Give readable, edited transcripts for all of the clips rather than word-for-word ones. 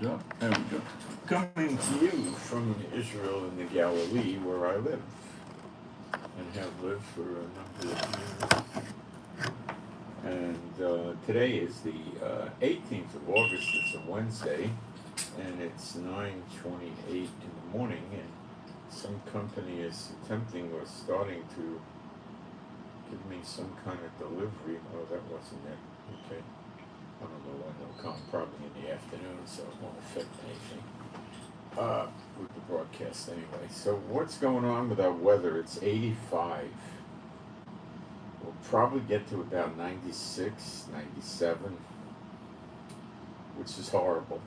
go. There we go. Coming to you from Israel in the Galilee, where I live and have lived for a number of years. And today is the 18th of August. It's a Wednesday, and it's 9:28 in the morning. And some company is attempting or starting to give me some kind of delivery. Oh, that wasn't it. Okay. I don't know when they'll come, probably in the afternoon, so it won't affect anything with the broadcast anyway. So what's going on with our weather? It's 85. We'll probably get to about 96, 97, which is horrible.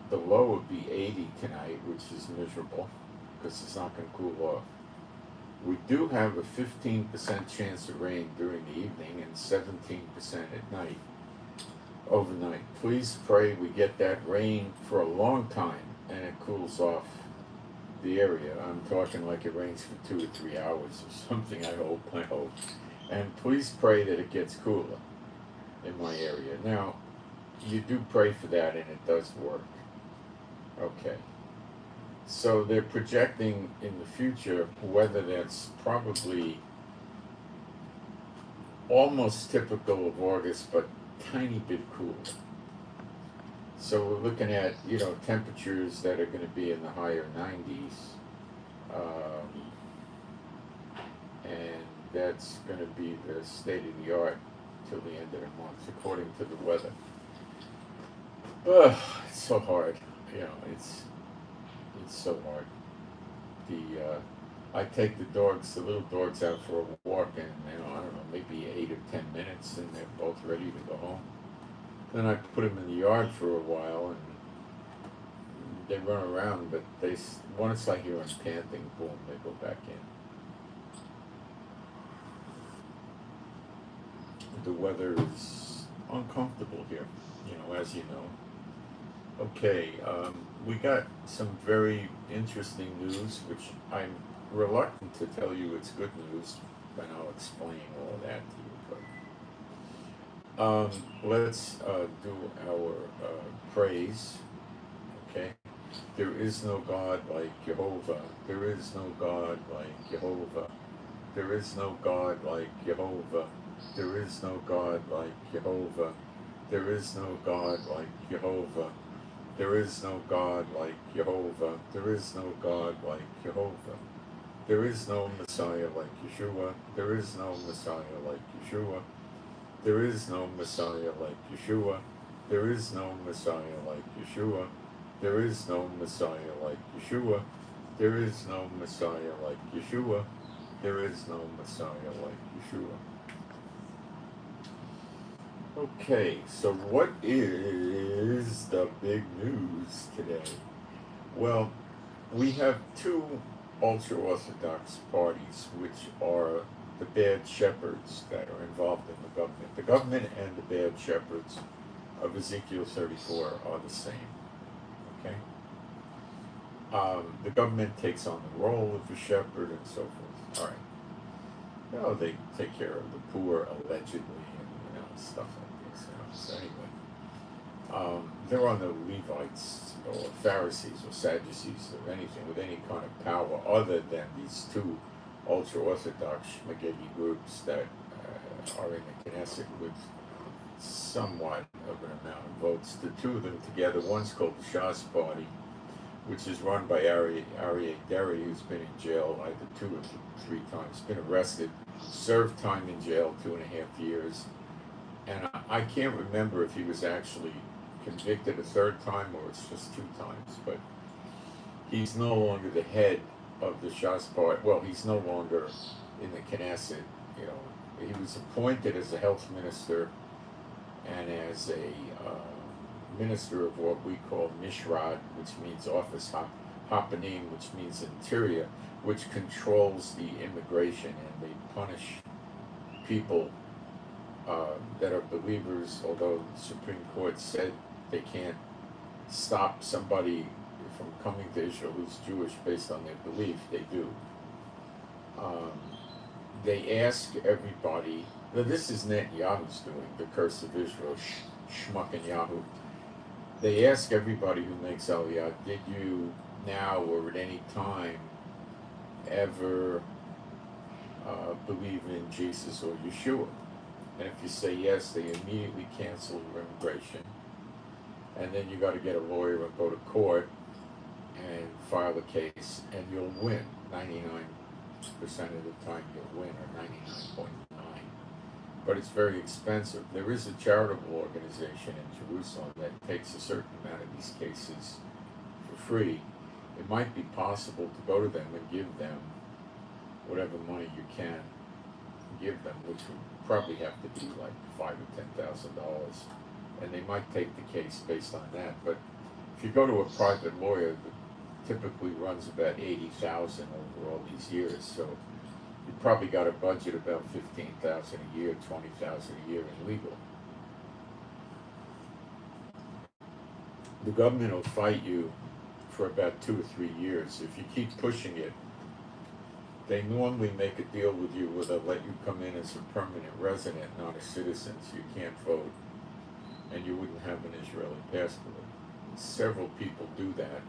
The low would be 80 tonight, which is miserable, because it's not going to cool off. We do have a 15% chance of rain during the evening and 17% at night. Overnight. Please pray we get that rain for a long time and it cools off the area. I'm talking like it rains for 2 or 3 hours or something, I hope. And please pray that it gets cooler in my area. Now, you do pray for that and it does work. Okay. So they're projecting in the future weather that's probably almost typical of August, but tiny bit cooler. So we're looking at, temperatures that are going to be in the higher 90s. And that's going to be the state of the art till the end of the month, according to the weather. It's so hard. It's so hard. I take the little dogs out for a walk, and I don't know, maybe 8 or 10 minutes, and they're both ready to go home. Then I put them in the yard for a while, and they run around, but once I hear them panting, boom, they go back in. The weather is uncomfortable here, as you know. Okay, we got some very interesting news, which I'm reluctant to tell you it's good news, and I'll explain all of that to you. But let's do our praise. Okay, there is no God like Jehovah. There is no God like Jehovah. There is no God like Jehovah. There is no God like Jehovah. There is no God like Jehovah. There is no God like Jehovah. There is no God like Jehovah. There is no Messiah like Yeshua. There is no Messiah like Yeshua. There is no Messiah like Yeshua. There is no Messiah like Yeshua. There is no Messiah like Yeshua. There is no Messiah like Yeshua. There is no Messiah like Yeshua. Okay, so what is the big news today? Well, we have two ultra-Orthodox parties, which are the bad shepherds that are involved in the government. The government and the bad shepherds of Ezekiel 34 are the same. Okay? The government takes on the role of a shepherd and so forth. All right. They take care of the poor, allegedly, and stuff like this. So anyway, there are no Levites or Pharisees or Sadducees or anything with any kind of power other than these two ultra-Orthodox Shmagegi groups that are in the Knesset with somewhat of an amount of votes. The two of them together, one's called the Shas Party, which is run by Aryeh Deri, who's been in jail either 2 or 3 times, been arrested, served time in jail 2.5 years, and I can't remember if he was actually convicted a 3rd time or it's just 2 times, but he's no longer the head of the Shas Party. Well, he's no longer in the Knesset. He was appointed as a health minister and as a minister of what we call Mishrad, which means office hapanim, which means interior, which controls the immigration, and they punish people that are believers, although the Supreme Court said they can't stop somebody from coming to Israel who's Jewish based on their belief. They do. They ask everybody, now this is Netanyahu's doing, the curse of Israel, Shmuckenyahu. they ask everybody who makes Aliyah, did you now or at any time ever believe in Jesus or Yeshua? And if you say yes, they immediately cancel your immigration. And then you got to get a lawyer and go to court and file a case, and you'll win. 99% of the time you'll win, or 99.9. But it's very expensive. There is a charitable organization in Jerusalem that takes a certain amount of these cases for free. It might be possible to go to them and give them whatever money you can give them, which would probably have to be like $5,000 or $10,000, and they might take the case based on that. But if you go to a private lawyer, that typically runs about $80,000 over all these years, so you probably got a budget about $15,000 a year, $20,000 a year in legal. The government will fight you for about 2 or 3 years. If you keep pushing it, they normally make a deal with you where they'll let you come in as a permanent resident, not a citizen, so you can't vote, and you wouldn't have an Israeli passport. Several people do that,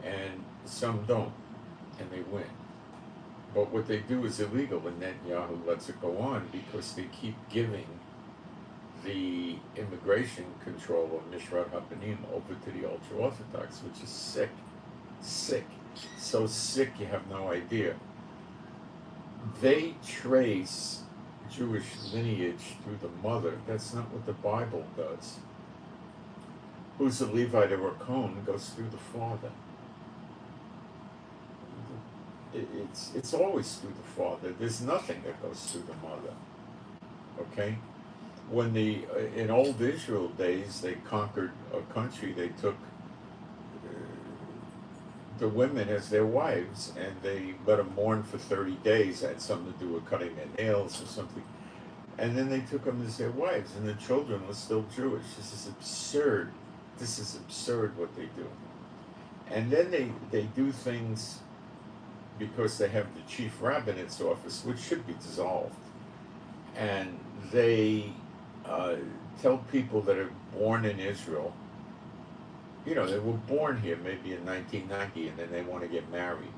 and some don't, and they win. But what they do is illegal, and Netanyahu lets it go on because they keep giving the immigration control of Mishrat HaPanim over to the ultra-Orthodox, which is sick. So sick you have no idea. They trace Jewish lineage through the mother. That's not what the Bible does. Who's a Levite or a Cohen goes through the father. It's always through the father. There's nothing that goes through the mother. Okay? When in old Israel days they conquered a country, they took the women as their wives, and they let them mourn for 30 days. That had something to do with cutting their nails or something. And then they took them as their wives, and the children were still Jewish. This is absurd. This is absurd what they do. And then they do things because they have the chief rabbinate's office, which should be dissolved. And they tell people that are born in Israel, you know, they were born here maybe in 1990, and then they want to get married.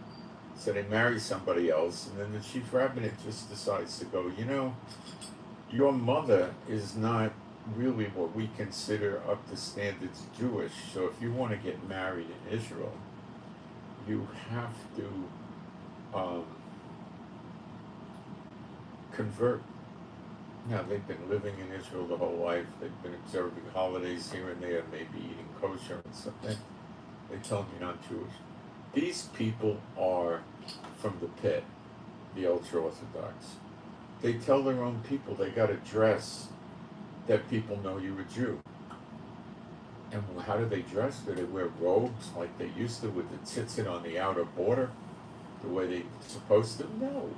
So they marry somebody else, and then the chief rabbinate just decides to go, you know, your mother is not really what we consider up to standards Jewish, so if you want to get married in Israel, you have to convert. Now, they've been living in Israel the whole life. They've been observing holidays here and there, maybe eating kosher and something. They tell them you're not Jewish. These people are from the pit, the ultra-Orthodox. They tell their own people they got to dress that people know you're a Jew. And how do they dress? Do they wear robes like they used to with the tzitzit on the outer border, the way they're supposed to? No.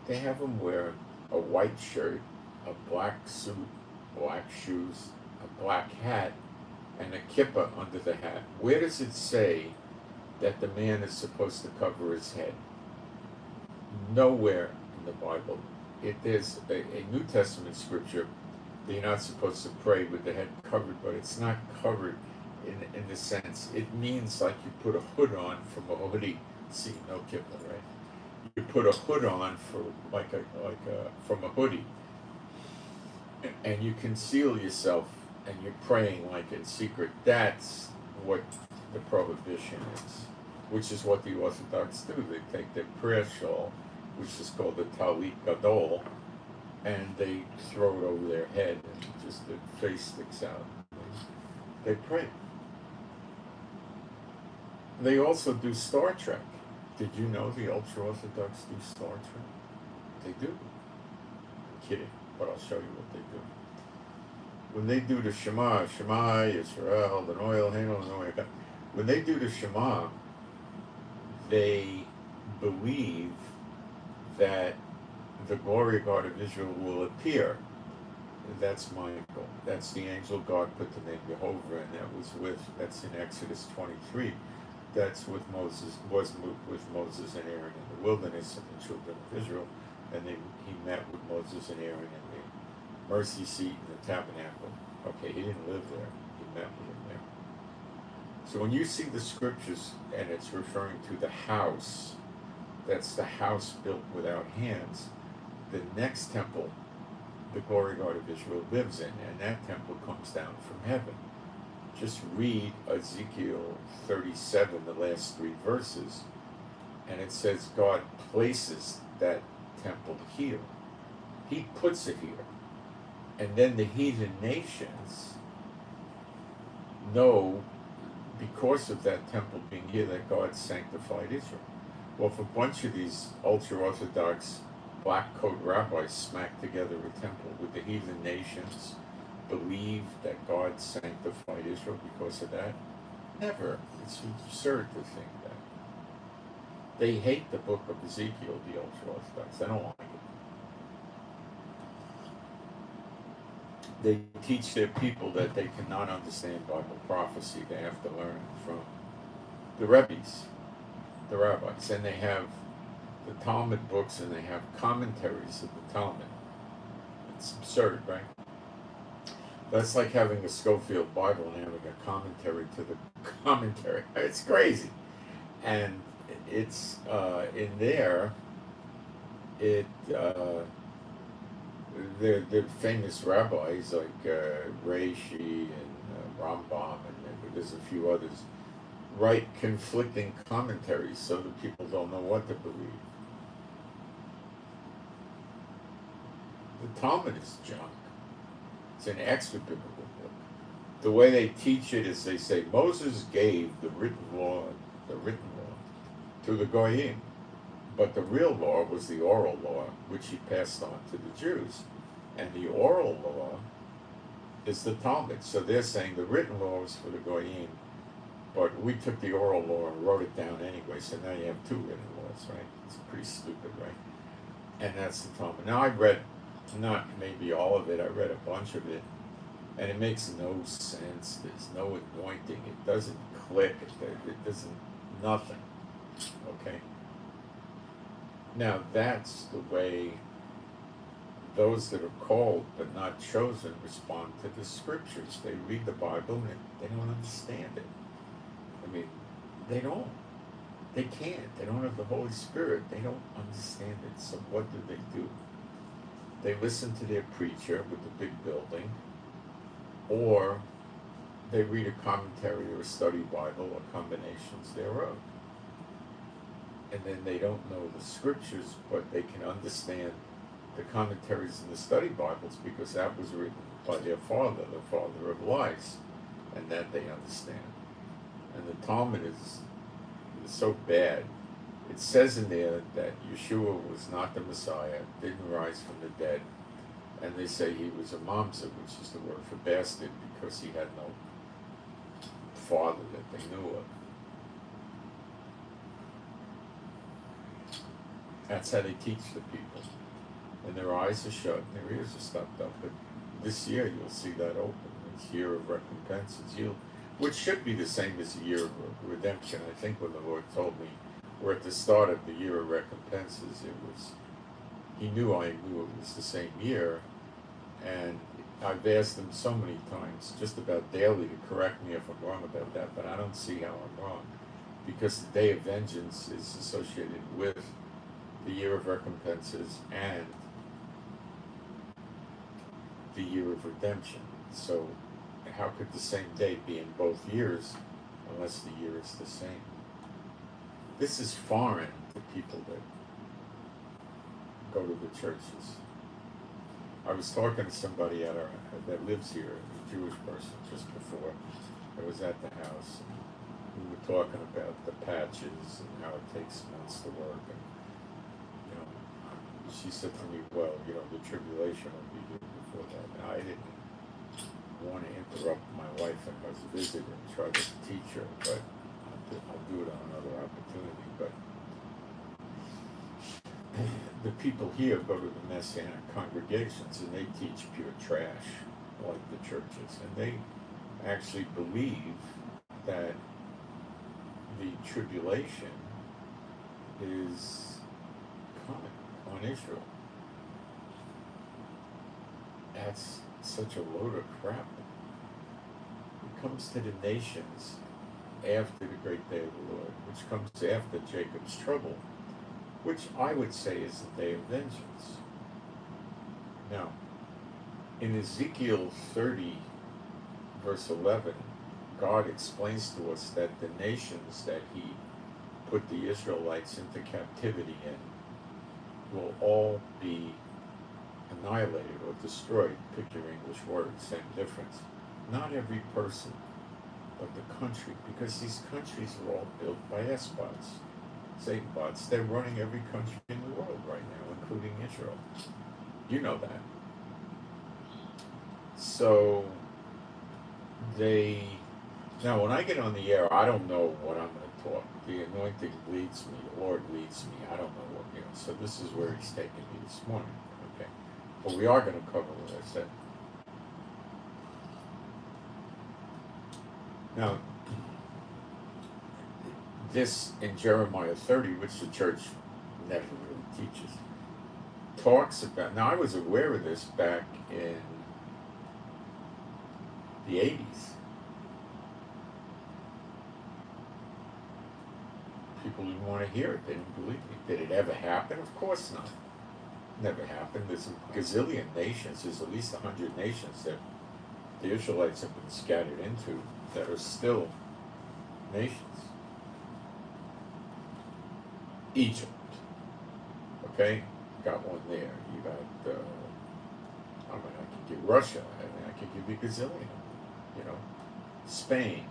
They have them wear a white shirt, a black suit, black shoes, a black hat, and a kippah under the hat. Where does it say that the man is supposed to cover his head? Nowhere in the Bible. There's a New Testament scripture that you're not supposed to pray with the head covered, but it's not covered in the sense. It means like you put a hood on from a hoodie. See, no kippah, right? You put a hood on for from a hoodie, and you conceal yourself, and you're praying like in secret. That's what the prohibition is, which is what the Orthodox do. They take their prayer shawl, which is called the Talit Gadol, and they throw it over their head, and just the face sticks out. They pray. They also do Star Trek. Did you know the ultra-Orthodox do Star Trek? They do. I'm kidding, but I'll show you what they do. When they do the Shema, Shema, Yisrael, the Noel, Hanel, Noel, when they do the Shema, they believe that the glory God of Israel will appear. That's Michael. That's the angel God put the name Jehovah, and that's in Exodus 23. That's with Moses, was with Moses and Aaron in the wilderness of the children of Israel, and he met with Moses and Aaron in the mercy seat in the tabernacle. Okay, he didn't live there. He met with him there. So when you see the scriptures and it's referring to the house, that's the house built without hands, the next temple the glory God of Israel lives in, and that temple comes down from heaven. Just read Ezekiel 37, the last 3 verses, and it says God places that temple here. He puts it here. And then the heathen nations know, because of that temple being here, that God sanctified Israel. Well, if a bunch of these ultra-Orthodox black coat rabbis smack together a temple, would the heathen nations believe that God sanctified Israel because of that? Never. It's absurd to think that. They hate the book of Ezekiel, the ultra-Orthodox. They don't like it. They teach their people that they cannot understand Bible prophecy. They have to learn it from the rabbis, the rabbis. And they have the Talmud books, and they have commentaries of the Talmud. It's absurd, right? That's like having a Schofield Bible and having a commentary to the commentary. It's crazy. And it's in there, the famous rabbis like Reishi and Rambam, and there's a few others, write conflicting commentaries so that people don't know what to believe. The Talmud is junk. It's an extra biblical book. The way they teach it is they say Moses gave the written law to the Goyim, but the real law was the oral law, which he passed on to the Jews. And the oral law is the Talmud. So they're saying the written law was for the Goyim, but we took the oral law and wrote it down anyway, so now you have 2 written laws, right? It's pretty stupid, right? And that's the Talmud. Now I read, not maybe all of it, I read a bunch of it, and it makes no sense. There's no anointing. It doesn't click. It doesn't, nothing, okay? Now that's the way those that are called but not chosen respond to the scriptures. They read the Bible and they don't understand it. I mean, they don't. They can't. They don't have the Holy Spirit. They don't understand it. So what do? They listen to their preacher with the big building, or they read a commentary or a study Bible or combinations thereof. And then they don't know the scriptures, but they can understand the commentaries in the study Bibles because that was written by their father, the father of lies, and that they understand. And the Talmud is so bad. It says in there that Yeshua was not the Messiah, didn't rise from the dead, and they say he was a mamzer, which is the word for bastard, because he had no father that they knew of. That's how they teach the people. And their eyes are shut and their ears are stopped up. But this year you'll see that open. It's year of recompenses. Which should be the same as the year of redemption. I think when the Lord told me we're at the start of the year of recompenses, he knew I knew it was the same year. And I've asked him so many times, just about daily, to correct me if I'm wrong about that, but I don't see how I'm wrong. Because the day of vengeance is associated with the year of recompenses and the year of redemption. So how could the same date be in both years unless the year is the same? This is foreign to people that go to the churches. I was talking to somebody that lives here, a Jewish person, just before I was at the house. And we were talking about the patches and how it takes months to work. And she said to me, well, the tribulation will be here before that. And I didn't want to interrupt my wife and I was visiting and try to teach her, but I'll do it on another opportunity. But the people here go to the Messianic congregations and they teach pure trash like the churches. And they actually believe that the tribulation is coming on Israel. That's such a load of crap. comes to the nations after the great day of the Lord, which comes after Jacob's trouble, which I would say is the day of vengeance. Now, in Ezekiel 30, verse 11, God explains to us that the nations that he put the Israelites into captivity in will all be annihilated or destroyed. Pick your English word, same difference. Not every person, but the country, because these countries are all built by S-bots, Satan bots. They're running every country in the world right now, including Israel. You know that. So now when I get on the air, I don't know what I'm going to talk. The anointing leads me, the Lord leads me. I don't know what, so this is where he's taking me this morning, okay? But we are going to cover what I said. Now, this in Jeremiah 30, which the church never really teaches, talks about, now I was aware of this back in the 80s. People didn't want to hear it. They didn't believe it. Did it ever happen? Of course not. Never happened. There's a gazillion nations. There's at least 100 nations that the Israelites have been scattered into that are still nations. Egypt. Okay? Got one there. You got, I could give Russia. I could give you a gazillion. Spain,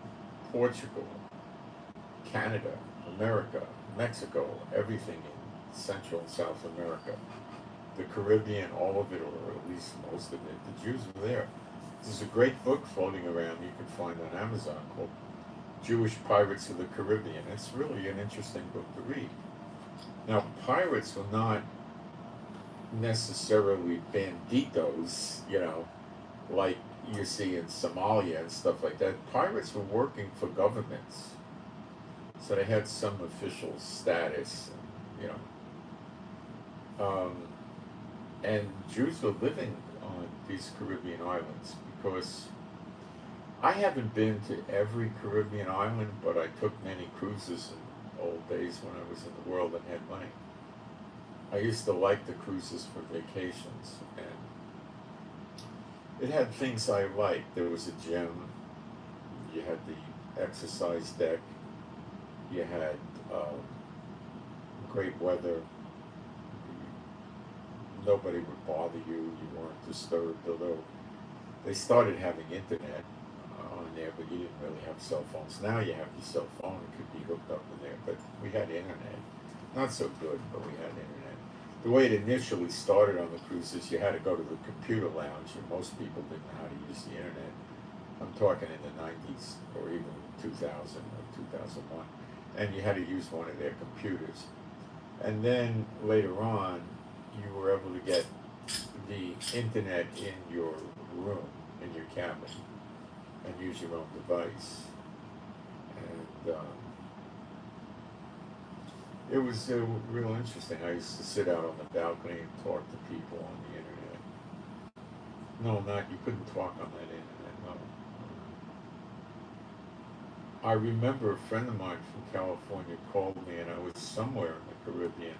Portugal, Canada, America, Mexico, everything in Central and South America, the Caribbean, all of it, or at least most of it. The Jews were there. There's a great book floating around you can find on Amazon called Jewish Pirates of the Caribbean. It's really an interesting book to read. Now, pirates were not necessarily banditos, like you see in Somalia and stuff like that. Pirates were working for governments. So they had some official status, and Jews were living on these Caribbean islands because I haven't been to every Caribbean island, but I took many cruises in old days when I was in the world and had money. I used to like the cruises for vacations, and it had things I liked. There was a gym, you had the exercise deck, you had great weather, nobody would bother you, you weren't disturbed, although they started having internet on there, but you didn't really have cell phones. Now you have your cell phone, it could be hooked up in there, but we had internet. Not so good, but we had internet. The way it initially started on the cruises, you had to go to the computer lounge, and most people didn't know how to use the internet. I'm talking in the 90s, or even 2000 or 2001. And you had to use one of their computers. And then later on, you were able to get the internet in your room, in your cabin, and use your own device. And it was real interesting. I used to sit out on the balcony and talk to people on the internet. No, you couldn't talk on that internet, no. I remember a friend of mine from California called me, and I was somewhere in the Caribbean,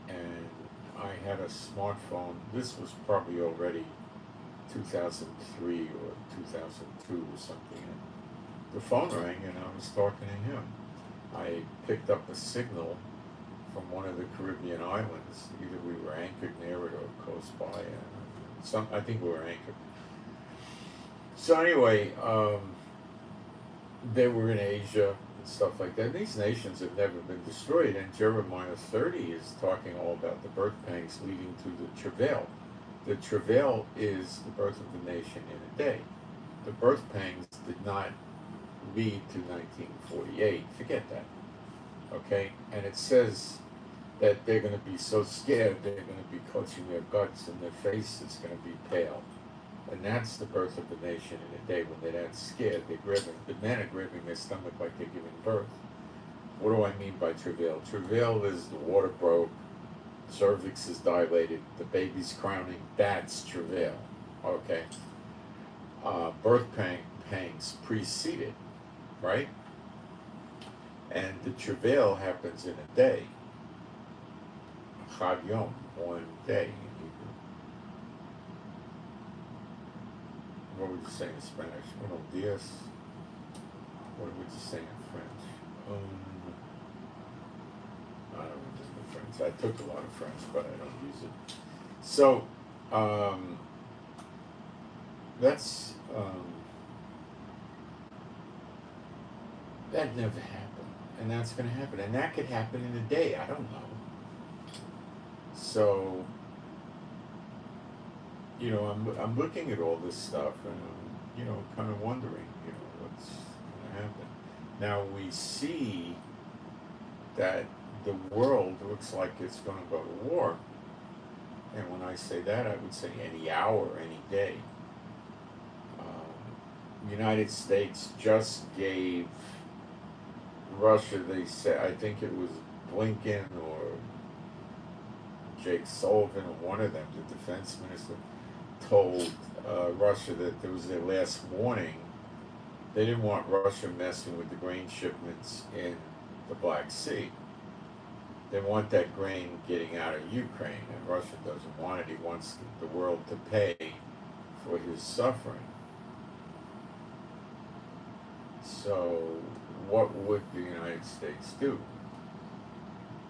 and I had a smartphone. This was probably already 2003 or 2002 or something. And the phone rang, and I was talking to him. I picked up a signal from one of the Caribbean islands. Either we were anchored near it or close by. I think we were anchored. So anyway, they were in Asia and stuff like that. These nations have never been destroyed, and Jeremiah 30 is talking all about the birth pangs leading to the travail. The travail is the birth of the nation in a day. The birth pangs did not lead to 1948. Forget that. Okay? And it says that they're going to be so scared, they're going to be clutching their guts, and their face is going to be pale. And that's the birth of the nation in a day. When they're that scared, the men are gripping their stomach like they're giving birth. What do I mean by travail? Travail is the water broke, cervix is dilated, the baby's crowning. That's travail. Okay? Birth pangs precede it, right? And the travail happens in a day. Chad Yom, 1 day in Hebrew. What would you say in Spanish? Unos días. What would you say in French? I don't know French. I took a lot of French, but I don't use it. So, that's, that never happened. And that's going to happen. And that could happen in a day. I don't know. So, you know, I'm looking at all this stuff and I'm, you know, kind of wondering, you know, what's going to happen. Now we see that the world looks like it's going to go to war. And when I say that, I would say any hour, any day. The United States just gave Russia, they said, I think it was Blinken or Jake Sullivan or one of them, the defense minister, told Russia that there was their last warning. They didn't want Russia messing with the grain shipments in the Black Sea. They want that grain getting out of Ukraine, and Russia doesn't want it. He wants the world to pay for his suffering. So, what would the United States do?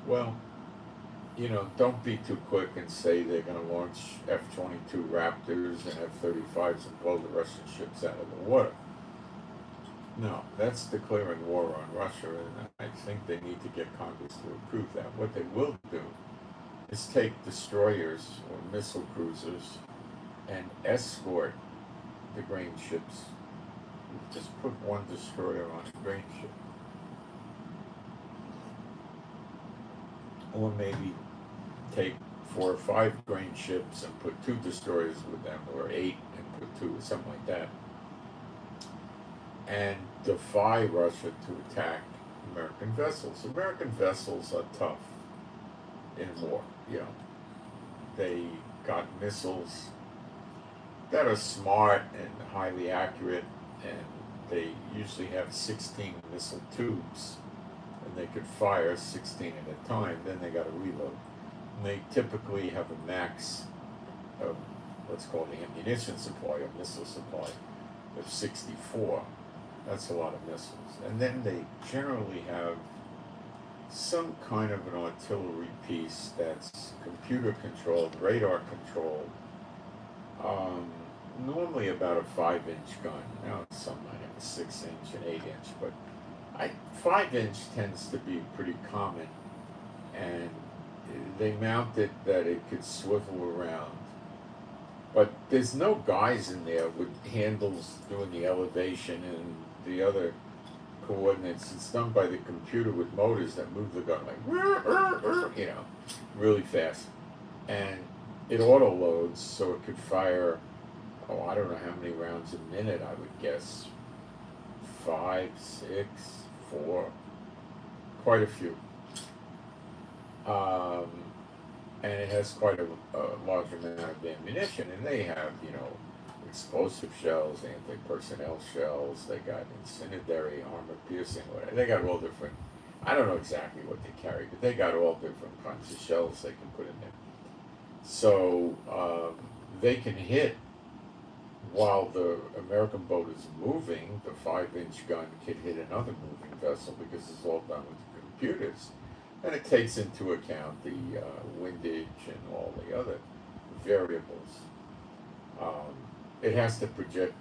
Well, you know, don't be too quick and say they're going to launch F-22 Raptors and F-35s and blow the Russian ships out of the water. No, that's declaring war on Russia, and I think they need to get Congress to approve that. What they will do is take destroyers or missile cruisers and escort the grain ships. Just put one destroyer on a grain ship. Or maybe take 4 or 5 grain ships and put 2 destroyers with them, or 8 and put 2, or something like that, and defy Russia to attack American vessels. American vessels are tough in war, you know. They got missiles that are smart and highly accurate, and they usually have 16 missile tubes, and they could fire 16 at a time, then they got to reload. And they typically have a max of what's called the ammunition supply, or missile supply, of 64. That's a lot of missiles. And then they generally have some kind of an artillery piece that's computer controlled, radar controlled, normally about a 5-inch gun. Now some might have a 6-inch, an 8-inch, but 5-inch tends to be pretty common, and they mount it that it could swivel around. But there's no guys in there with handles doing the elevation and the other coordinates. It's done by the computer with motors that move the gun like, you know, really fast. And it auto loads so it could fire, I don't know how many rounds a minute, I would guess 5, 6, 4, quite a few. And it has quite a large amount of ammunition, and they have, you know, explosive shells, anti-personnel shells, they got incendiary, armor-piercing, whatever. They got all different, I don't know exactly what they carry, but they got all different kinds of shells they can put in there. So they can hit while the American boat is moving. The 5-inch gun can hit another moving vessel because it's all done with the computers. And it takes into account the windage and all the other variables. It has to predict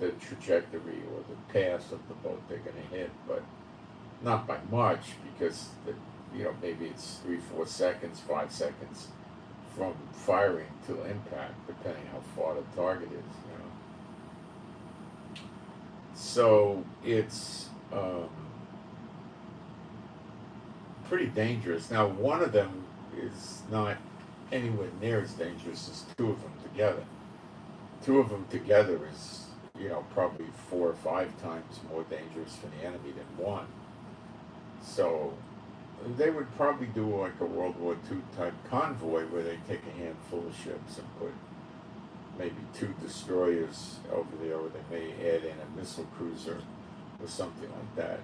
the trajectory or the path of the boat they're going to hit, but not by much, because you know, maybe it's 3, 4 seconds, 5 seconds from firing to impact, depending how far the target is. You know, so it's pretty dangerous. Now, one of them is not anywhere near as dangerous as 2 of them together. 2 of them together is, you know, probably 4 or 5 times more dangerous for the enemy than 1. So they would probably do like a World War II type convoy where they take a handful of ships and put maybe 2 destroyers over there, or they may add in a missile cruiser or something like that.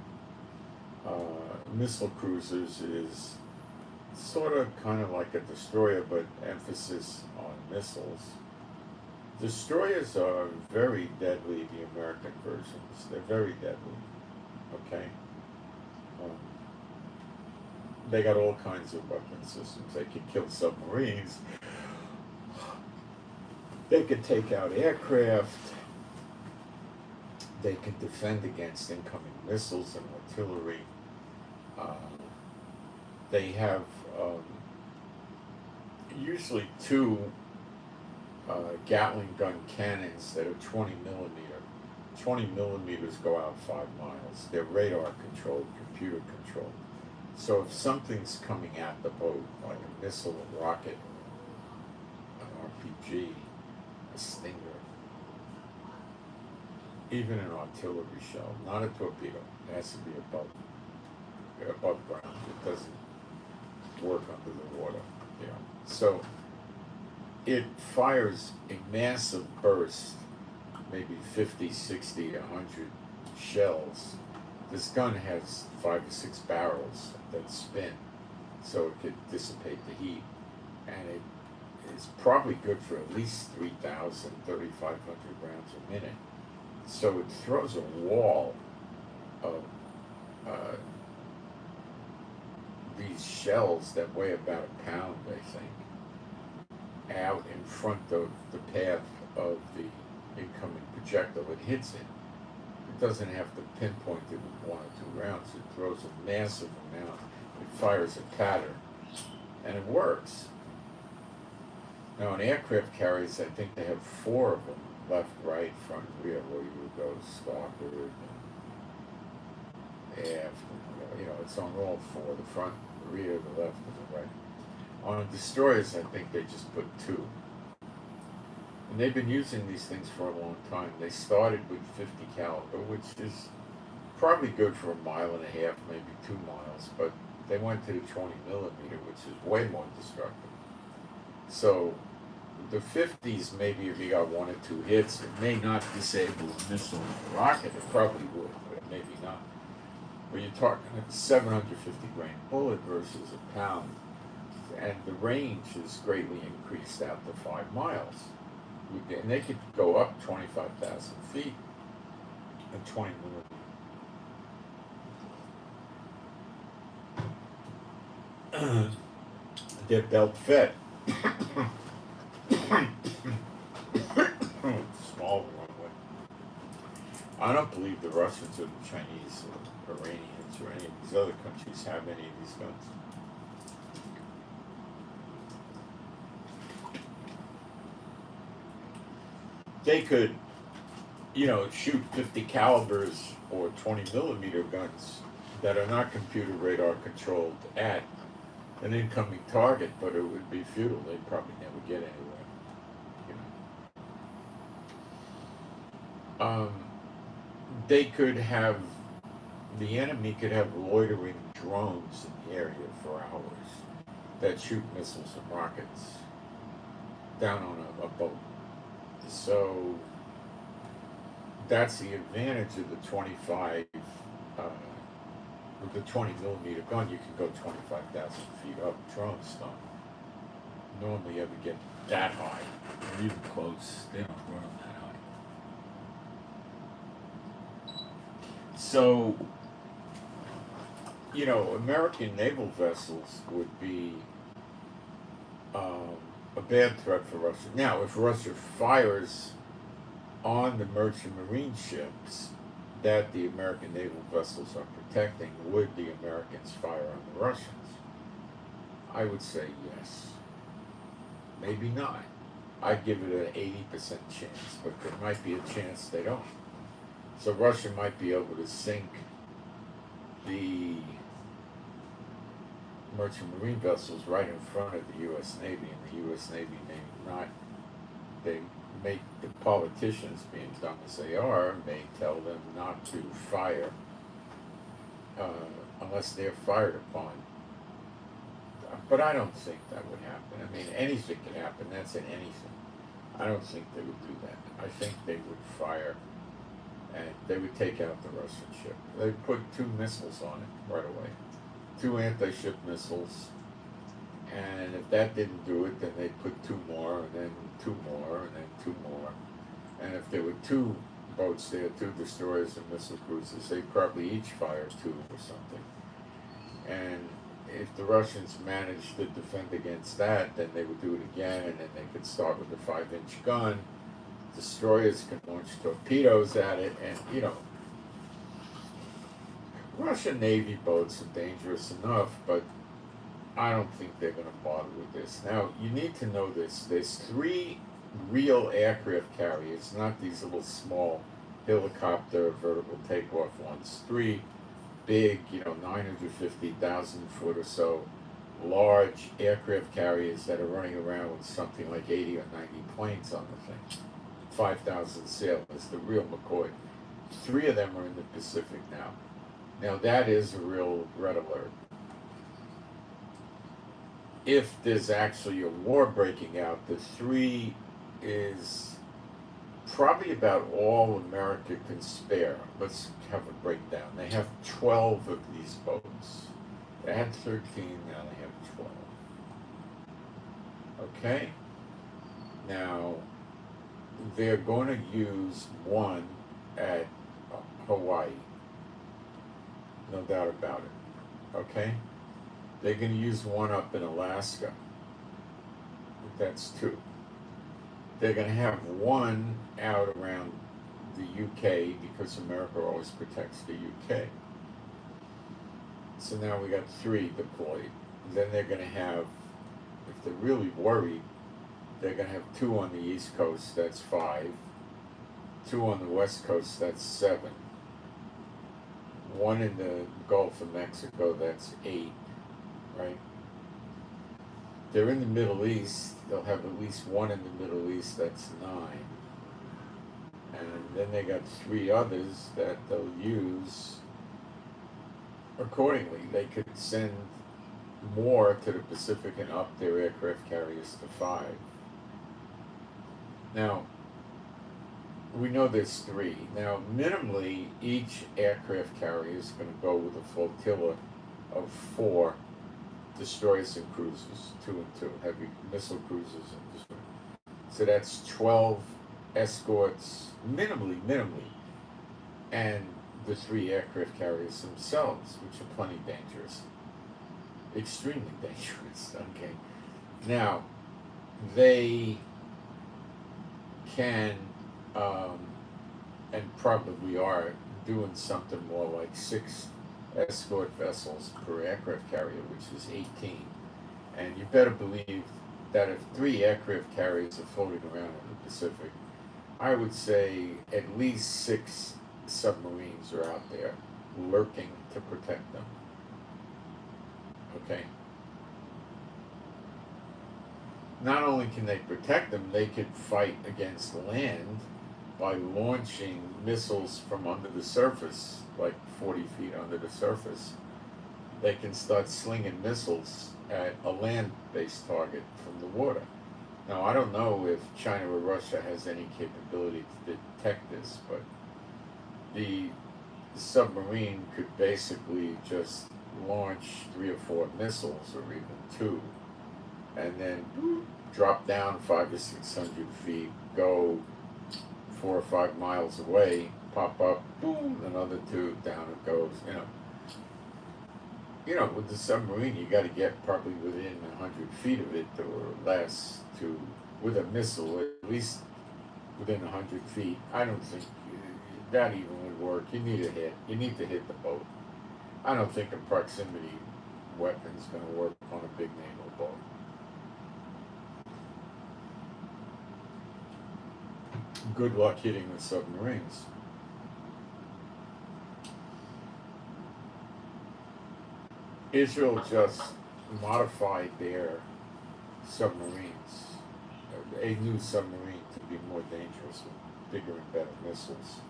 Missile cruisers is sort of kind of like a destroyer, but emphasis on missiles. Destroyers are very deadly, the American versions. They're very deadly, okay? They got all kinds of weapon systems. They can kill submarines. They can take out aircraft. They can defend against incoming missiles and artillery. They have usually 2 Gatling gun cannons that are 20 millimeter. 20 millimeters go out 5 miles. They're radar controlled, computer controlled. So if something's coming at the boat, like a missile, a rocket, an RPG, a Stinger, even an artillery shell, not a torpedo, it has to be above ground. It doesn't work under the water, you know. So it fires a massive burst, maybe 50, 60, 100 shells. This gun has 5 or 6 barrels that spin, so it could dissipate the heat, and it is probably good for at least 3,000, 3,500 rounds a minute. So it throws a wall of these shells that weigh about a pound, I think, out in front of the path of the incoming projectile. It hits it. It doesn't have to pinpoint it with 1 or 2 rounds. It throws a massive amount. It fires a pattern, and it works. Now, in aircraft carriers, I think they have 4 of them, left, right, front, rear, where you would go starboard and aft. You know, it's on all 4, the front, the rear, the left, and the right. On destroyers, I think they just put 2. And they've been using these things for a long time. They started with 50 caliber, which is probably good for 1.5 miles, maybe 2 miles, but they went to the 20 millimeter, which is way more destructive. So the 50s, maybe if you got 1 or 2 hits, it may not disable a missile or rocket. It probably would, but maybe not. But you're talking a 750 grain bullet versus a pound, and the range is greatly increased out to 5 miles. And they could go up 25,000 feet at 20 millimeters. They're belt fed. Small runway. I don't believe the Russians or the Chinese or Iranians or any of these other countries have any of these guns. They could, you know, shoot 50 calibers or 20 millimeter guns that are not computer radar controlled at an incoming target, but it would be futile. They'd probably never get anywhere. You know. They could have, the enemy could have loitering drones in the area for hours that shoot missiles and rockets down on a boat. So that's the advantage of the 25, with the 20 millimeter gun. You can go 25,000 feet up. Drones don't normally ever get that high, or even close. They don't run them that high. So, you know, American naval vessels would be a bad threat for Russia. Now, if Russia fires on the merchant marine ships that the American naval vessels are protecting, would the Americans fire on the Russians? I would say yes. Maybe not. I'd give it an 80% chance, but there might be a chance they don't. So Russia might be able to sink the merchant marine vessels right in front of the U.S. Navy, and the U.S. Navy may not. They make the politicians, being dumb as they are, may tell them not to fire unless they're fired upon. But I don't think that would happen. I mean, anything could happen. That's in anything. I don't think they would do that. I think they would fire and they would take out the Russian ship. They'd put 2 missiles on it right away. 2 anti-ship missiles. And if that didn't do it, then they'd put 2 more, and then 2 more, and then 2 more. And if there were 2 boats there, 2 destroyers and missile cruisers, they'd probably each fire 2 or something. And if the Russians managed to defend against that, then they would do it again, and then they could start with a 5-inch gun. Destroyers could launch torpedoes at it, and Russian Navy boats are dangerous enough, but I don't think they're going to bother with this. Now, you need to know this. There's 3 real aircraft carriers, not these little small helicopter vertical takeoff ones. 3 big, 950,000 foot or so, large aircraft carriers that are running around with something like 80 or 90 planes on the thing. 5,000 sailors, the real McCoy. 3 of them are in the Pacific now. Now that is a real red alert. If there's actually a war breaking out, the 3 is probably about all America can spare. Let's have a breakdown. They have 12 of these boats. They had 13, now they have 12. Okay? Now, they're going to use one at Hawaii. No doubt about it. Okay? They're going to use one up in Alaska. That's 2. They're going to have one out around the UK because America always protects the UK. So now we got 3 deployed. Then they're going to have, if they're really worried, they're going to have 2 on the East Coast, that's 5. 2 on the West Coast, that's 7. 1 in the Gulf of Mexico, that's 8, right? They're in the Middle East, they'll have at least 1 in the Middle East, that's 9. And then they got 3 others that they'll use accordingly. They could send more to the Pacific and up their aircraft carriers to 5. Now, we know there's 3. Now, minimally, each aircraft carrier is going to go with a flotilla of 4 destroyers and cruisers, 2 and 2, heavy missile cruisers and destroyers. So that's 12 escorts, minimally, and the 3 aircraft carriers themselves, which are plenty dangerous, extremely dangerous. Okay, now they can, and probably are doing something more like 6 escort vessels per aircraft carrier, which is 18. And you better believe that if 3 aircraft carriers are floating around in the Pacific, I would say at least 6 submarines are out there lurking to protect them. Okay? Not only can they protect them, they could fight against land by launching missiles from under the surface, like 40 feet under the surface. They can start slinging missiles at a land-based target from the water. Now, I don't know if China or Russia has any capability to detect this, but the submarine could basically just launch 3 or 4 missiles, or even 2, and then drop down 500 or 600 feet, go 4 or 5 miles away, pop up, boom, another 2, down it goes. With the submarine, you got to get probably within 100 feet of it or less to, with a missile, at least within 100 feet. I don't think that even would work. You need a hit. You need to hit the boat. I don't think a proximity weapon is going to work on a big naval boat. Good luck hitting the submarines. Israel just modified their submarines, a new submarine to be more dangerous with bigger and better missiles,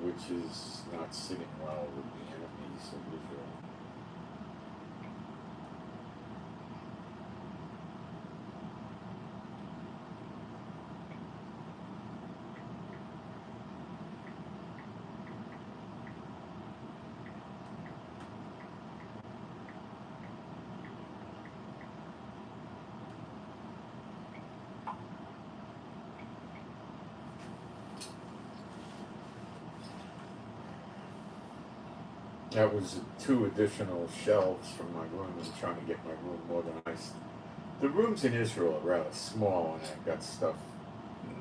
which is not sitting well with the enemies of Israel. That was 2 additional shelves from my room. I'm trying to get my room organized. The rooms in Israel are rather small, and I've got stuff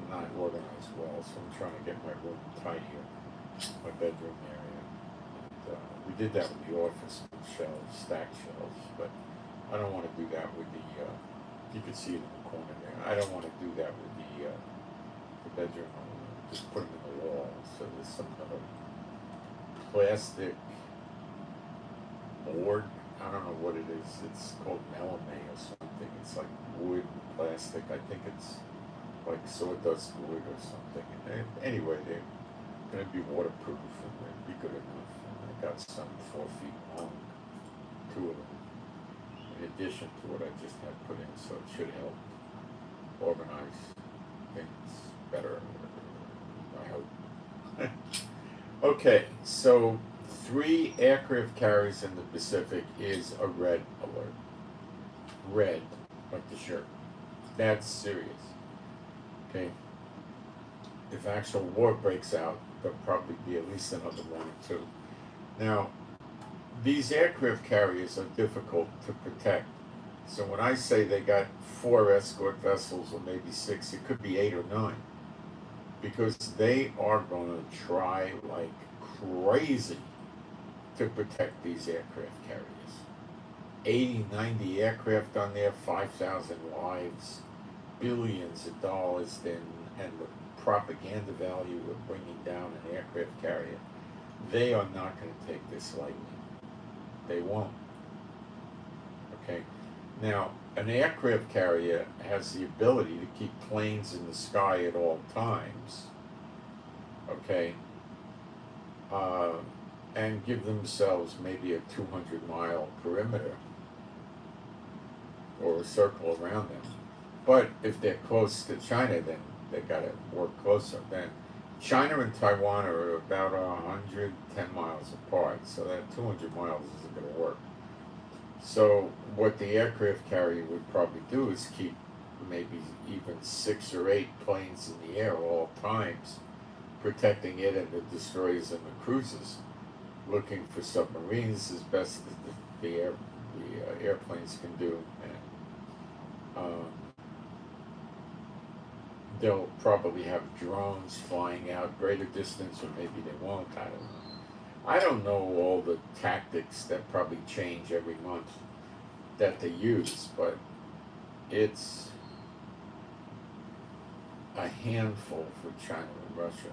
not organized well, so I'm trying to get my room tidier, my bedroom area. And, we did that with the office with shelves, stacked shelves, but I don't want to do that with the, you can see it in the corner there. I don't want to do that with the bedroom. I'll just put them in the wall. So there's some kind of plastic board. I don't know what it is. It's called melamine or something. It's like wood, plastic. I think it's like sawdust wood or something. And anyway, they're going to be waterproof and they'll be good enough. And I got some 4 feet long, 2 of them, in addition to what I just had put in. So it should help organize things better, I hope. Okay, so 3 aircraft carriers in the Pacific is a red alert. Red, like the shirt. That's serious. Okay. If actual war breaks out, there'll probably be at least another 1 or 2. Now, these aircraft carriers are difficult to protect. So when I say they got 4 escort vessels, or maybe 6, it could be 8 or 9. Because they are going to try like crazy to protect these aircraft carriers. 80, 90 aircraft on there, 5,000 lives, billions of dollars, and the propaganda value of bringing down an aircraft carrier. They are not going to take this lightly. They won't. Okay? Now, an aircraft carrier has the ability to keep planes in the sky at all times, okay, and give themselves maybe a 200-mile perimeter or a circle around them. But if they're close to China, then they got to work closer. Then China and Taiwan are about 110 miles apart, so that 200 miles isn't going to work. So what the aircraft carrier would probably do is keep maybe even 6 or 8 planes in the air all times, protecting it and the destroyers and the cruisers, looking for submarines as best as the airplanes can do. And they'll probably have drones flying out greater distance, or maybe they won't. I don't know. I don't know all the tactics that probably change every month that they use, but it's a handful for China and Russia.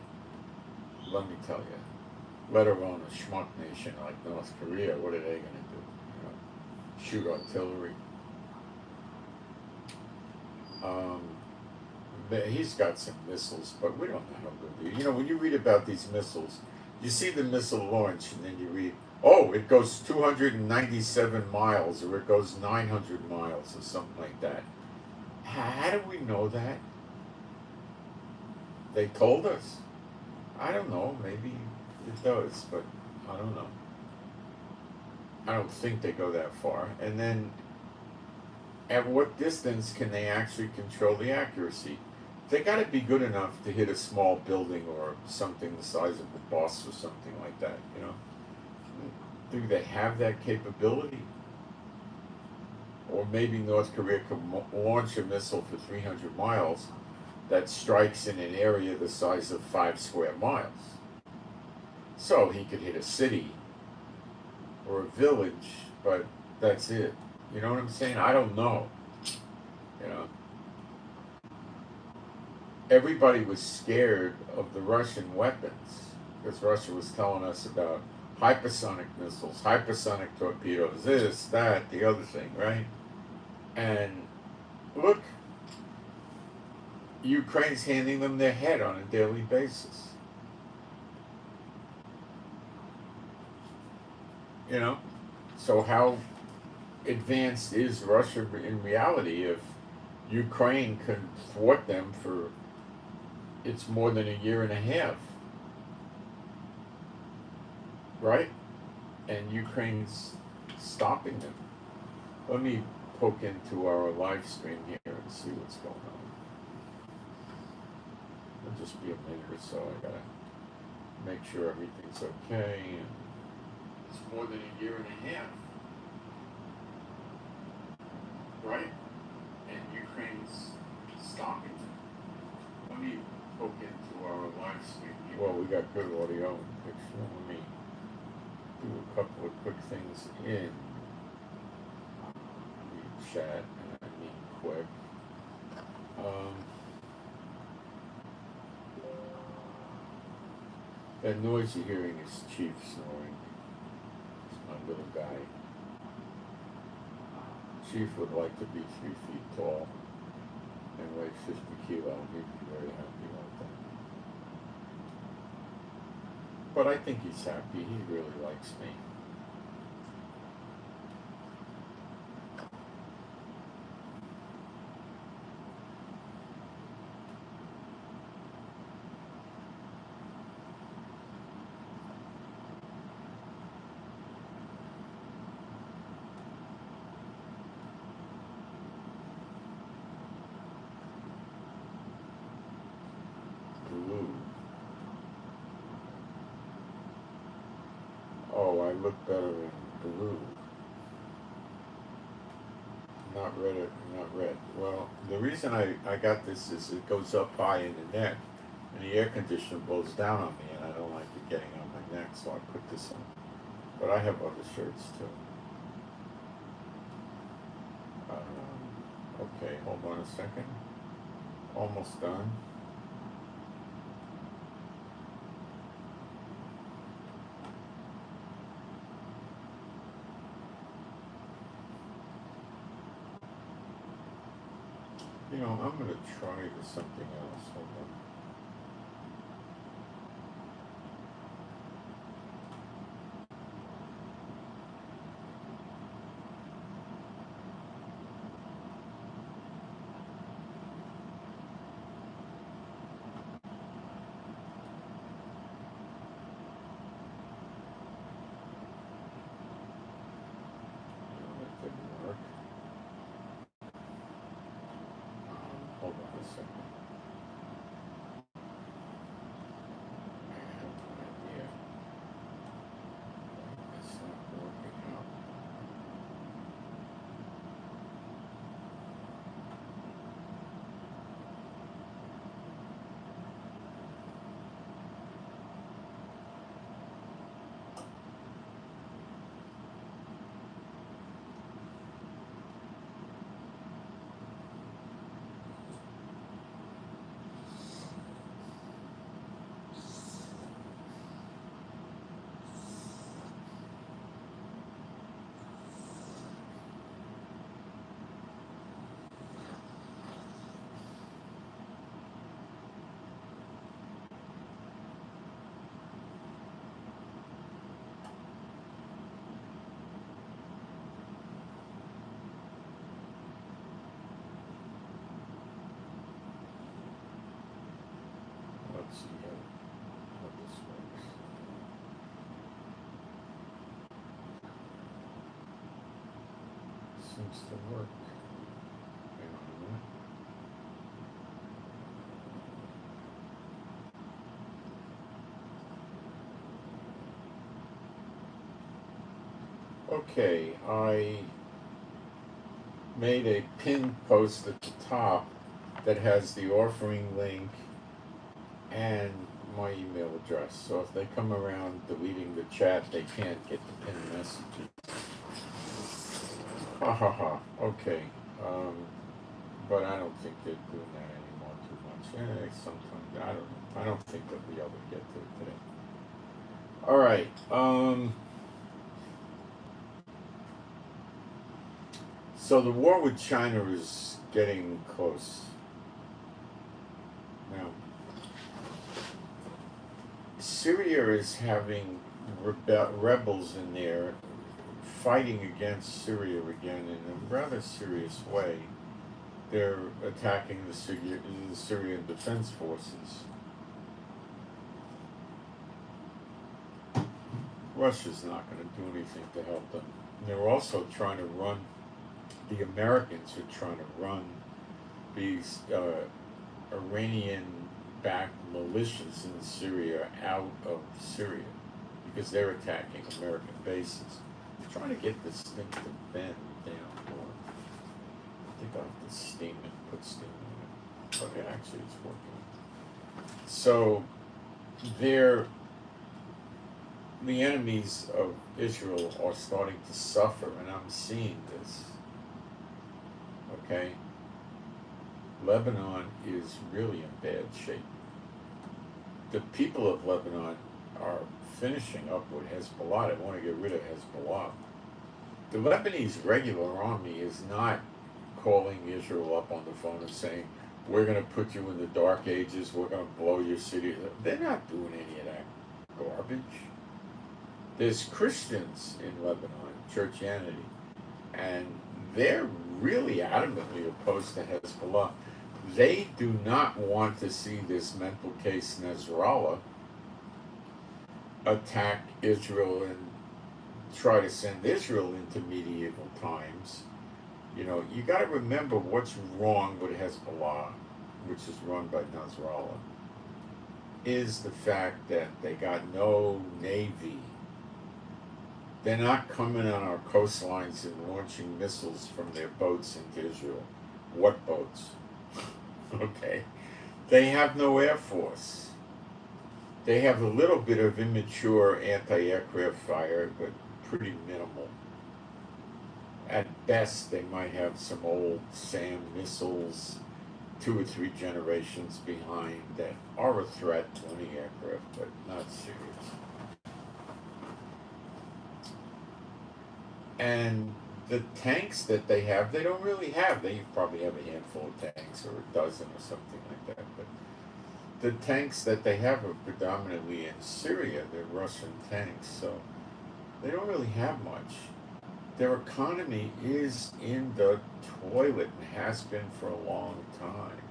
Let me tell you. Let alone a schmuck nation like North Korea. What are they going to do? You know, shoot artillery. He's got some missiles, but we don't know how good they are. You know, when you read about these missiles, you see the missile launch, and then you read, oh, it goes 297 miles, or it goes 900 miles, or something like that. How do we know that? They told us. I don't know, maybe it does, but I don't know. I don't think they go that far. And then, at what distance can they actually control the accuracy? They got to be good enough to hit a small building or something the size of a bus or something like that, you know? Do they have that capability? Or maybe North Korea could launch a missile for 300 miles that strikes in an area the size of 5 square miles. So he could hit a city or a village, but that's it. You know what I'm saying? I don't know. You know? Everybody was scared of the Russian weapons because Russia was telling us about hypersonic missiles, hypersonic torpedoes, this, that, the other thing, right? And look, Ukraine's handing them their head on a daily basis. You know? So how advanced is Russia in reality if Ukraine can thwart them for it's more than a year and a half, right? And Ukraine's stopping them. Let me poke into our live stream here and see what's going on. It'll just be a minute or so. I gotta make sure everything's okay. And It's more than a year and a half, right? And Ukraine's stopping it. Let me hook into our live stream here. Well, we got good audio and picture. Let me do a couple of quick things in the chat, and I mean quick. That noise you're hearing is Chief snoring. It's my little guy. Chief would like to be 3 feet tall and weigh 50 kilo. He'd be very happy like that. But I think he's happy. He really likes me. Blue. Oh, I look better in blue. Not red, not red. Well, the reason I got this is it goes up high in the neck, and the air conditioner blows down on me, and I don't like it getting on my neck, so I put this on. But I have other shirts too. Okay, hold on a second. Almost done. You know, I'm going to try something else. Hold on. That didn't work. Hold on a second. I have an idea. It's not working out. Let's see how this works. Seems to work. Hang on a minute. Okay, I made a pinned post at the top that has the offering link and my email address. So if they come around deleting the chat, they can't get the pinned messages. Ha ha ha. Okay. But I don't think they're doing that anymore too much. Sometimes I don't know. I don't think they'll be able to get to it today. All right. So the war with China is getting close. Now, Syria is having rebels in there fighting against Syria again in a rather serious way. They're attacking the Syrian Defense Forces. Russia's not going to do anything to help them. And they're also trying to run, the Americans are trying to run these Iranian-backed militias in Syria out of Syria. because they're attacking American bases. I'm trying to get this thing to bend down more. I think I'll have to steam it, put steam in it. Okay, actually it's working. So the enemies of Israel are starting to suffer, and I'm seeing this. Okay? Lebanon is really in bad shape. The people of Lebanon are finishing up with Hezbollah. They want to get rid of Hezbollah. The Lebanese regular army is not calling Israel up on the phone and saying, we're going to put you in the dark ages, we're going to blow your city. They're not doing any of that garbage. There's Christians in Lebanon, Churchianity, and they're really adamantly opposed to Hezbollah. They do not want to see this mental case Nasrallah attack Israel and try to send Israel into medieval times. You know, you got to remember what's wrong with Hezbollah, which is run by Nasrallah, is the fact that they got no navy. They're not coming on our coastlines and launching missiles from their boats into Israel. What boats? Okay. They have no air force. They have a little bit of immature anti-aircraft fire, but pretty minimal. At best, they might have some old SAM missiles 2 or 3 generations behind that are a threat to any aircraft, but not serious. And the tanks that they have, they don't really have. They probably have a handful of tanks or a dozen or something like that. But the tanks that they have are predominantly in Syria. They're Russian tanks, so they don't really have much. Their economy is in the toilet and has been for a long time.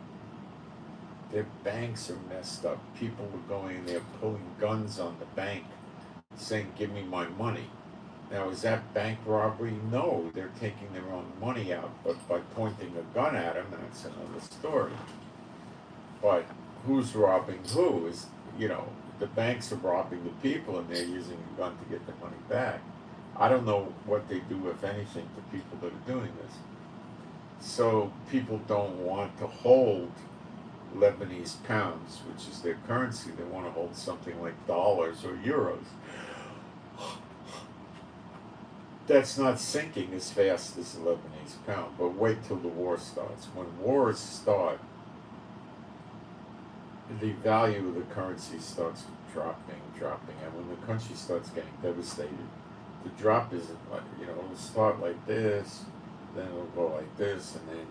Their banks are messed up. People are going in there pulling guns on the bank saying, give me my money. Now, is that bank robbery? No, they're taking their own money out, but by pointing a gun at them, that's another story. But who's robbing who? Is, you know, the banks are robbing the people and they're using a gun to get the money back. I don't know what they do, if anything, to people that are doing this. So people don't want to hold Lebanese pounds, which is their currency. They want to hold something like dollars or euros. That's not sinking as fast as the Lebanese pound, but wait till the war starts. When wars start, the value of the currency starts dropping, and when the country starts getting devastated, the drop isn't like, you know, it'll start like this, then it'll go like this, and then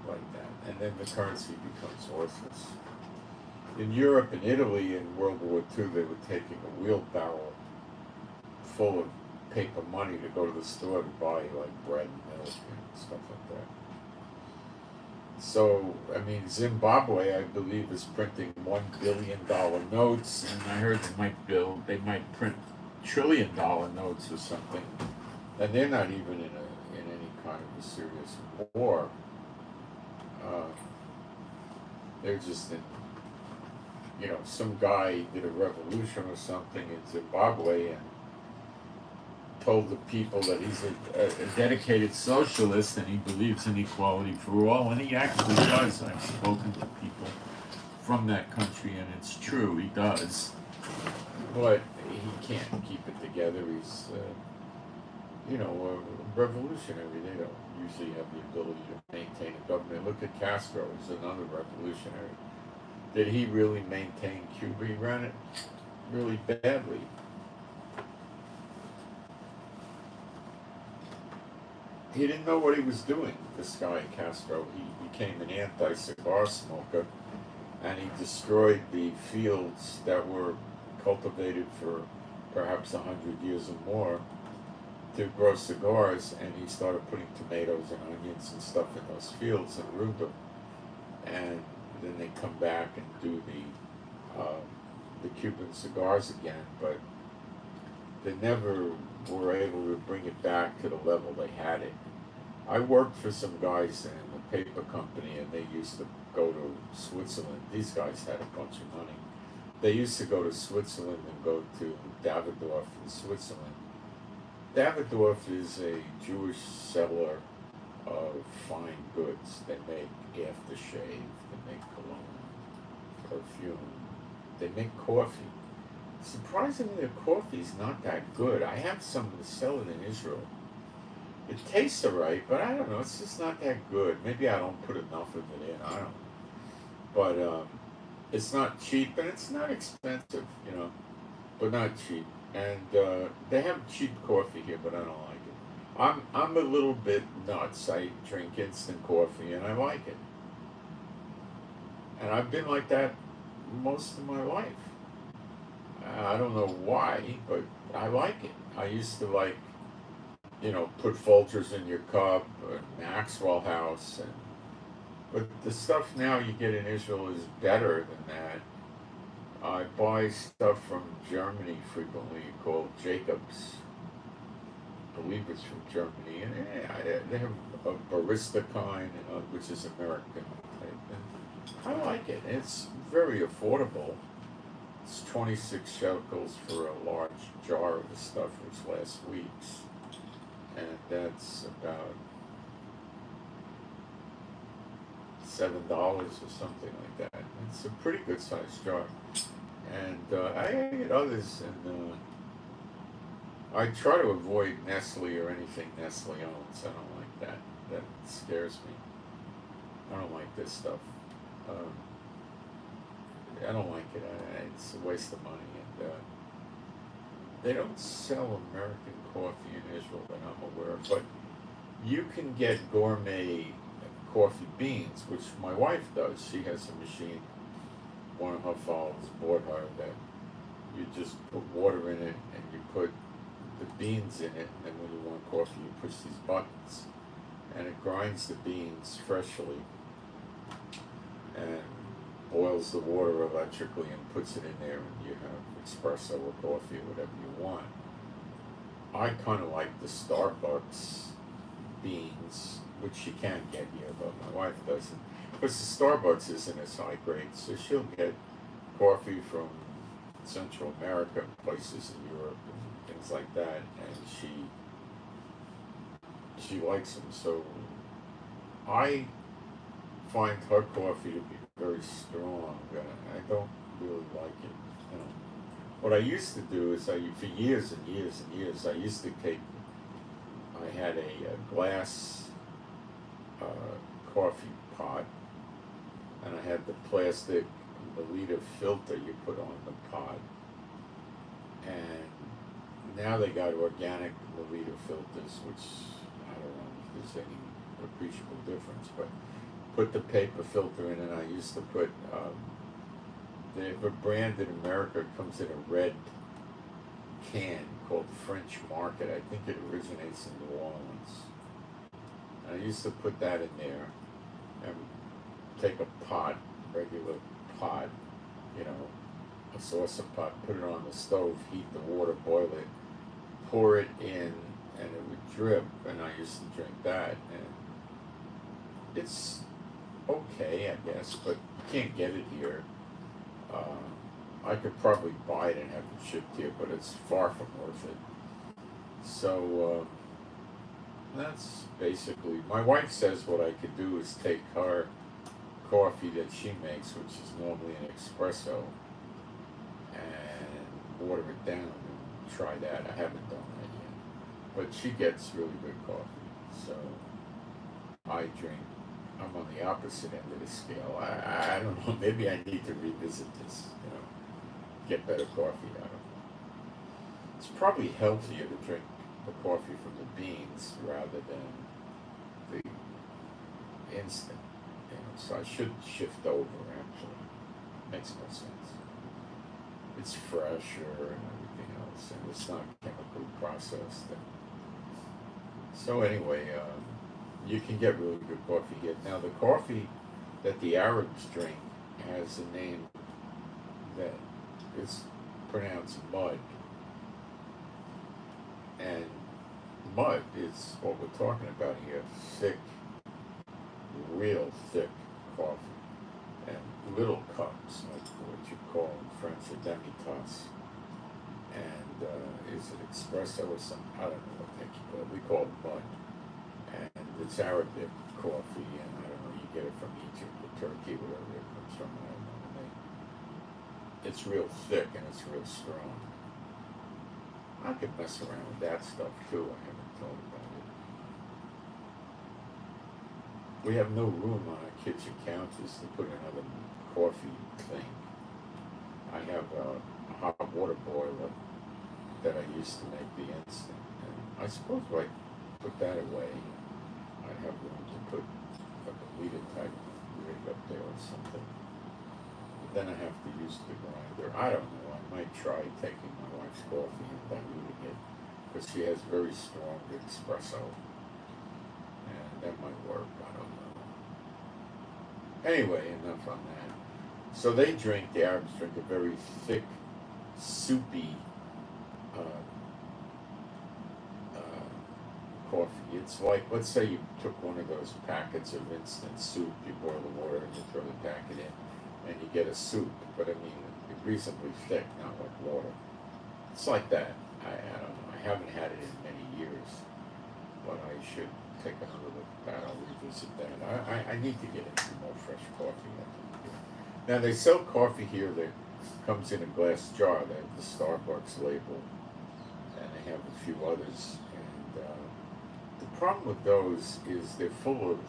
like that, and then the currency becomes worthless. In Europe and Italy in World War II, they were taking a wheelbarrow full of paper money to go to the store to buy like bread and milk and stuff like that. So, I mean, Zimbabwe, I believe, is printing $1 billion notes, and I heard they might print $1 trillion notes or something, and they're not even in any kind of a serious war. They're just in, you know, some guy did a revolution or something in Zimbabwe and told the people that he's a dedicated socialist and he believes in equality for all, and he actually does. I've spoken to people from that country, and it's true, he does. But he can't keep it together. He's, you know, a revolutionary. They don't usually have the ability to maintain a government. Look at Castro, he's another revolutionary. Did he really maintain Cuba? He ran it really badly. He didn't know what he was doing, this guy Castro. He became an anti-cigar smoker, and he destroyed the fields that were cultivated for perhaps 100 years or more to grow cigars, and he started putting tomatoes and onions and stuff in those fields and ruined them. And then they come back and do the Cuban cigars again, but they never were able to bring it back to the level they had it. I worked for some guys in a paper company, and they used to go to Switzerland. These guys had a bunch of money. They used to go to Switzerland and go to Davidoff in Switzerland. Davidoff is a Jewish seller of fine goods. They make aftershave, they make cologne, perfume, they make coffee. Surprisingly, the coffee's not that good. I have some to sell it in Israel. It tastes alright, but I don't know, it's just not that good. Maybe I don't put enough of it in, I don't know. But it's not cheap and it's not expensive, but not cheap. And they have cheap coffee here, but I don't like it. I'm a little bit nuts. I drink instant coffee and I like it. And I've been like that most of my life. I don't know why, but I like it. I used to like, put Folgers in your cup, or Maxwell House, but the stuff now you get in Israel is better than that. I buy stuff from Germany frequently called Jacobs. I believe it's from Germany, and they have a barista kind, which is American type. And I like it. It's very affordable. It's 26 shekels for a large jar of the stuff, which lasts weeks, and that's about $7 or something like that. It's a pretty good sized jar. And I get others, and I try to avoid Nestle or anything Nestle owns. I don't like that. That scares me. I don't like this stuff. I don't like it. It's a waste of money. And they don't sell American coffee in Israel that I'm aware of, but you can get gourmet coffee beans, which my wife does. She has a machine. One of her followers bought her that you just put water in it and you put the beans in it, and then when you want coffee you push these buttons and it grinds the beans freshly and boils the water electrically and puts it in there, and you have espresso or coffee or whatever you want. I kind of like the Starbucks beans, which you can get here, but my wife doesn't. Because the Starbucks isn't as high grade, so she'll get coffee from Central America, places in Europe, and things like that, and she likes them. So I find her coffee to be very strong. I don't really like it. What I used to do is, for years and years and years, I used to take. I had a glass coffee pot, and I had the plastic milliliter filter you put on the pot. And now they got organic milliliter filters, which I don't know if there's any appreciable difference, but put the paper filter in, and I used to put, they have a brand in America, it comes in a red can called French Market. I think it originates in New Orleans. And I used to put that in there and take a pot, regular pot, a saucer pot, put it on the stove, heat the water, boil it, pour it in, and it would drip, and I used to drink that, and it's okay, I guess, but you can't get it here. I could probably buy it and have it shipped here, but it's far from worth it. So that's basically, my wife says what I could do is take her coffee that she makes, which is normally an espresso, and water it down and try that. I haven't done that yet, but she gets really good coffee. So I'm on the opposite end of the scale. I don't know, maybe I need to revisit this, get better coffee. I don't know. It's probably healthier to drink the coffee from the beans rather than the instant. So I should shift over, actually. Makes more sense. It's fresher and everything else, and it's not chemically processed. So anyway, you can get really good coffee here. Now the coffee that the Arabs drink has a name that is pronounced mud. And mud is what we're talking about here. Thick, real thick coffee. and little cups, like what you call in French a demi-tasse. And is it espresso or something? I don't know what they call it. We call it mud. And it's Arabic coffee, and I don't know, you get it from Egypt or Turkey, wherever it comes from, I don't know. It's real thick and it's real strong. I could mess around with that stuff too, I haven't thought about it. We have no room on our kitchen counters to put another coffee thing. I have a hot water boiler that I used to make the instant, and I suppose if I put that away, I'd have room to put like a liter type rig up there or something. But then I have to use the grinder. I don't know, I might try taking my wife's coffee and diluting it, because she has very strong espresso, and that might work, I don't know. Anyway, enough on that. So the Arabs drink a very thick, soupy coffee. It's like, let's say you took one of those packets of instant soup, you boil the water and you throw the packet in, and you get a soup, but I mean, reasonably thick, not like water. It's like that. I don't know. I haven't had it in many years, but I should take another look at that. I'll revisit that. I need to get into more fresh coffee. Now, they sell coffee here that comes in a glass jar. They have the Starbucks label, and they have a few others. And the problem with those is they're full of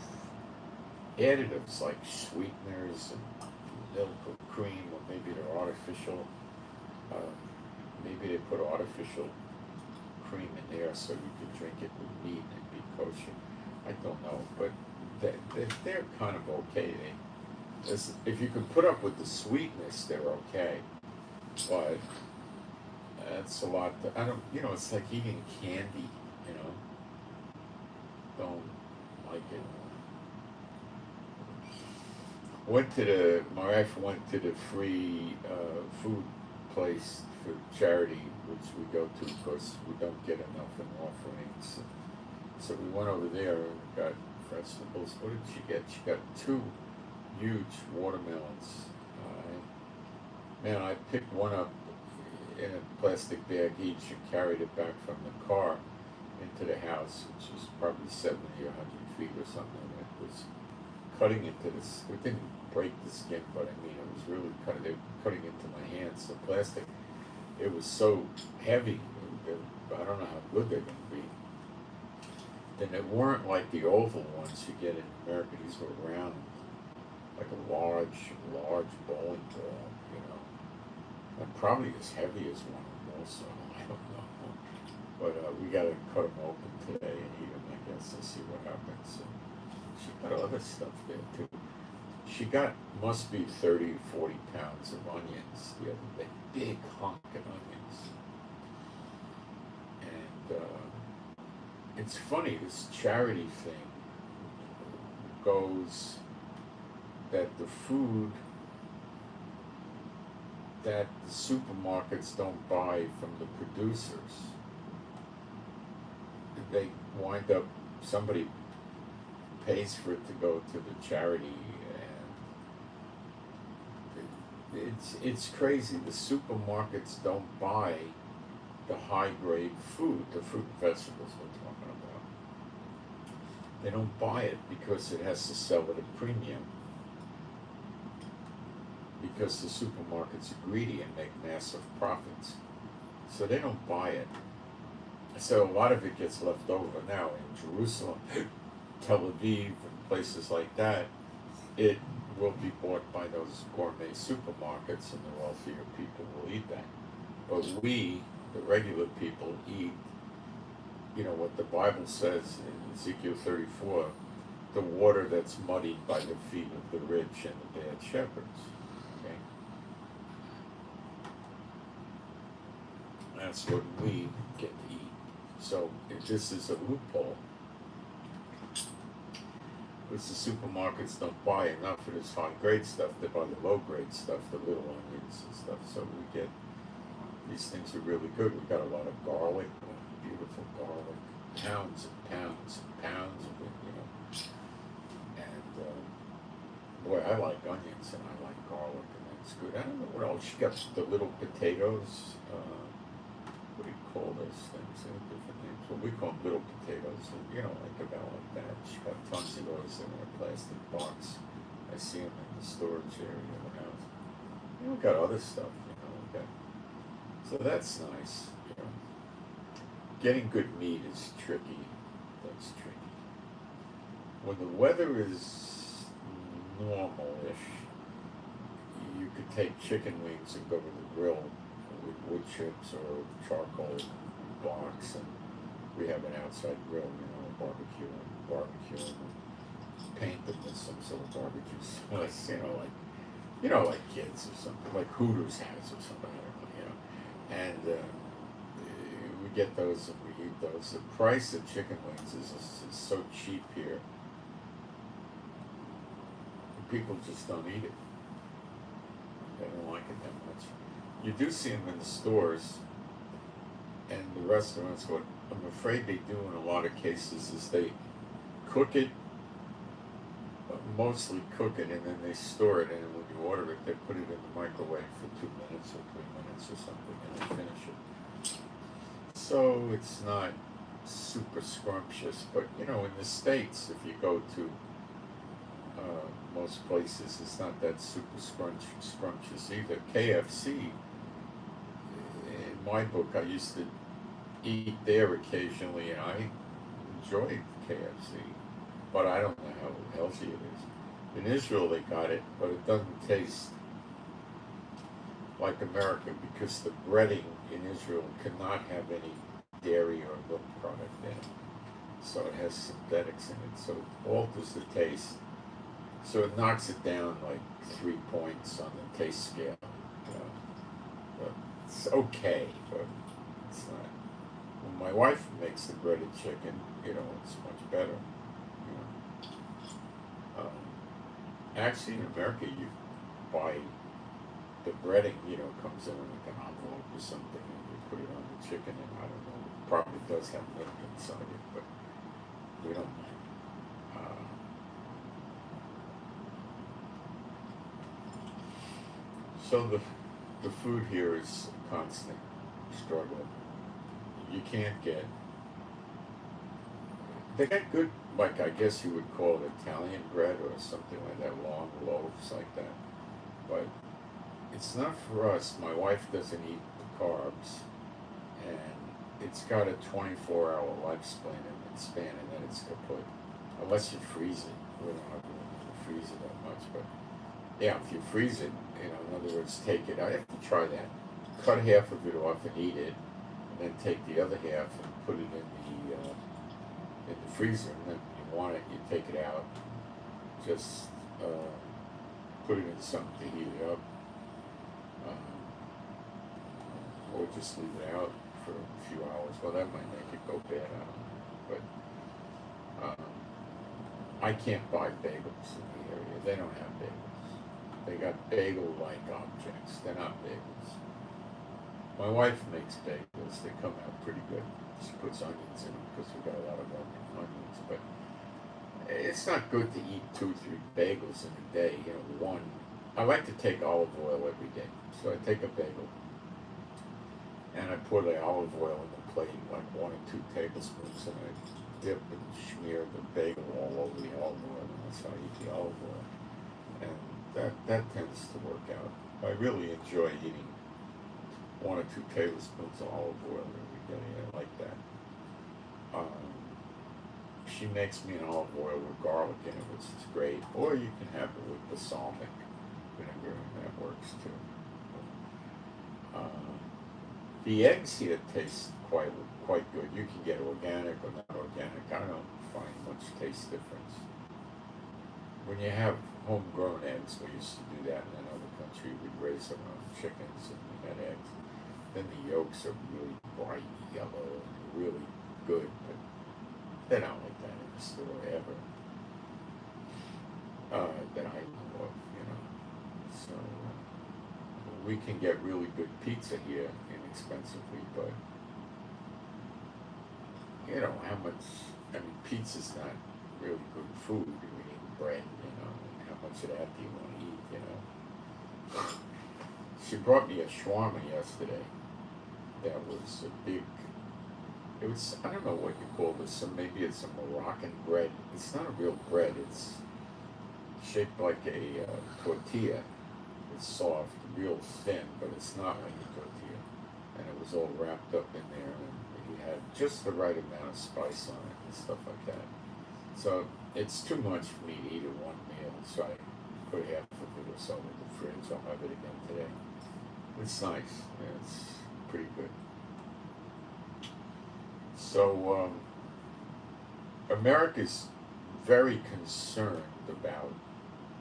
additives like sweeteners and milk or cream, or maybe they're artificial. Maybe they put artificial cream in there so you could drink it with meat and be kosher. I don't know, but they're kind of okay. If you can put up with the sweetness, they're okay. But that's a lot. I don't. It's like eating candy. Don't like it. My wife went to the free food place for charity, which we go to because we don't get enough in offerings. So we went over there and got vegetables. What did she get? She got 2 huge watermelons. Man, I picked one up in a plastic bag each and carried it back from the car into the house, which was probably 70 or 100 feet or something. It was cutting into this. It didn't break the skin, but I mean, it was really cutting into my hands. The plastic, it was so heavy. I don't know how good they're going to be. And they weren't like the oval ones you get in America. These were round, like a large bowling ball, and probably as heavy as one also. I don't know. But we got to cut them open today and eat them, I guess, and see what happens. And she got other stuff there too. She must be 30, 40 pounds of onions the other day. Big honking onions. And it's funny, this charity thing goes that the food that the supermarkets don't buy from the producers, they wind up, somebody pays for it to go to the charity, and it's crazy. The supermarkets don't buy the high grade food, the fruit and vegetables we're talking about. They don't buy it because it has to sell at a premium, because the supermarkets are greedy and make massive profits. So they don't buy it. So a lot of it gets left over. Now in Jerusalem, Tel Aviv, and places like that, it will be bought by those gourmet supermarkets, and the wealthier people will eat that. But we, the regular people, eat, what the Bible says in Ezekiel 34, the water that's muddied by the feet of the rich and the bad shepherds. Okay? That's what we get to eat. So if this is a loophole, because the supermarkets don't buy enough of this high-grade stuff, they buy the low-grade stuff, the little onions and stuff, so we get, these things are really good. We got a lot of garlic, beautiful garlic, pounds and pounds and pounds of it, and boy, I I like onions and I like garlic, and that's good. I don't know what else. She got the little potatoes. What do you call those things? They have different names. Well, we call them little potatoes. And, like about like that. She got tons of those in a plastic box. I see them in the storage area of the house. We got other stuff, we got, so that's nice. Getting good meat is tricky. That's tricky. When the weather is normal-ish, you could take chicken wings and go to the grill with wood chips or charcoal blocks, and we have an outside grill, a barbecue, and paint them with some sort of barbecue sauce, like kids or something, like Hooters has or something, I don't know, and we get those and we eat those. The price of chicken wings is so cheap here. People just don't eat it. They don't like it that much. You do see them in the stores and the restaurants. What I'm afraid they do in a lot of cases is they cook it, mostly cook it, and then they store it, and when you order it, they put it in the microwave for 2 minutes or 3 minutes or something, and they finish it. So it's not super scrumptious, but in the States, if you go to most places, it's not that super scrumptious either. KFC, in my book, I used to eat there occasionally, and I enjoyed KFC, but I don't know how healthy it is. In Israel, they got it, but it doesn't taste like America because the breading in Israel cannot have any dairy or milk product in it. So it has synthetics in it, so it alters the taste. So it knocks it down like 3 points on the taste scale. But it's okay, but it's not. When my wife makes the breaded chicken, it's much better. Actually, in America, you buy the breading, comes in like an envelope or something, and you put it on the chicken, and I don't know, it probably does have milk inside it, but we don't mind. So the food here is a constant struggle. You can't get. They got good, like I guess you would call it Italian bread or something like that, long loaves like that. But it's not for us. My wife doesn't eat the carbs, and it's got a 24-hour lifespan, and then it's kaput. Unless you freeze it. We don't have to freeze it that much, but yeah, if you freeze it, in other words, take it. I have to try that. Cut half of it off and eat it, and then take the other half and put it in the freezer. And then when you want it, you take it out. Just put it in something to heat it up, or just leave it out for a few hours. Well, that might make it go bad. I don't know, but I can't buy bagels in the area. They don't have bagels. They got bagel-like objects. They're not bagels. My wife makes bagels. They come out pretty good. She puts onions in them because we got a lot of onions. But it's not good to eat 2 or 3 bagels in a day. One. I like to take olive oil every day. So I take a bagel and I put the olive oil in the plate, like 1 or 2 tablespoons, and I dip and smear the bagel all over the olive oil, and that's how I eat the olive oil. And that tends to work out. I really enjoy eating 1 or 2 tablespoons of olive oil every day. I like that. She makes me an olive oil with garlic in it, which is great. Or you can have it with balsamic vinegar, and that works too. The eggs here taste quite good. You can get organic or not organic. I don't find much taste difference. When you have homegrown eggs, we used to do that in another country. We'd raise our own chickens and we had eggs. Then the yolks are really bright yellow and really good, but they're not like that in the store ever. That I know of, So we can get really good pizza here inexpensively, but how much? Pizza's not really good food. We need bread, and how much of that do you want to eat, you know? She brought me a shawarma yesterday. That was a big, it was, I don't know what you call this, so maybe it's a Moroccan bread. It's not a real bread, it's shaped like a tortilla. It's soft, real thin, but it's not like a tortilla. And it was all wrapped up in there, and he had just the right amount of spice on it and stuff like that. So it's too much for me to eat at one meal, so I put half of it or so in the fridge. I'll have it again today. It's nice. Yeah, it's pretty good. So America's very concerned about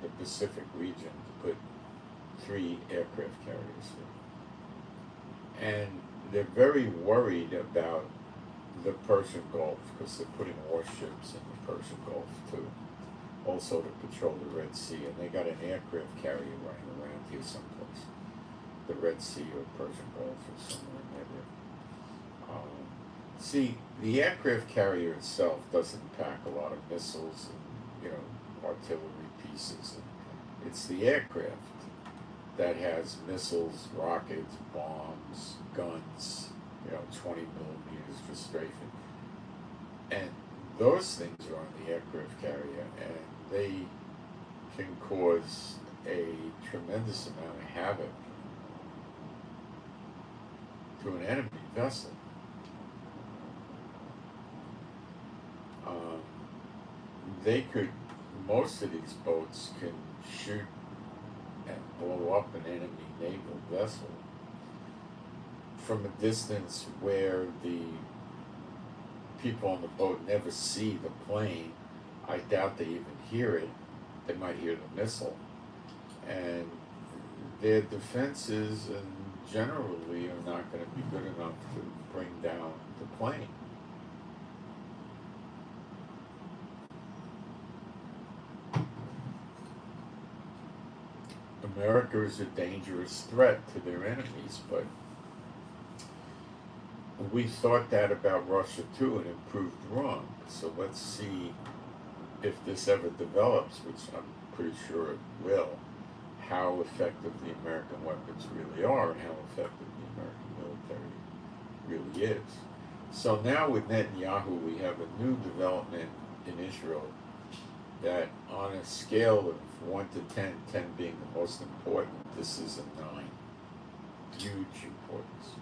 the Pacific region to put 3 aircraft carriers here. And they're very worried about the Persian Gulf because they're putting warships in the Persian Gulf too, also to patrol the Red Sea. And they got an aircraft carrier running around here someplace, the Red Sea or Persian Gulf or somewhere in there. See, the aircraft carrier itself doesn't pack a lot of missiles and, you know, artillery pieces. It's the aircraft that has missiles, rockets, bombs, guns, you know, 20 millimeters for strafing. And those things are on the aircraft carrier, and they can cause a tremendous amount of havoc to an enemy vessel. They could, most of these boats can shoot and blow up an enemy naval vessel from a distance where the people on the boat never see the plane. I doubt they even hear it. They might hear the missile. And their defenses generally are not going to be good enough to bring down the plane. America is a dangerous threat to their enemies, but we thought that about Russia too and it proved wrong. So let's see if this ever develops, which I'm pretty sure it will, how effective the American weapons really are and how effective the American military really is. So now with Netanyahu, we have a new development in Israel that on a scale of 1 to 10, 10 being the most important, this is a 9. Huge importance.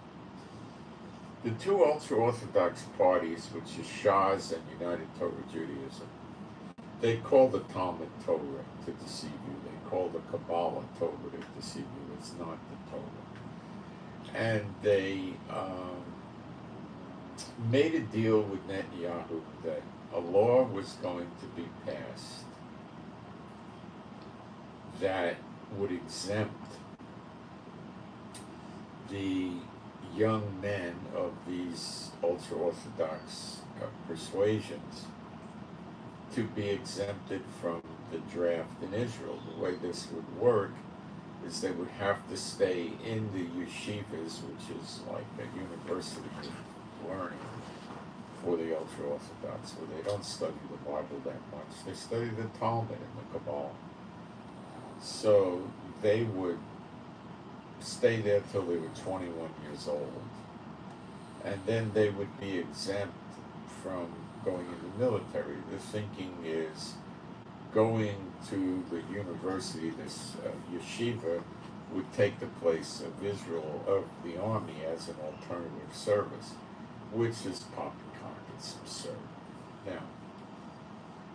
The 2 ultra-Orthodox parties, which is Shas and United Torah Judaism, they call the Talmud Torah to deceive you. They call the Kabbalah Torah to deceive you. It's not the Torah. And they made a deal with Netanyahu that a law was going to be passed that would exempt the young men of these ultra-Orthodox persuasions to be exempted from the draft in Israel. The way this would work is they would have to stay in the yeshivas, which is like a university of learning for the ultra-Orthodox, where they don't study the Bible that much. They study the Talmud and the Kabbalah. So they would stay there till they were 21 years old. And then they would be exempt from going in the military. The thinking is going to the university, this yeshiva, would take the place of Israel, of the army, as an alternative service, which is poppycock. It's absurd. Now,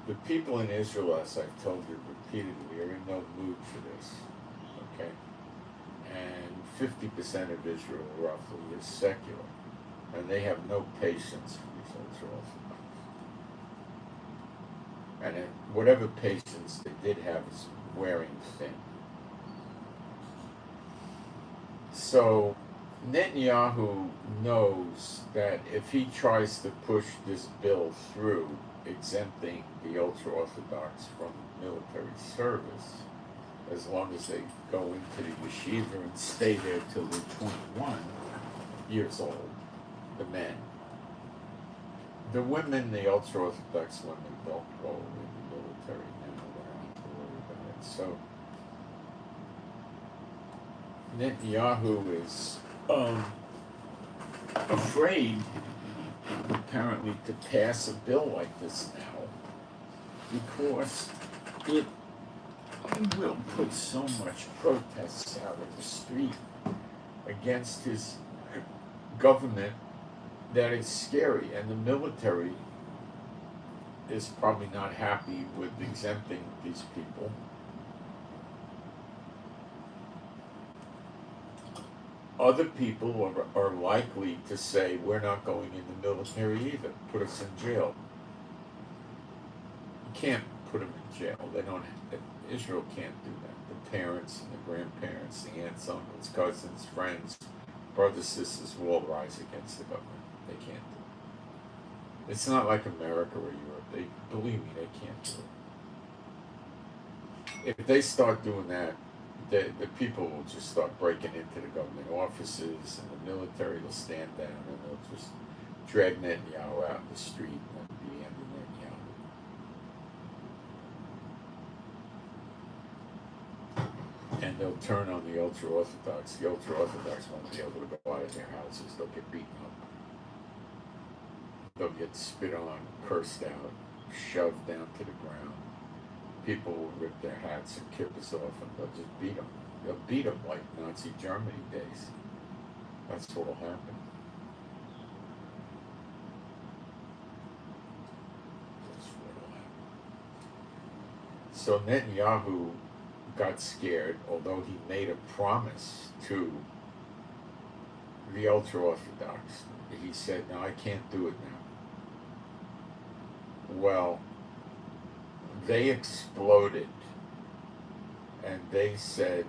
the people in Israel, as I've told you repeatedly, are in no mood for this, okay? And 50% of Israel, roughly, is secular, and they have no patience for these ultra-Orthodox. And whatever patience they did have is wearing thin. So Netanyahu knows that if he tries to push this bill through, exempting the ultra-Orthodox from military service, as long as they go into the yeshiva and stay there till they're 21 years old, the men. The women, the ultra-Orthodox women, don't go in the military now. They don't have to worry about it. So Netanyahu is afraid, apparently, to pass a bill like this now, because it will put so much protests out in the street against his government that it's scary, and the military is probably not happy with exempting these people. Other people are likely to say, we're not going in the military either, put us in jail. You can't put them in jail. They don't. Israel can't do that. The parents and the grandparents, the aunts, uncles, cousins, friends, brothers, sisters will all rise against the government. They can't do it. It's not like America or Europe. They believe me, they can't do it. If they start doing that, the people will just start breaking into the government offices, and the military will stand down, and they'll just drag Netanyahu out in the street, and that'll be the end of Netanyahu. And they'll turn on the ultra-Orthodox. The ultra-Orthodox won't be able to go out of their houses. They'll get beaten up. They'll get spit on, cursed out, shoved down to the ground. People will rip their hats and kippas off, and they'll just beat them. They'll beat them like Nazi Germany days. That's what will happen. That's what will happen. So Netanyahu got scared, although he made a promise to the ultra-Orthodox. He said, no, I can't do it now. Well, they exploded, and they said,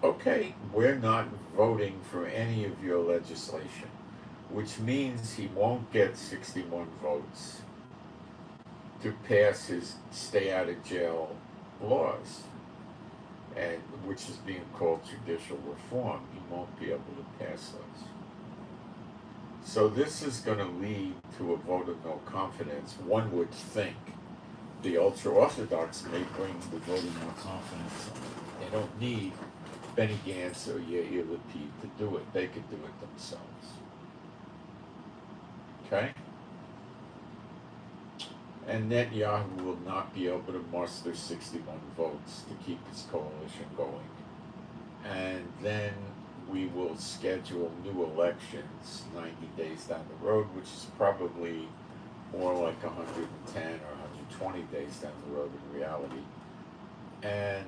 okay, we're not voting for any of your legislation, which means he won't get 61 votes to pass his stay out of jail laws, and which is being called judicial reform. He won't be able to pass those. So this is going to lead to a vote of no confidence. One would think the ultra-Orthodox may bring the vote of no confidence. They don't need Benny Gantz or Yair Lapid to do it. They could do it themselves. Okay? And Netanyahu will not be able to muster 61 votes to keep his coalition going. And then we will schedule new elections 90 days down the road, which is probably more like 110 or 120 days down the road in reality. And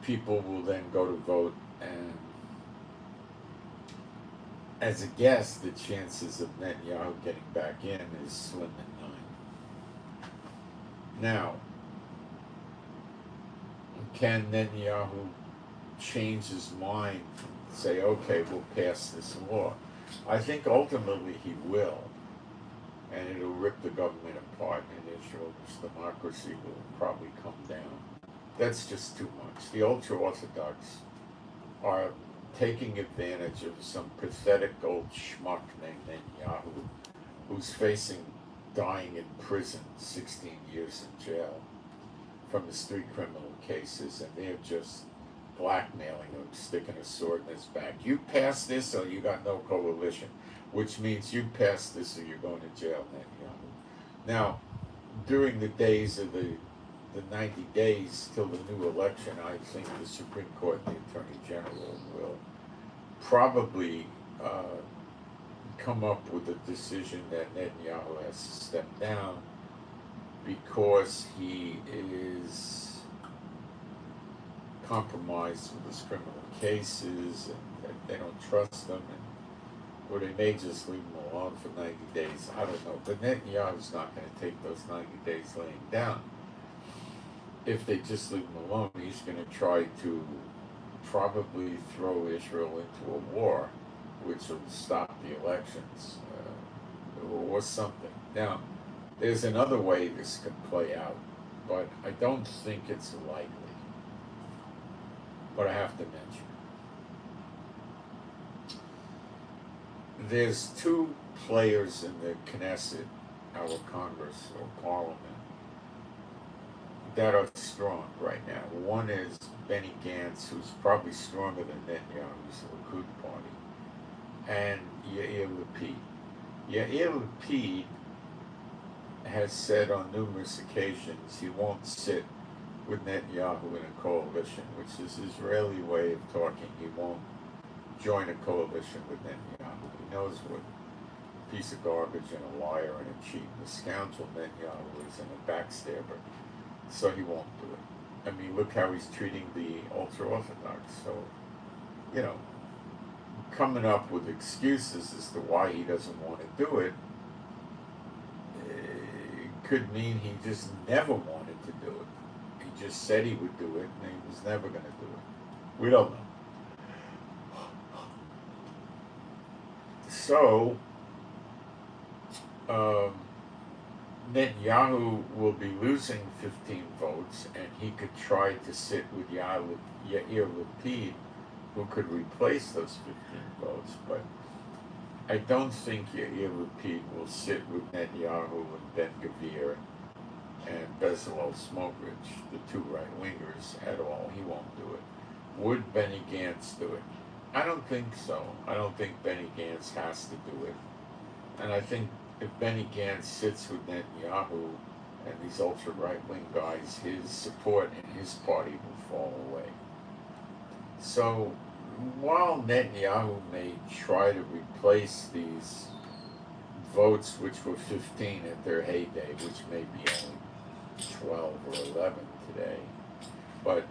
people will then go to vote, and as a guess, the chances of Netanyahu getting back in is slim at 9. Now, can Netanyahu change his mind and say, okay, we'll pass this law? I think ultimately he will, and it'll rip the government apart, and Israel's democracy will probably come down. That's just too much. The ultra-Orthodox are taking advantage of some pathetic old schmuck named Netanyahu, who's facing dying in prison, 16 years in jail, from his 3 criminal cases, and they're just blackmailing him, sticking a sword in his back. You pass this or you got no coalition, which means you pass this or you're going to jail, Netanyahu. Now, during the days of the 90 days till the new election, I think the Supreme Court and the Attorney General will probably come up with a decision that Netanyahu has to step down because he is compromised with his criminal cases, and they don't trust him, or they may just leave him alone for 90 days. I don't know. But Netanyahu's not going to take those 90 days laying down. If they just leave him alone, he's going to try to probably throw Israel into a war, which will stop the elections, or something. Now, there's another way this could play out, but I don't think it's likely. But I have to mention it. There's 2 players in the Knesset, our Congress or Parliament, that are strong right now. One is Benny Gantz, who's probably stronger than Netanyahu's Likud party, and Yair Lapid. Yair Lapid has said on numerous occasions he won't sit with Netanyahu in a coalition, which is Israeli way of talking. He won't join a coalition with Netanyahu. He knows what a piece of garbage and a liar and a cheat and a scoundrel Netanyahu is and a backstabber. So he won't do it. I mean, look how he's treating the ultra-Orthodox. So, you know, coming up with excuses as to why he doesn't want to do it, could mean he just never wanted to do it. He just said he would do it, and he was never going to do it. We don't know. So, Netanyahu will be losing 15 votes, and he could try to sit with Yair Lapid, who could replace those 15 votes, but I don't think Yair Lapid will sit with Netanyahu and Ben-Gvir and Bezalel Smotrich, the two right-wingers, at all. He won't do it. Would Benny Gantz do it? I don't think so. I don't think Benny Gantz has to do it. And I think if Benny Gantz sits with Netanyahu and these ultra-right-wing guys, his support in his party will fall away. So while Netanyahu may try to replace these votes, which were 15 at their heyday, which may be only 12 or 11 today, but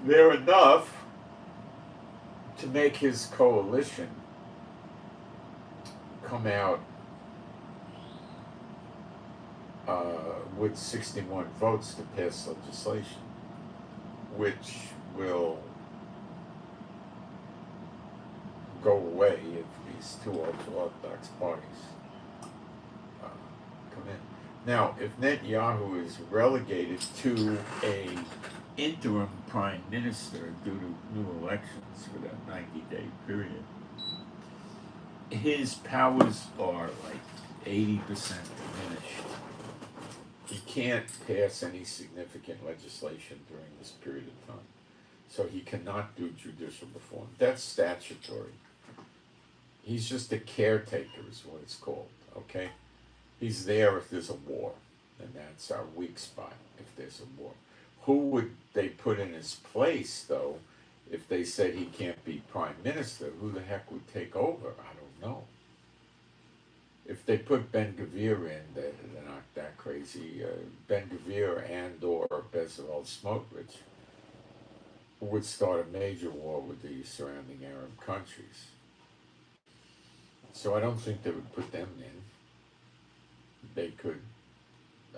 they're enough to make his coalition come out with 61 votes to pass legislation, which will go away if these two ultra-Orthodox parties come in. Now, if Netanyahu is relegated to a interim prime minister due to new elections for that 90-day period, his powers are like 80% diminished. He can't pass any significant legislation during this period of time. So he cannot do judicial reform. That's statutory. He's just a caretaker is what it's called, okay? He's there if there's a war, and that's our weak spot if there's a war. Who would they put in his place, though, if they said he can't be prime minister? Who the heck would take over? I don't know. If they put Ben-Gvir in, they're not that crazy. Ben-Gvir and or Bezalel Smotrich would start a major war with the surrounding Arab countries. So I don't think they would put them in. They could,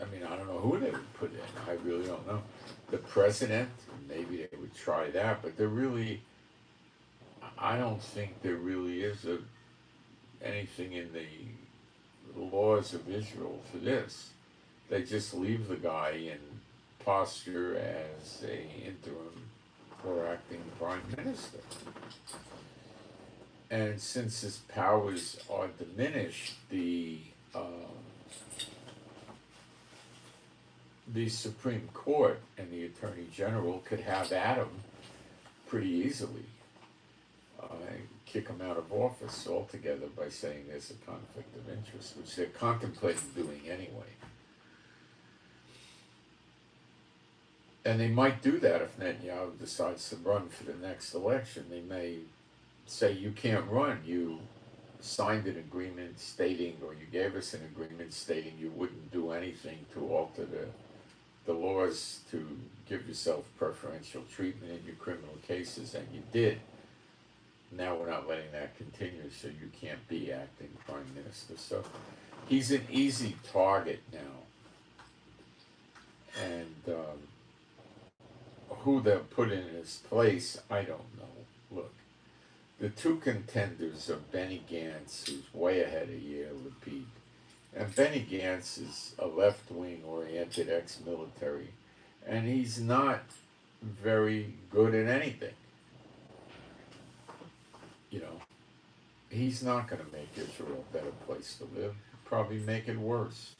I mean, I don't know who they would put in. I really don't know. The president, maybe they would try that, but there really, I don't think there really is anything in the laws of Israel for this. They just leave the guy in posture as a interim or acting prime minister. And since his powers are diminished, the Supreme Court and the Attorney General could have at him pretty easily, kick him out of office altogether by saying there's a conflict of interest, which they're contemplating doing anyway. And they might do that if Netanyahu decides to run for the next election. They may say, you can't run. You signed an agreement stating, or you gave us an agreement stating you wouldn't do anything to alter the laws to give yourself preferential treatment in your criminal cases, and you did. Now we're not letting that continue, so you can't be acting prime minister. So he's an easy target now. And who they'll put in his place, I don't know. Look, the two contenders are Benny Gantz, who's way ahead of Yair Lapid. And Benny Gantz is a left-wing oriented ex-military, and he's not very good at anything. You know, he's not going to make Israel a better place to live. probably make it worse.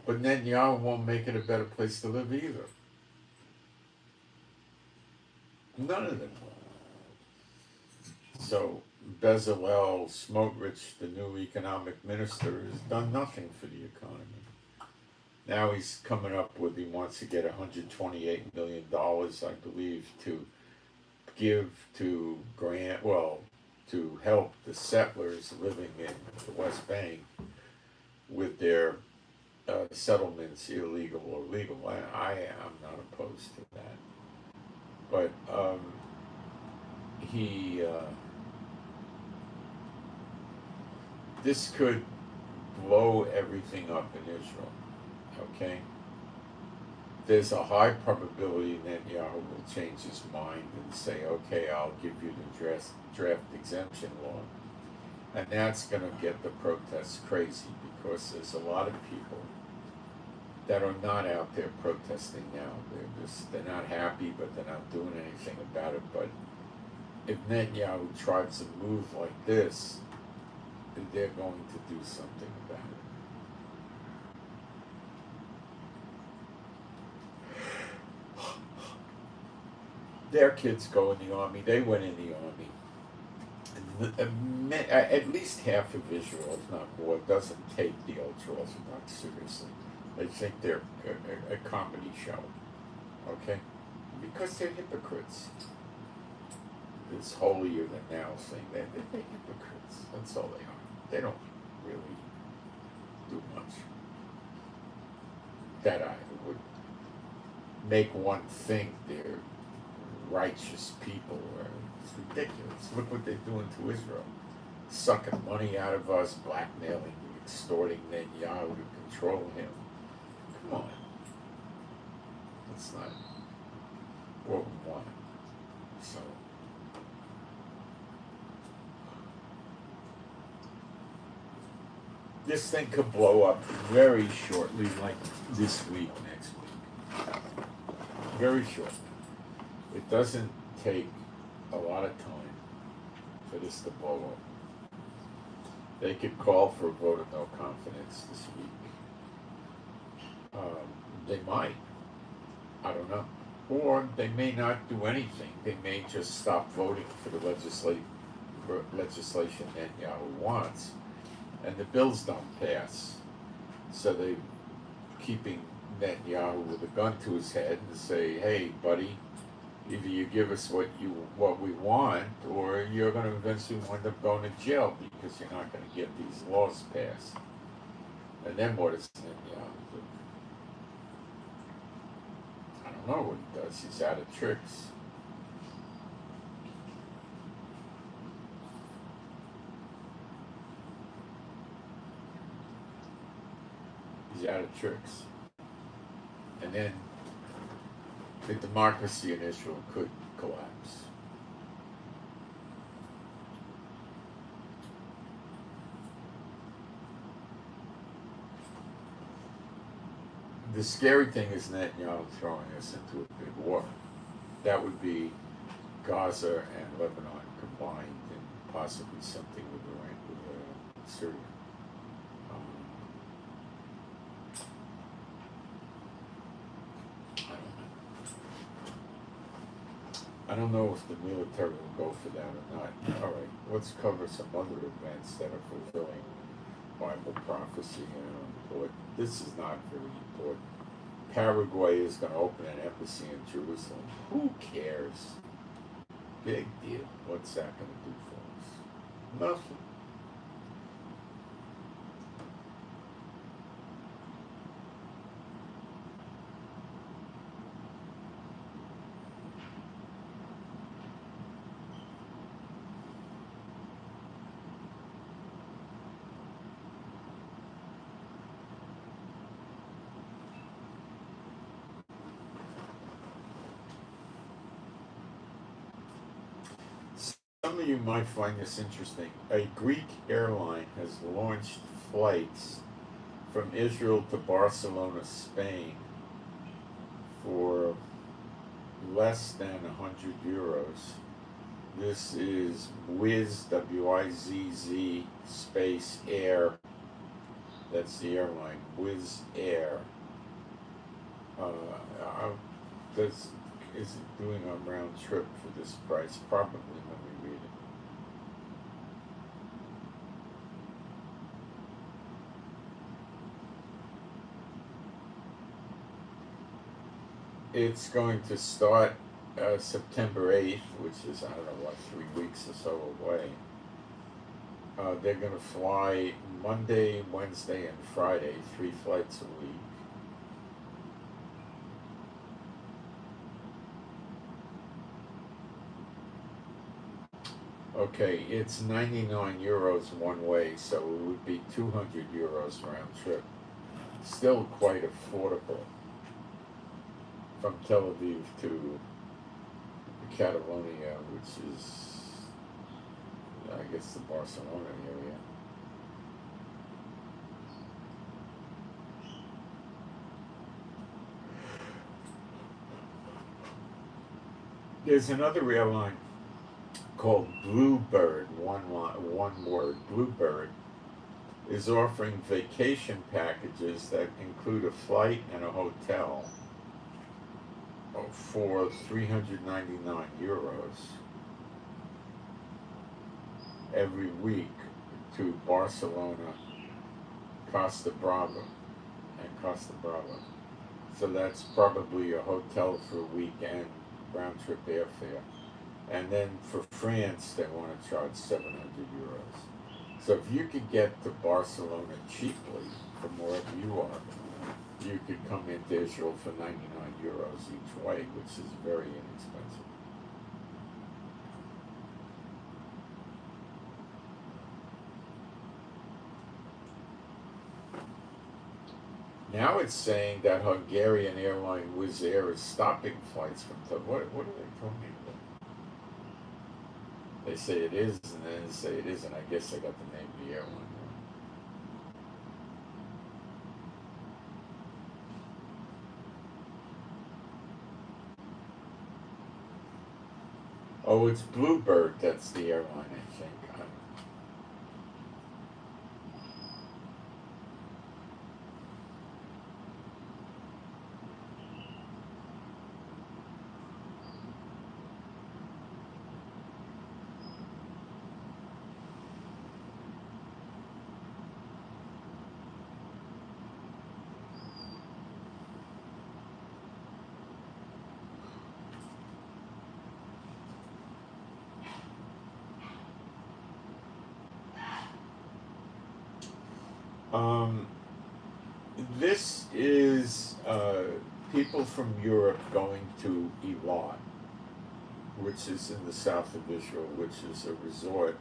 But Netanyahu won't make it a better place to live either. None of them will. So Bezalel Smotrich, the new economic minister, has done nothing for the economy. Now he's coming up with, he wants to get $128 million, I believe, to give to to help the settlers living in the West Bank with their settlements, illegal or legal. I am not opposed to that. But this could blow everything up in Israel, okay? There's a high probability Netanyahu will change his mind and say, okay, I'll give you the draft exemption law. And that's going to get the protests crazy, because there's a lot of people that are not out there protesting now. They're not happy, but they're not doing anything about it. But if Netanyahu tries to move like this, they're going to do something about it. Their kids go in the army. They went in the army. At least half of Israel, if not more, doesn't take the ultra-Orthodox seriously. They think they're a comedy show, okay? Because they're hypocrites. This holier than thou thing, they're hypocrites. That's all they are. They don't really do much that I would make one think they're righteous people. It's ridiculous. Look what they're doing to Israel. Sucking money out of us, blackmailing, extorting Netanyahu to control him. Come on. That's not what we want. So this thing could blow up very shortly, like this week, next week. Very shortly. It doesn't take a lot of time for this to blow up. They could call for a vote of no confidence this week. They might. I don't know. Or they may not do anything. They may just stop voting for the legislation Netanyahu wants. And the bills don't pass. So they're keeping Netanyahu with a gun to his head and say, hey, buddy, either you give us what we want, or you're going to eventually wind up going to jail because you're not going to get these laws passed. And then what does Netanyahu do? I don't know what he does. He's out of tricks. He's out of tricks. And then the democracy in Israel could collapse. The scary thing is Netanyahu throwing us into a big war. That would be Gaza and Lebanon combined, and possibly something with Syria. I don't know if the military will go for that or not. All right, let's cover some other events that are fulfilling Bible prophecy. But this is not very important. Paraguay is going to open an embassy in Jerusalem. Who cares? Big deal. What's that going to do for us? Nothing. Some of you might find this interesting. A Greek airline has launched flights from Israel to Barcelona, Spain for less than €100. This is Wizz, W-I-Z-Z, space air That's the airline, Wizz Air. That's is it doing a round trip for this price? Probably when we read it. It's going to start September 8th, which is, I don't know, what, 3 weeks or so away. They're going to fly Monday, Wednesday, and Friday, 3 flights a week. Okay, it's 99 euros one way, so it would be 200 euros round trip. Still quite affordable from Tel Aviv to Catalonia, which is, I guess, the Barcelona area. There's another airline called Bluebird, one word. Bluebird is offering vacation packages that include a flight and a hotel for 399 euros every week to Barcelona, Costa Brava, and Costa Brava. So that's probably a hotel for a weekend, round trip airfare. And then for France, they want to charge 700 euros. So if you could get to Barcelona cheaply from wherever you are, you could come into Israel for 99 euros each way, which is very inexpensive. Now it's saying that Hungarian airline Wizz Air is stopping flights from what are they talking about? They say it is, and then they say it isn't. I guess I got the name of the airline wrong. Oh, it's Bluebird. That's the airline, I think. This is people from Europe going to Eilat, which is in the south of Israel, which is a resort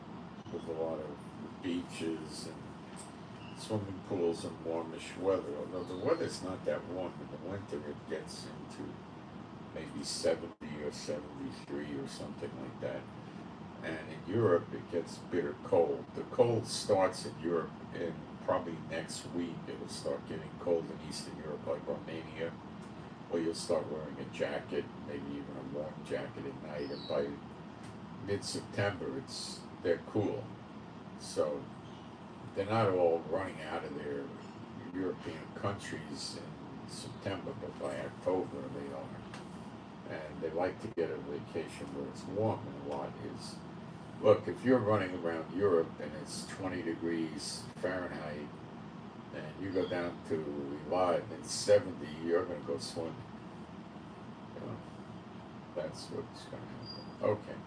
with a lot of beaches and swimming pools and warmish weather. Although the weather's not that warm in the winter, it gets into maybe 70 or 73 or something like that. And in Europe, it gets bitter cold. The cold starts in Europe in probably next week. It'll start getting cold in Eastern Europe, like Romania, where you'll start wearing a jacket, maybe even a warm jacket at night. And by mid-September, they're cool. So they're not all running out of their European countries in September, but by October they are. And they like to get a vacation where it's warm, and a lot is. Look, if you're running around Europe and it's 20 degrees Fahrenheit and you go down to Levi and it's 70, you're going to go swimming. You know, that's what's going to happen. Okay.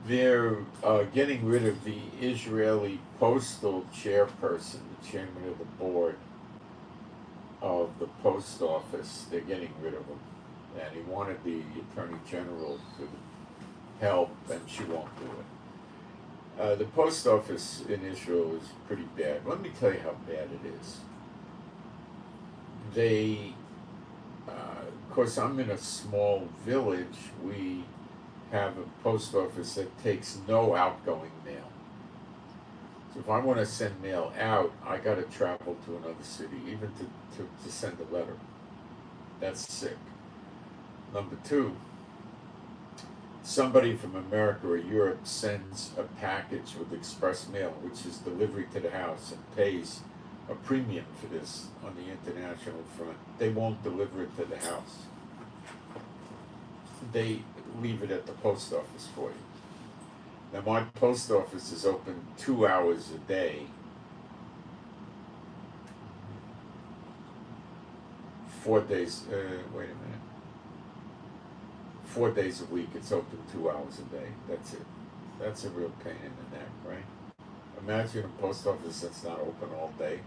They're getting rid of the Israeli postal chairperson, the chairman of the board of the post office. They're getting rid of him. And he wanted the attorney general to help, and she won't do it. The post office in Israel is pretty bad. Let me tell you how bad it is. Of course, I'm in a small village. We have a post office that takes no outgoing mail. So if I want to send mail out, I got to travel to another city, even to send a letter. That's sick. Number two, somebody from America or Europe sends a package with express mail, which is delivered to the house, and pays a premium for this on the international front. They won't deliver it to the house. They leave it at the post office for you. Now, my post office is open 2 hours a day, 4 days, wait a minute, 4 days a week. It's open 2 hours a day. That's it. That's a real pain in the neck, right? Imagine a post office that's not open all day,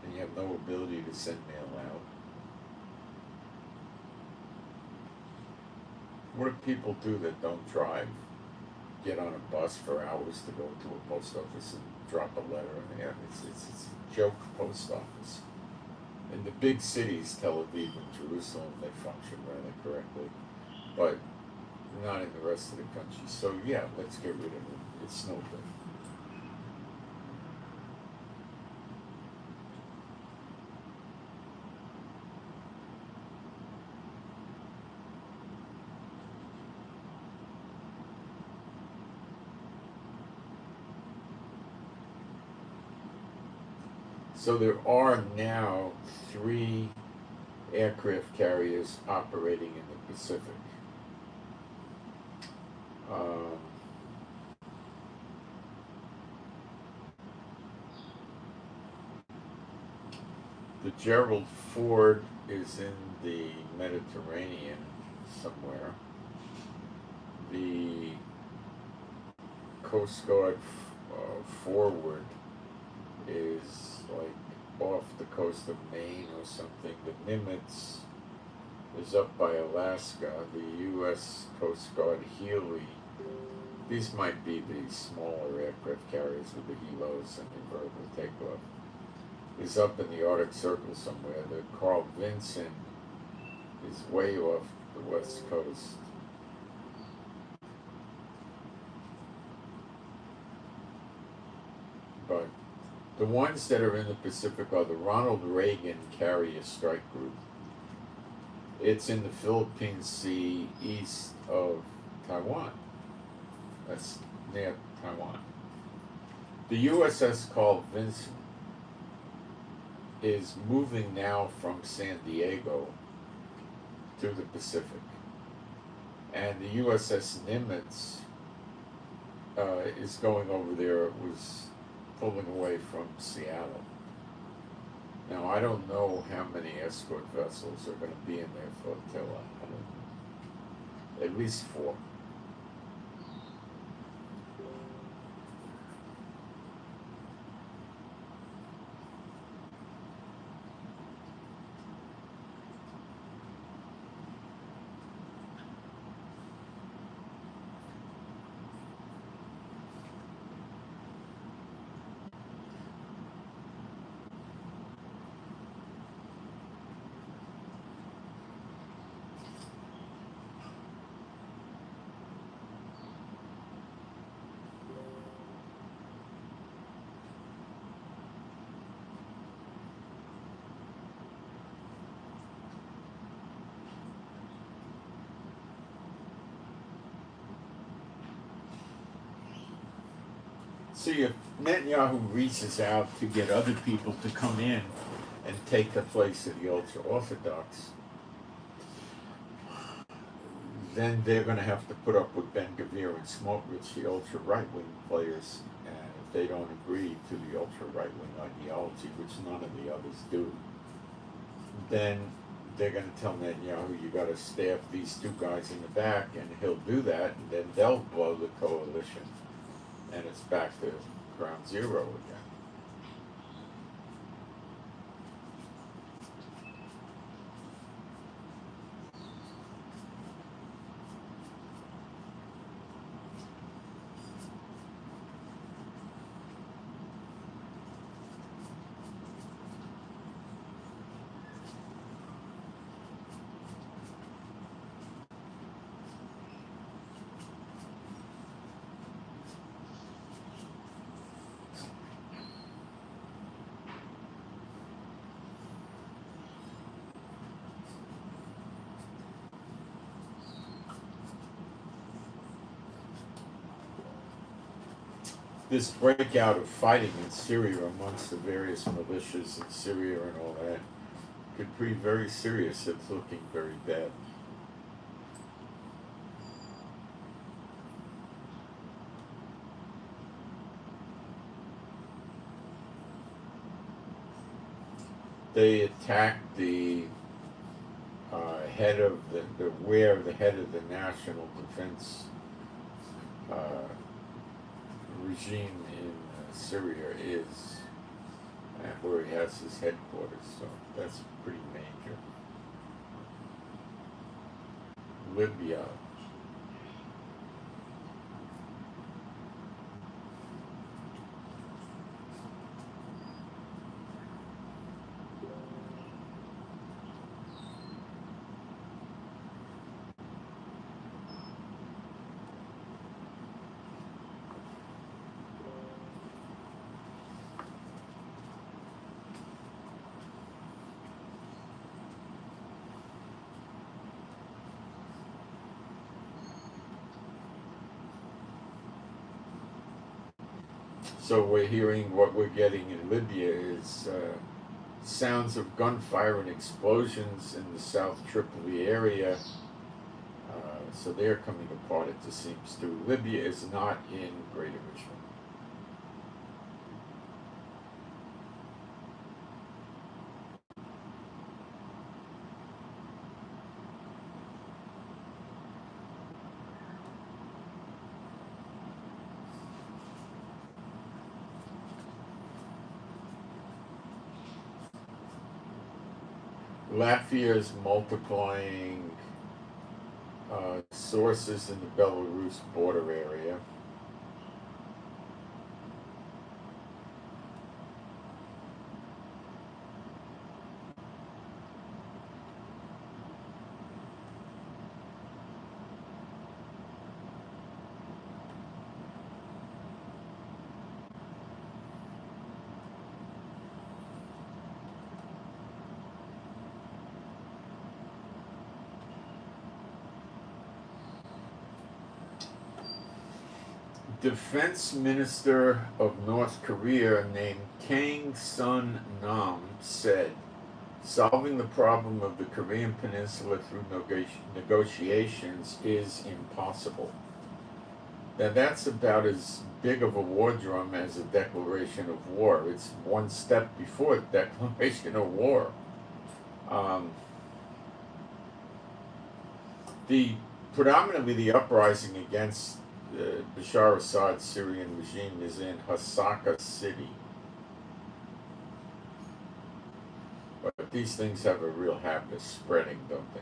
and you have no ability to send mail out. What do people do that don't drive? Get on a bus for hours to go to a post office and drop a letter in there. It's a joke post office. In the big cities, Tel Aviv and Jerusalem, they function rather correctly, but not in the rest of the country. So yeah, let's get rid of it. It's no good. So there are now 3 aircraft carriers operating in the Pacific. The Gerald Ford is in the Mediterranean somewhere. The Coast Guard Forward is like off the coast of Maine or something. The Nimitz is up by Alaska. The U.S. Coast Guard Healy, these might be the smaller aircraft carriers with the helos and the vertical takeoff, is up in the Arctic Circle somewhere. The Carl Vinson is way off the west coast. But the ones that are in the Pacific are the Ronald Reagan Carrier Strike Group. It's in the Philippine Sea east of Taiwan. That's near Taiwan. The USS Carl Vinson is moving now from San Diego to the Pacific. And the USS Nimitz is going over there. It was pulling away from Seattle. Now, I don't know how many escort vessels are going to be in their flotilla. I don't know. At least 4. See, if Netanyahu reaches out to get other people to come in and take the place of the ultra-Orthodox, then they're going to have to put up with Ben-Gvir and Smotrich, the ultra-right-wing players, and if they don't agree to the ultra-right-wing ideology, which none of the others do, then they're going to tell Netanyahu, you got to staff these 2 guys in the back, and he'll do that, and then they'll blow the coalition. And it's back to ground zero again. this breakout of fighting in Syria amongst the various militias in Syria and all that could be very serious. It's looking very bad. They attacked the head of where the head of the national defense regime in Syria is, where he has his headquarters. So that's pretty major. Libya. So we're hearing, what we're getting in Libya is sounds of gunfire and explosions in the South Tripoli area. So they're coming apart, it just seems to. Libya is not in Greater Israel. Latvia is multiplying sources in the Belarus border area. Defense Minister of North Korea named Kang Sun Nam said, solving the problem of the Korean Peninsula through negotiations is impossible. Now that's about as big of a war drum as a declaration of war. It's one step before the declaration of war. Predominantly the uprising against Bashar Assad's Syrian regime is in Hasaka city. But these things have a real habit of spreading, don't they?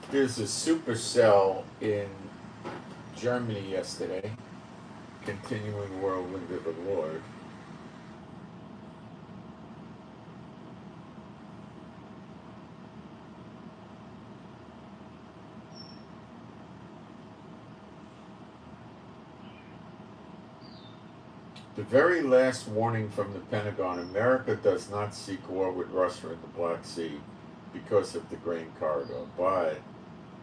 There's a supercell in Germany yesterday, continuing whirlwind of the Lord. The very last warning from the Pentagon: America does not seek war with Russia in the Black Sea because of the grain corridor, but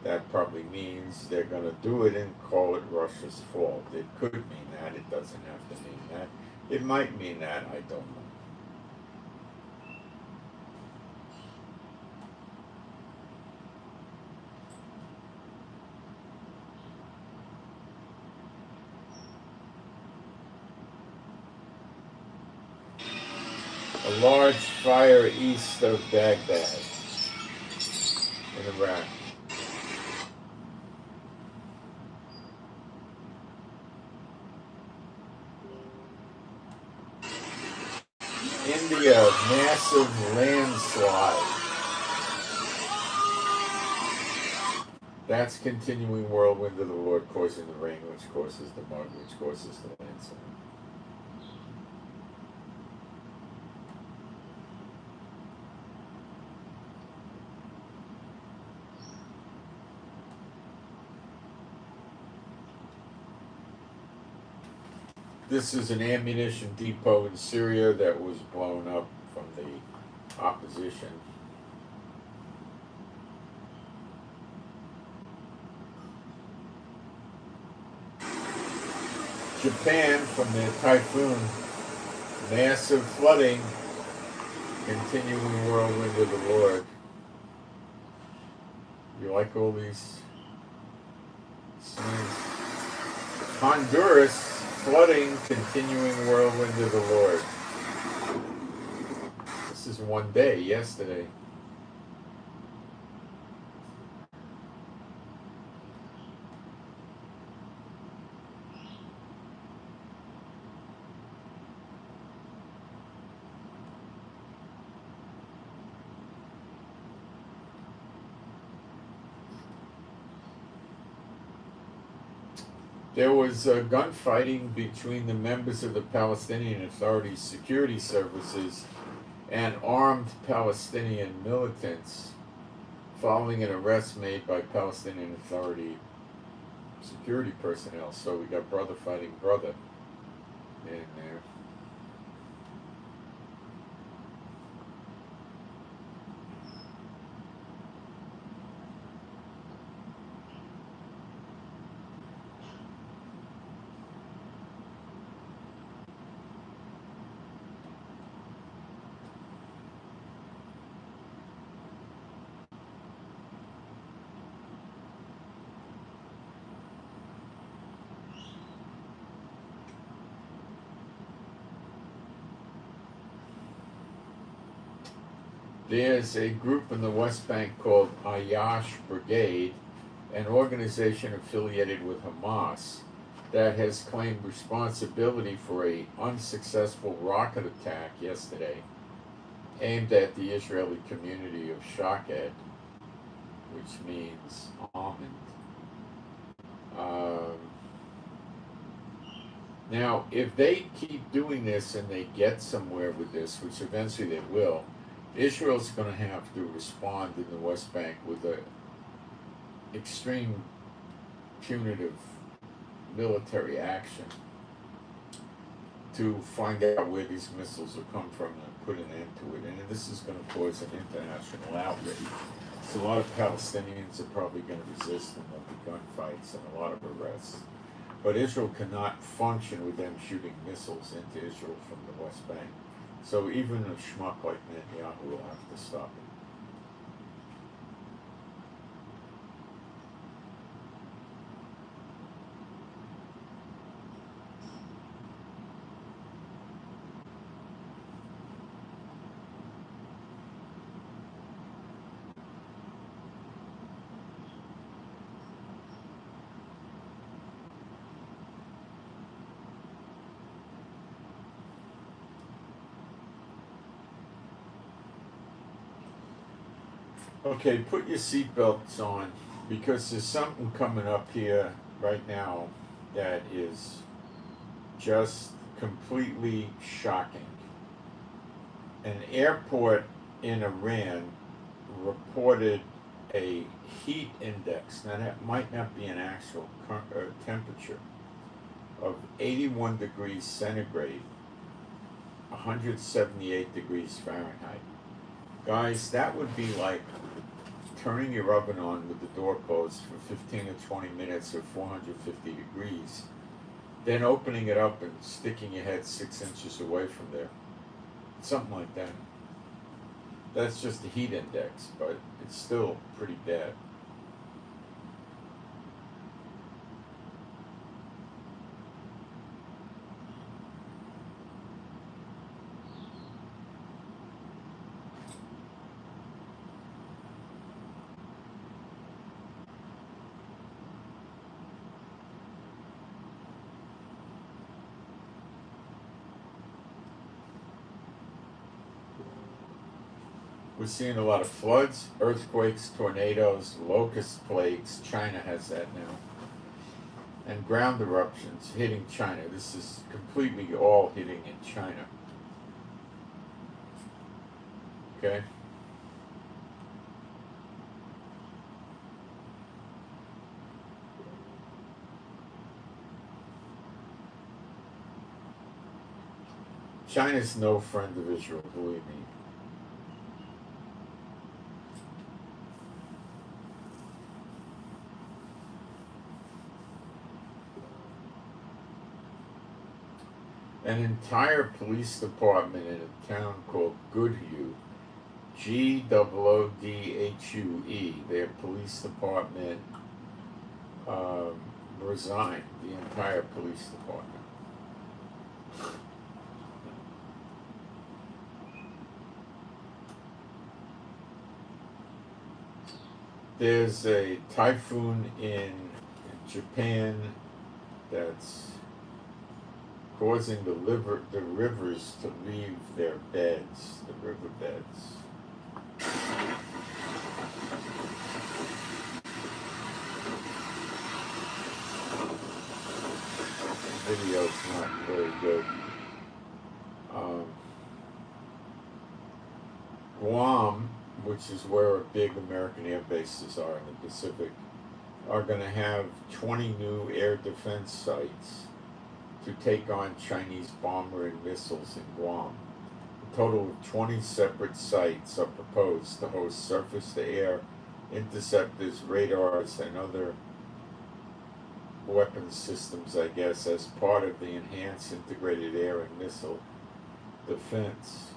that probably means they're going to do it and call it Russia's fault. It could mean that. It doesn't have to mean that. It might mean that. I don't know. A large fire east of Baghdad in Iraq. India, massive landslide. That's continuing whirlwind of the Lord causing the rain, which causes the mud, which causes the landslide. This is an ammunition depot in Syria that was blown up from the opposition. Japan, from their typhoon, massive flooding, continuing whirlwind of the Lord. You like all these signs? Honduras, flooding, continuing whirlwind of the Lord. This is one day, yesterday. There was gunfighting between the members of the Palestinian Authority's security services and armed Palestinian militants following an arrest made by Palestinian Authority security personnel. So we got brother fighting brother in there. There's a group in the West Bank called Ayash Brigade, an organization affiliated with Hamas, that has claimed responsibility for an unsuccessful rocket attack yesterday aimed at the Israeli community of Shaked, which means almond. Now, if they keep doing this and they get somewhere with this, which eventually they will, Israel's going to have to respond in the West Bank with an extreme punitive military action to find out where these missiles will come from and put an end to it. And this is going to cause an international outrage. So a lot of Palestinians are probably going to resist, and there'll be gunfights and a lot of arrests. But Israel cannot function with them shooting missiles into Israel from the West Bank. So even a schmuck like Netanyahu will have to stop it. Okay, put your seatbelts on, because there's something coming up here right now that is just completely shocking. An airport in Iran reported a heat index, now that might not be an actual temperature, of 81 degrees centigrade, 178 degrees Fahrenheit. Guys, that would be like turning your oven on with the door closed for 15 or 20 minutes at 450 degrees, then opening it up and sticking your head 6 inches away from there. Something like that. That's just the heat index, but it's still pretty bad. We're seeing a lot of floods, earthquakes, tornadoes, locust plagues. China has that now. And ground eruptions hitting China. This is completely all hitting in China. Okay? China's no friend of Israel, believe me. An entire police department in a town called Goodhue, Goodhue, their police department resigned, the entire police department. There's a typhoon in Japan that's causing the rivers to leave their beds, the river beds. The video's not very good. Guam, which is where big American air bases are in the Pacific, are going to have 20 new air defense sites to take on Chinese bomber and missiles in Guam. A total of 20 separate sites are proposed to host surface-to-air interceptors, radars, and other weapons systems, I guess, as part of the enhanced integrated air and missile defense.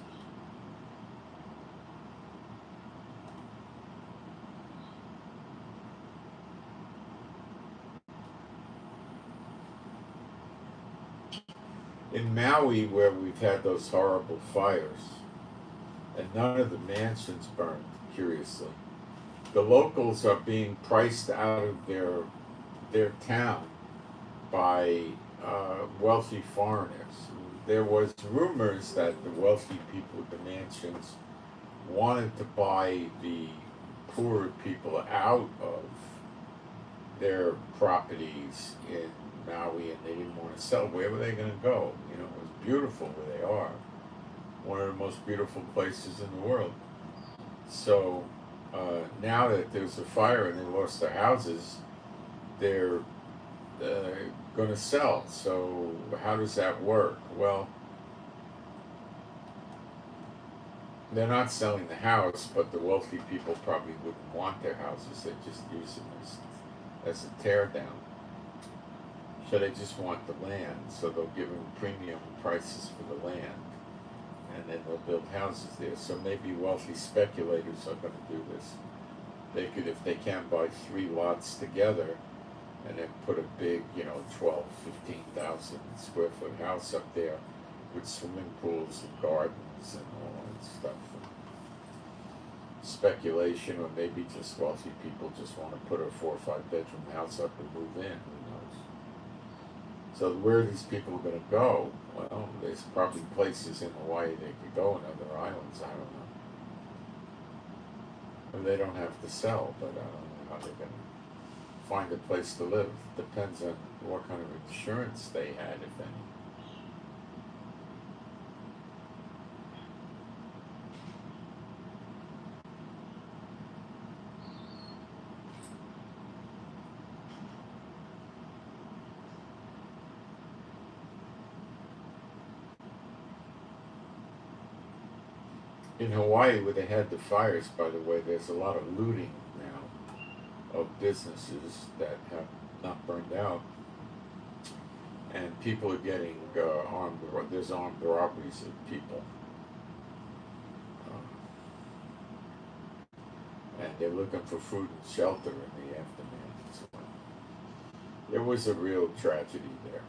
In Maui, where we've had those horrible fires, and none of the mansions burned, curiously, the locals are being priced out of their town by wealthy foreigners. There was rumors that the wealthy people with the mansions wanted to buy the poorer people out of their properties in Maui, and they didn't want to sell. Where were they going to go? You know, it was beautiful where they are. One of the most beautiful places in the world. So now that there's a fire and they lost their houses, they're going to sell. So how does that work? Well, they're not selling the house, but the wealthy people probably wouldn't want their houses. They just use them as a tear down. So they just want the land, so they'll give them premium prices for the land, and then they'll build houses there. So maybe wealthy speculators are going to do this. They could, if they can, buy 3 lots together, and then put a big, 12, 15,000 square foot house up there with swimming pools and gardens and all that stuff. Speculation, or maybe just wealthy people just want to put a 4 or 5 bedroom house up and move in. Who knows? So where are these people going to go? Well, there's probably places in Hawaii they could go, and other islands. I don't know. And they don't have to sell, but I don't know how they're going to find a place to live. Depends on what kind of insurance they had, if any. In Hawaii, where they had the fires, by the way, there's a lot of looting now of businesses that have not burned out, and people are getting armed. There's armed robberies of people, and they're looking for food and shelter in the aftermath. So it was a real tragedy there.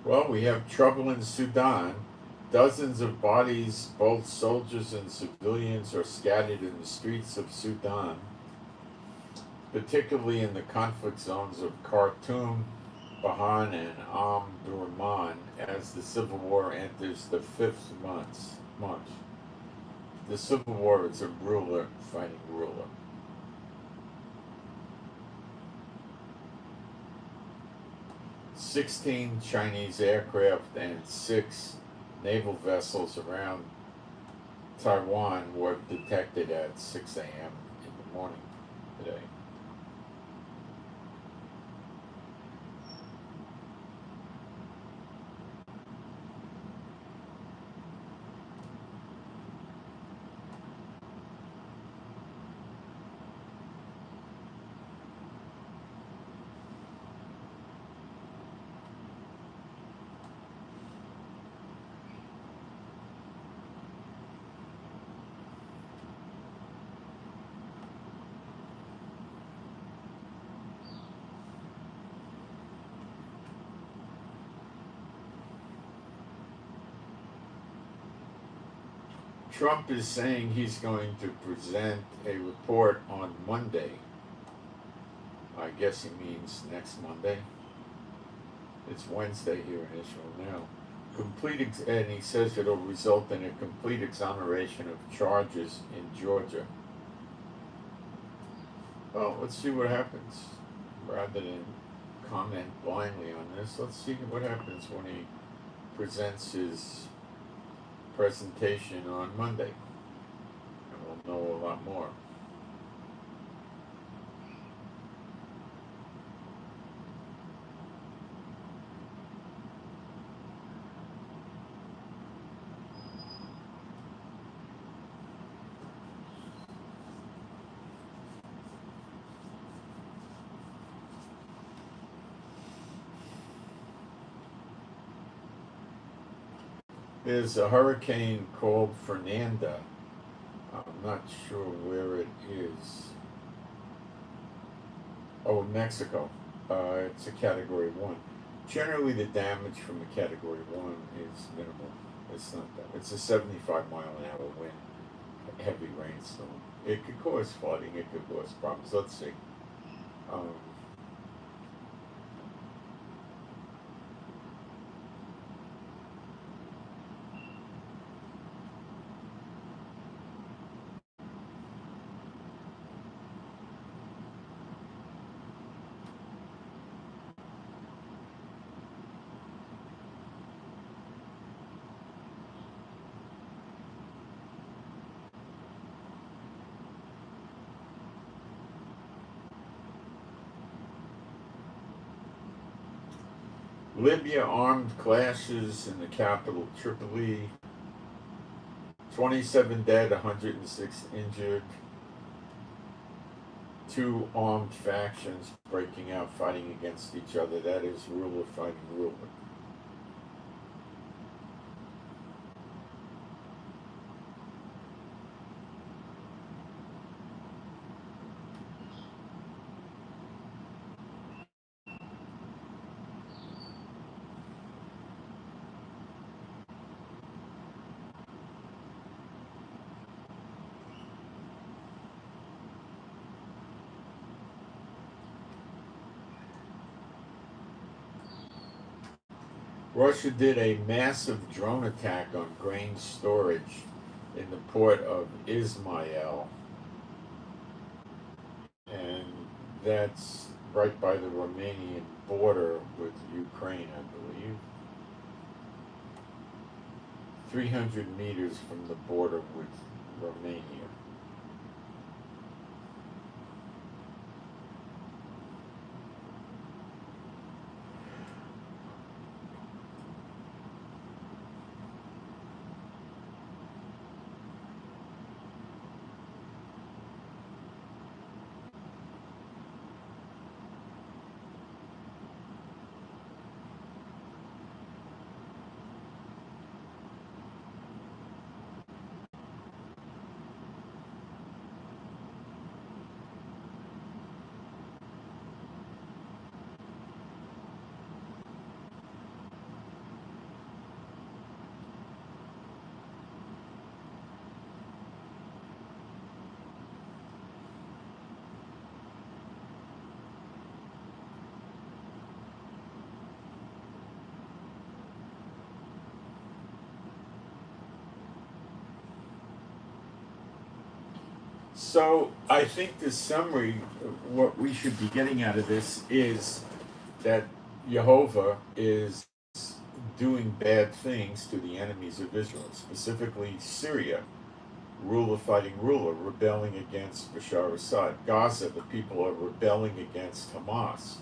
Well, we have trouble in Sudan. Dozens of bodies, both soldiers and civilians, are scattered in the streets of Sudan particularly in the conflict zones of Khartoum, Bahan, and Omdurman, as the civil war enters the fifth month. The civil war is a ruler fighting ruler. "16 Chinese aircraft and 6 naval vessels around Taiwan were detected at 6 a.m. in the morning today." Trump is saying he's going to present a report on Monday. I guess he means next Monday. It's Wednesday here in Israel now. And he says it'll result in a complete exoneration of charges in Georgia. Well, let's see what happens. Rather than comment blindly on this, let's see what happens when he presents his presentation on Monday, and we'll know a lot more. There's a hurricane called Fernanda. I'm not sure where it is. Oh, Mexico. It's a Category 1. Generally, the damage from a Category 1 is minimal. It's not that. It's a 75-mile-an-hour wind, heavy rainstorm. It could cause flooding. It could cause problems. Let's see. Libya armed clashes in the capital Tripoli. 27 dead, 106 injured. 2 armed factions breaking out, fighting against each other. That is ruler fighting ruler. Russia did a massive drone attack on grain storage in the port of Ismail, and that's right by the Romanian border with Ukraine, I believe. 300 meters from the border with Romania. So I think the summary, what we should be getting out of this is that Jehovah is doing bad things to the enemies of Israel, specifically Syria, ruler fighting ruler, rebelling against Bashar Assad. Gaza, the people are rebelling against Hamas.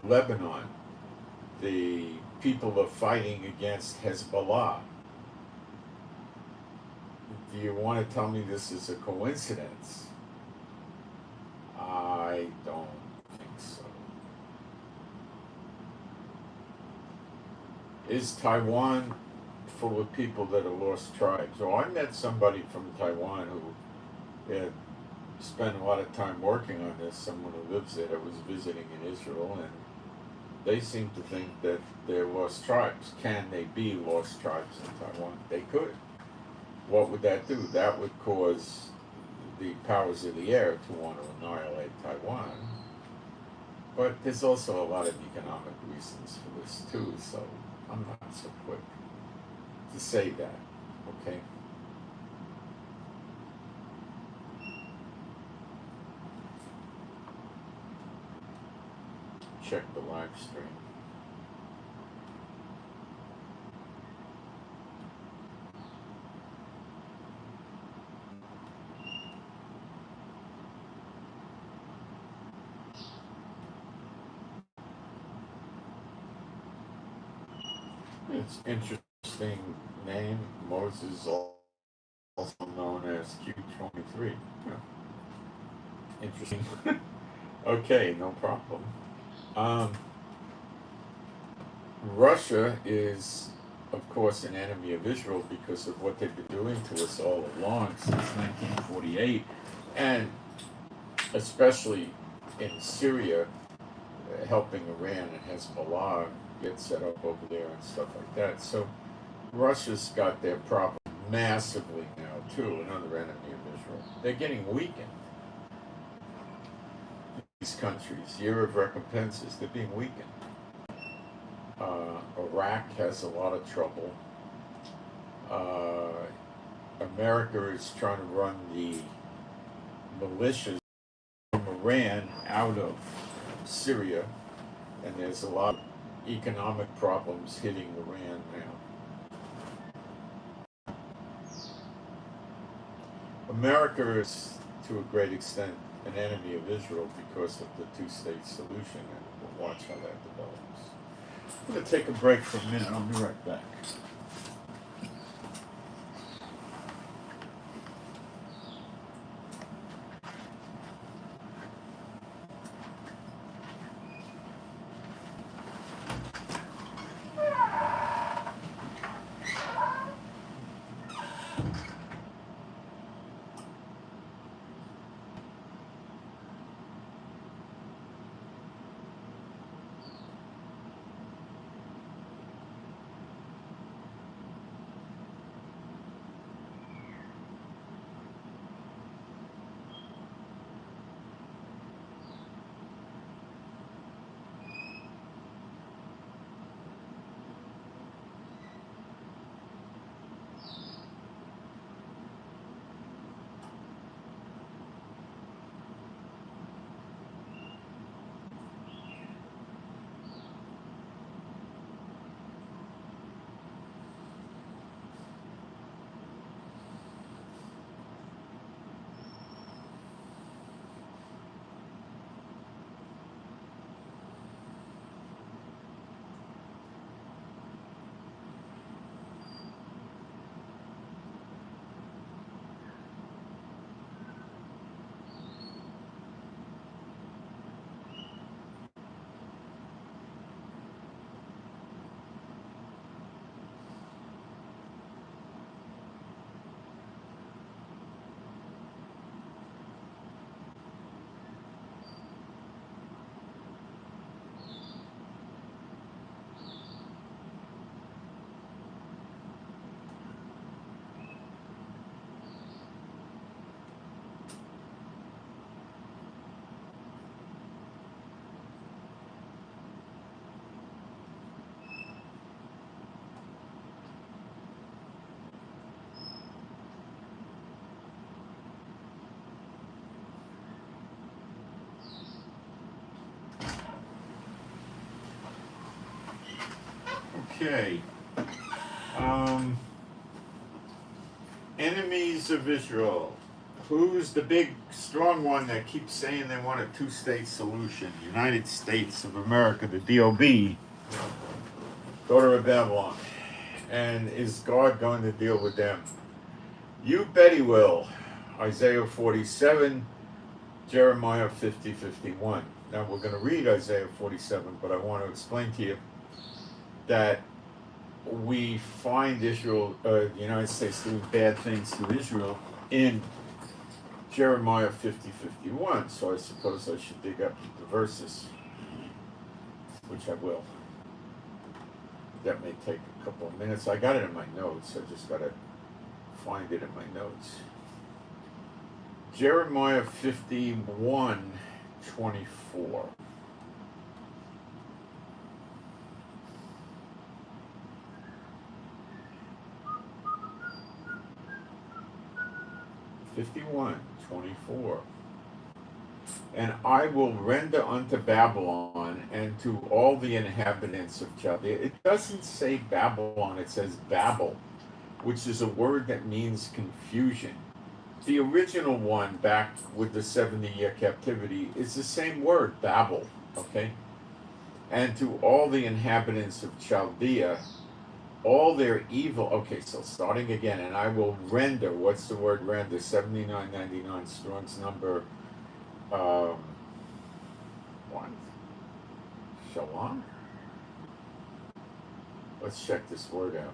Lebanon, the people are fighting against Hezbollah. Do you want to tell me this is a coincidence? I don't think so. Is Taiwan full of people that are lost tribes? Oh, I met somebody from Taiwan who had spent a lot of time working on this, someone who lives there that was visiting in Israel, and they seem to think that they're lost tribes. Can they be lost tribes in Taiwan? They could. What would that do? That would cause the powers of the air to want to annihilate Taiwan. But there's also a lot of economic reasons for this too, so I'm not so quick to say that, okay? Check the live stream. It's interesting name, Moses, also known as Q23. Yeah. Interesting. Okay, no problem. Russia is, of course, an enemy of Israel because of what they've been doing to us all along since 1948, and especially in Syria, helping Iran and Hezbollah get set up over there and stuff like that. So Russia's got their problem massively now too, another enemy of Israel. They're getting weakened. These countries, year of recompenses, they're being weakened. Iraq has a lot of trouble. America is trying to run the militias from Iran out of Syria, and there's a lot of economic problems hitting Iran now. America is, to a great extent, an enemy of Israel because of the two-state solution, and we'll watch how that develops. I'm going to take a break for a minute. I'll be right back. Okay. Enemies of Israel. Who's the big, strong one that keeps saying they want a two-state solution? United States of America, the DOB, daughter of Babylon. And is God going to deal with them? You bet he will. Isaiah 47, Jeremiah 50:51. Now we're going to read Isaiah 47, but I want to explain to you that we find Israel, the United States doing bad things to Israel in Jeremiah 50:51. So I suppose I should dig up the verses, which I will. That may take a couple of minutes. I got it in my notes. I just got to find it in my notes. Jeremiah 51:24. And I will render unto Babylon and to all the inhabitants of Chaldea. It doesn't say Babylon, it says Babel, which is a word that means confusion. The original one back with the 70-year captivity is the same word, Babel, okay? And to all the inhabitants of Chaldea, all their evil, okay, so starting again, and I will render, what's the word render? 7999, Strong's number, one. Shalom? Let's check this word out.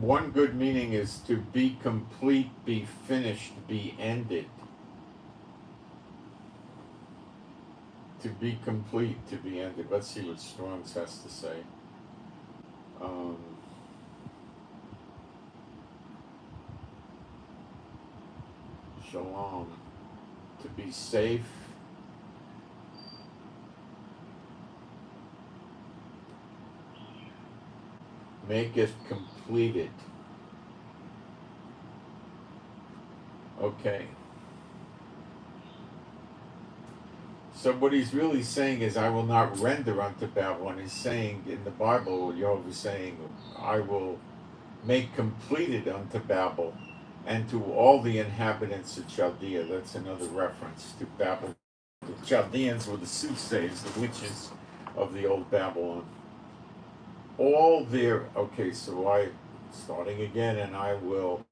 One good meaning is to be complete, be finished, be ended. To be complete, to be ended. Let's see what Strong's has to say. Shalom. To be safe. Maketh completed. Okay. So what he's really saying is, I will not render unto Babylon. He's saying in the Bible, Job is saying, I will make completed unto Babel and to all the inhabitants of Chaldea. That's another reference to Babel. The Chaldeans were the soothsayers, the witches of the old Babylon. All their, okay, so starting again, and I will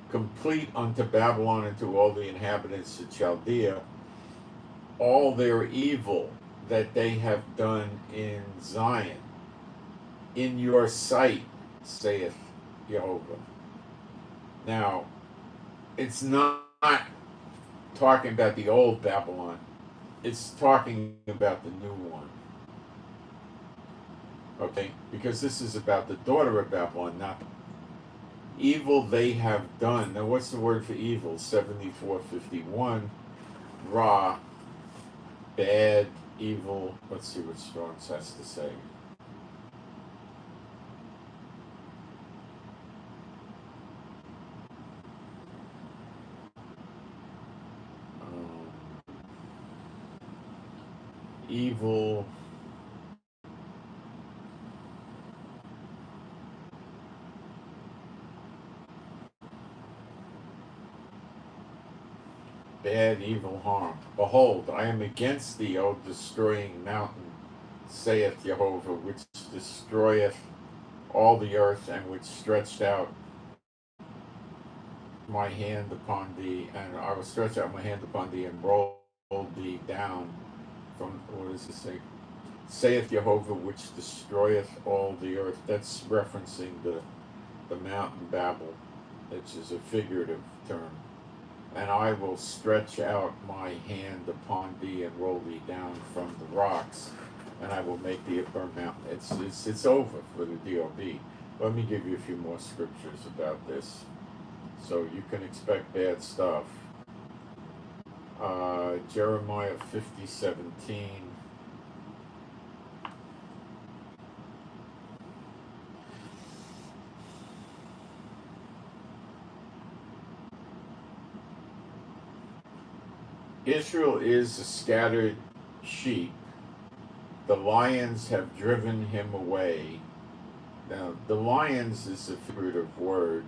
complete unto Babylon and to all the inhabitants of Chaldea all their evil that they have done in Zion, in your sight, saith Jehovah. Now, it's not talking about the old Babylon, it's talking about the new one. Okay, because this is about the daughter of Babylon, not evil they have done. Now, what's the word for evil? 74:51. Ra, bad, evil. Let's see what Strong's has to say. Evil. Bad, evil, harm. Behold, I am against thee, O destroying mountain, saith Jehovah, which destroyeth all the earth, and which stretched out my hand upon thee, and I will stretch out my hand upon thee and roll thee down from, what does it say? Saith Jehovah, which destroyeth all the earth. That's referencing the mountain Babel, which is a figurative term. And I will stretch out my hand upon thee and roll thee down from the rocks, and I will make thee a burnt mountain. It's over for the DOB. Let me give you a few more scriptures about this, so you can expect bad stuff. Jeremiah 50:17. Israel is a scattered sheep. The lions have driven him away. Now, the lions is a figurative word.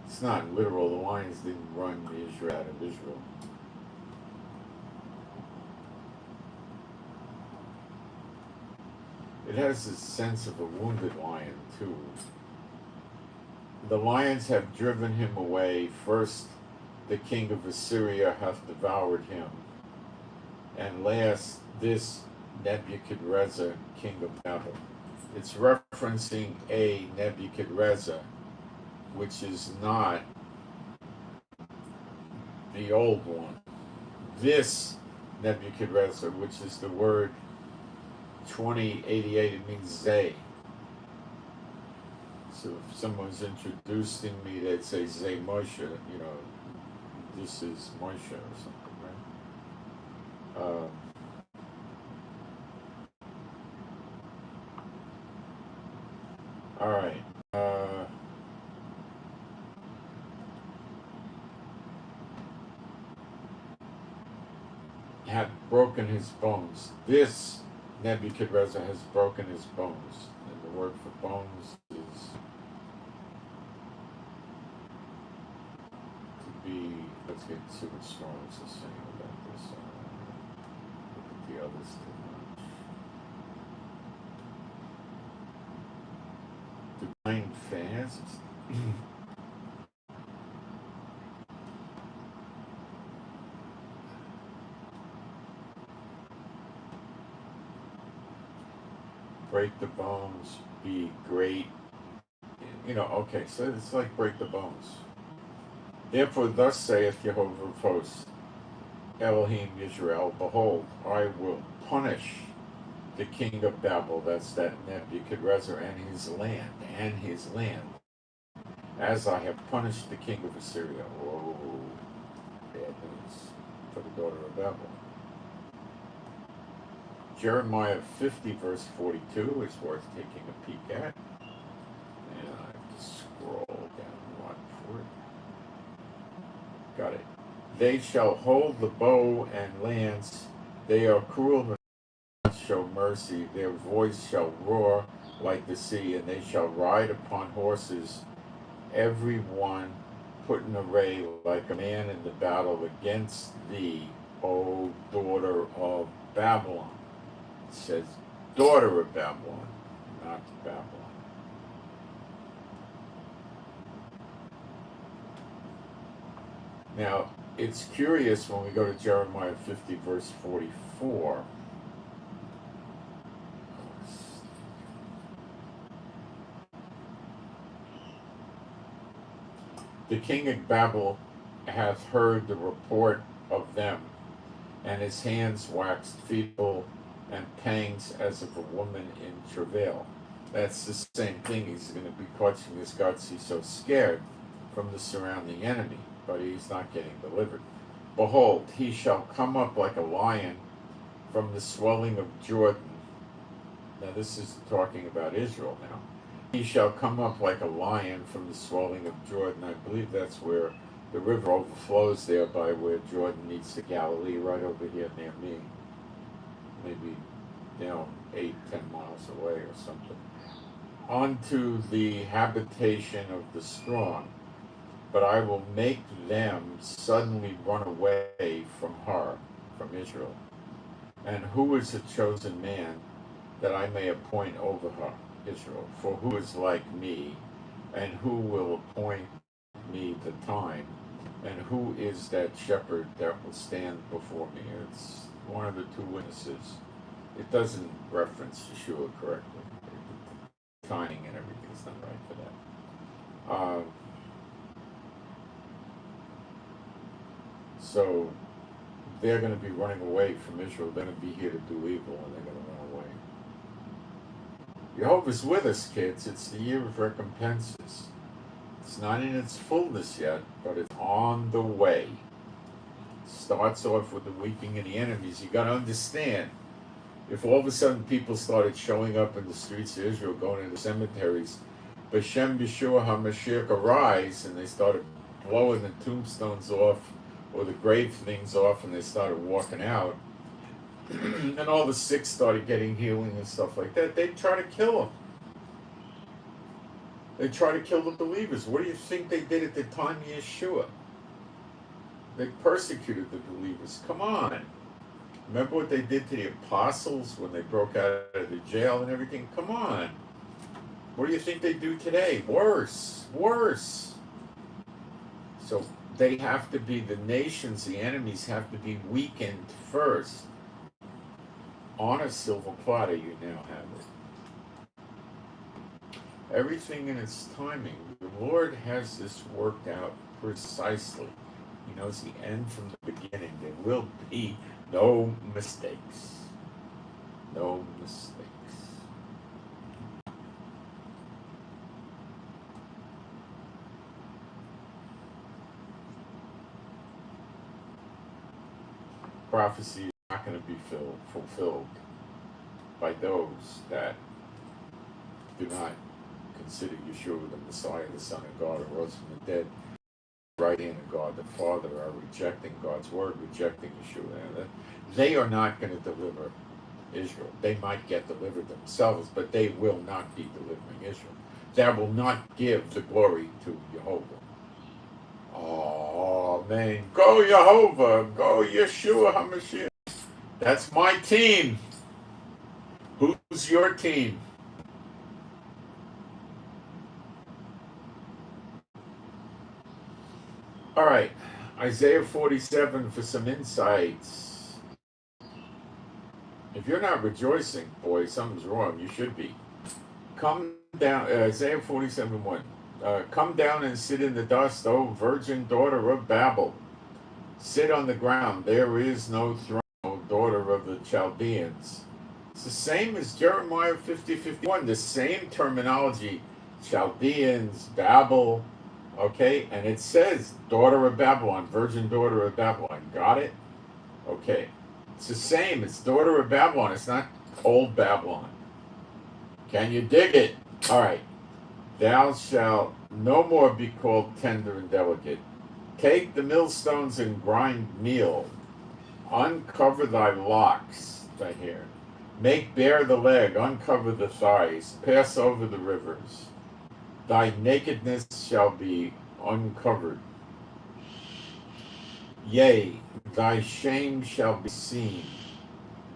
It's not literal. The lions didn't run Israel out of Israel. It has a sense of a wounded lion, too. The lions have driven him away. First, the king of Assyria hath devoured him. And last, this Nebuchadrezzar, king of Babel. It's referencing a Nebuchadrezzar, which is not the old one. This Nebuchadrezzar, which is the word 2088, it means Zay. So if someone's introducing me, they'd say Zay Moshe, you know, this is Moshe or something, right? All right. Had broken his bones. This Nebuchadrezzar has broken his bones. And the word for bones is to be. Let's see what Strong's is saying about this. Look at the others too much. Divine fast. Break the bones, be great. You know, okay, so it's like break the bones. Therefore, thus saith Jehovah of hosts, Elohim Israel, behold, I will punish the king of Babel, that's that Nebuchadrezzar, and his land, as I have punished the king of Assyria. Whoa, bad news for the daughter of Babel. Jeremiah 50, verse 42 is worth taking a peek at. And I have to scroll down one for it. Got it. They shall hold the bow and lance. They are cruel and not show mercy. Their voice shall roar like the sea, and they shall ride upon horses, every one put in array like a man in the battle against thee, O daughter of Babylon. It says daughter of Babylon, not Babylon. Now, it's curious when we go to Jeremiah 50, verse 44. The king of Babel hath heard the report of them, and his hands waxed feeble, and pangs as of a woman in travail. That's the same thing. He's going to be clutching his guts. He's so scared from the surrounding enemy, but he's not getting delivered. Behold, he shall come up like a lion from the swelling of Jordan. Now this is talking about Israel now. He shall come up like a lion from the swelling of Jordan. I believe that's where the river overflows there by where Jordan meets the Galilee, right over here near me. Maybe, 8-10 miles away or something. Unto the habitation of the strong. But I will make them suddenly run away from her, from Israel. And who is a chosen man that I may appoint over her, Israel? For who is like me, and who will appoint me the time? And who is that shepherd that will stand before me? It's one of the two witnesses. It doesn't reference Yeshua correctly. The timing and everything is not right for that. So they're going to be running away from Israel. They're going to be here to do evil, and they're going to run away. Jehovah's with us, kids. It's the year of recompenses. It's not in its fullness yet, but it's on the way. Starts off with the weakening of the enemies. You got to understand, if all of a sudden people started showing up in the streets of Israel, going into cemeteries, B'Shem Yeshua HaMashiach arise, and they started blowing the tombstones off or the grave things off, and they started walking out. And all the sick started getting healing and stuff like that. They try to kill them. They try to kill the believers. What do you think they did at the time of Yeshua? They persecuted the believers. Come on. Remember what they did to the apostles when they broke out of the jail and everything? Come on. What do you think they do today? Worse. Worse. So they have to be, the nations, the enemies have to be weakened first. On a silver platter, you now have it. Everything in its timing. The Lord has this worked out precisely. He knows the end from the beginning. There will be no mistakes. No mistakes. Prophecy is not going to be fulfilled by those that do not consider Yeshua the Messiah, the Son of God, who rose from the dead. Right hand of God the Father are rejecting God's word, rejecting Yeshua. They are not going to deliver Israel. They might get delivered themselves, but they will not be delivering Israel. That will not give the glory to Jehovah. Oh, man. Go Jehovah. Go Yeshua HaMashiach. That's my team. Who's your team? All right, Isaiah 47 for some insights. If you're not rejoicing, boy, something's wrong. You should be. Come down, Isaiah 47:1. Come down and sit in the dust, O virgin daughter of Babel. Sit on the ground. There is no throne, O daughter of the Chaldeans. It's the same as Jeremiah 50:51. The same terminology. Chaldeans, Babel. Okay, and it says daughter of Babylon, virgin daughter of Babylon. Got it? Okay. It's the same. It's daughter of Babylon. It's not old Babylon. Can you dig it? All right. Thou shalt no more be called tender and delicate. Take the millstones and grind meal. Uncover thy locks, thy hair. Make bare the leg, uncover the thighs. Pass over the rivers. Thy nakedness shall be uncovered. Yea, thy shame shall be seen.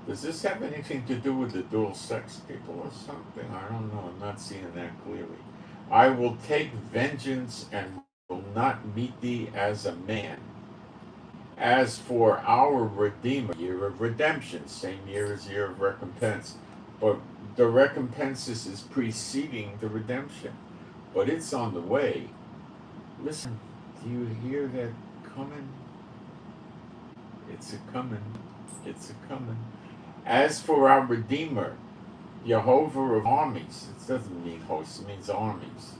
Does this have anything to do with the dual sex people or something? I don't know. I'm not seeing that clearly. I will take vengeance and will not meet thee as a man. As for our Redeemer, year of redemption, same year as year of recompense. But the recompenses is preceding the redemption. But it's on the way. Listen, do you hear that coming? It's a coming. It's a coming. As for our Redeemer, Jehovah of armies. It doesn't mean hosts, it means armies.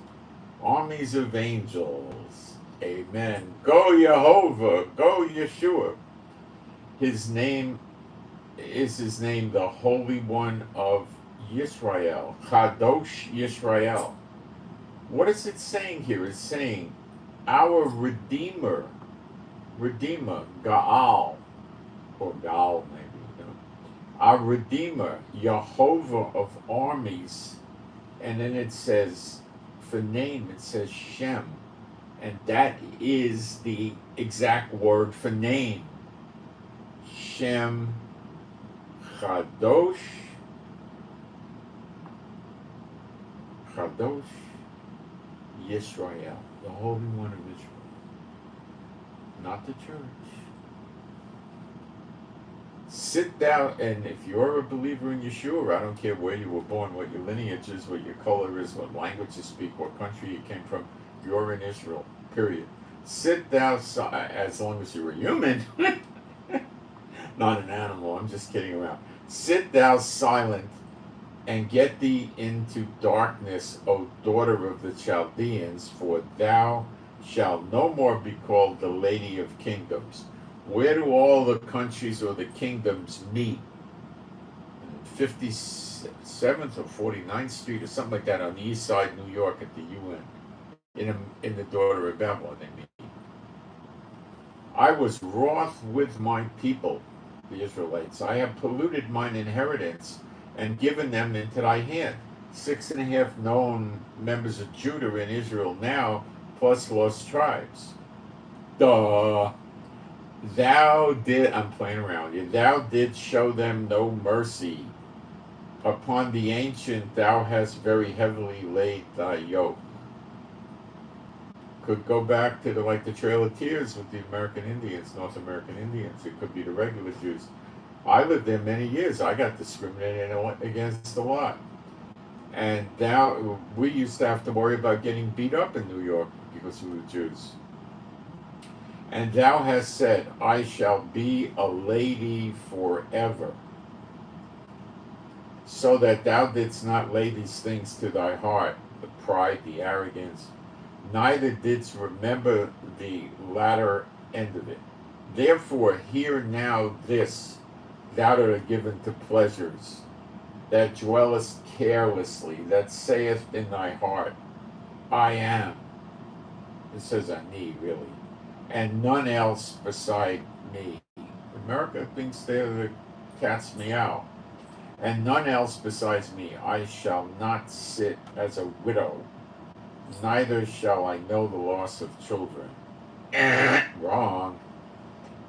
Armies of angels. Amen. Go Jehovah. Go Yeshua. His name, the Holy One of Yisrael. Kadosh Yisrael. What is it saying here? It's saying our Redeemer, Gaal, or Gaal maybe, our Redeemer, Jehovah of armies, and then it says, for name, it says Shem, and that is the exact word for name. Shem, Kadosh, Yisrael, the Holy One of Israel, not the church. Sit down, and if you're a believer in Yeshua, I don't care where you were born, what your lineage is, what your color is, what language you speak, what country you came from, you're in Israel, period. Sit thou, as long as you're a human, not an animal, I'm just kidding around. Sit thou silent and get thee into darkness, O daughter of the Chaldeans, for thou shalt no more be called the Lady of Kingdoms. Where do all the countries or the kingdoms meet? 57th or 49th Street or something like that on the east side, New York, at the UN, in the daughter of Babylon. They meet. I was wroth with my people, the Israelites. I have polluted mine inheritance and given them into thy hand. 6.5 known members of Judah in Israel now, plus lost tribes. Thou did, I'm playing around you, thou did show them no mercy. Upon the ancient thou hast very heavily laid thy yoke. Could go back to the Trail of Tears with the American Indians, North American Indians. It could be the regular Jews. I lived there many years. I got discriminated against a lot. And we used to have to worry about getting beat up in New York because we were Jews. And thou hast said, I shall be a lady forever, so that thou didst not lay these things to thy heart, the pride, the arrogance, neither didst remember the latter end of it. Therefore, hear now this, thou that art given to pleasures, that dwellest carelessly, that saith in thy heart, I am. It says I need, really. And none else beside me. America thinks they're the cat's meow. And none else besides me. I shall not sit as a widow, neither shall I know the loss of children. Wrong.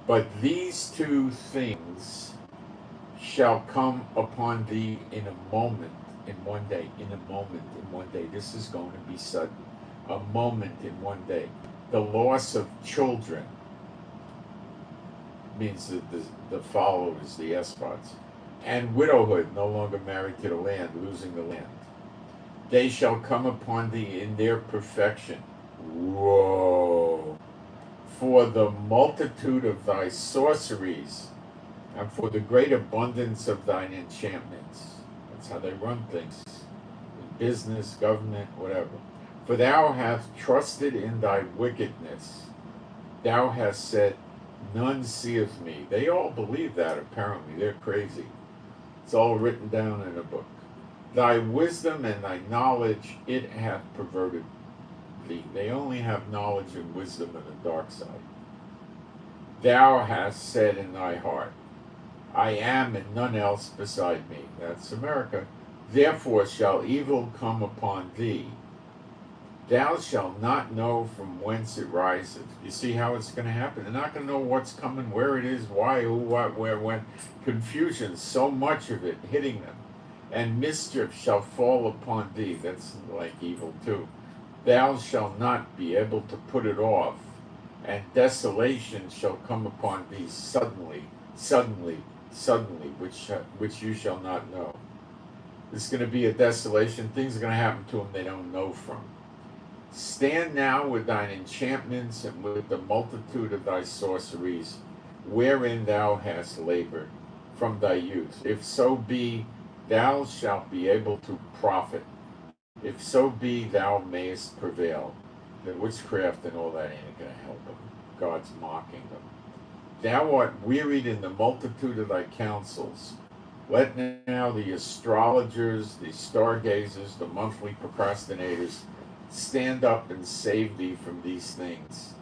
But these two things shall come upon thee in a moment, in one day, in a moment, in one day. This is going to be sudden. A moment in one day. The loss of children means that the followers, the espots, and widowhood, no longer married to the land, losing the land. They shall come upon thee in their perfection. Whoa! For the multitude of thy sorceries, and for the great abundance of thine enchantments. That's how they run things. Business, government, whatever. For thou hast trusted in thy wickedness. Thou hast said, none seeth me. They all believe that, apparently. They're crazy. It's all written down in a book. Thy wisdom and thy knowledge, it hath perverted thee. They only have knowledge and wisdom in the dark side. Thou hast said in thy heart, I am and none else beside me. That's America. Therefore shall evil come upon thee. Thou shalt not know from whence it riseth. You see how it's going to happen? They're not going to know what's coming, where it is, why, who, what, where, when. Confusion, so much of it hitting them. And mischief shall fall upon thee. That's like evil too. Thou shalt not be able to put it off. And desolation shall come upon thee suddenly, suddenly, suddenly, which you shall not know. There's going to be a desolation. Things are going to happen to them they don't know from. Stand now with thine enchantments and with the multitude of thy sorceries, wherein thou hast labored from thy youth. If so be, thou shalt be able to profit. If so be, thou mayest prevail. The witchcraft and all that ain't going to help them. God's mocking them. Thou art wearied in the multitude of thy counsels. Let now the astrologers, the stargazers, the monthly procrastinators, stand up and save thee from these things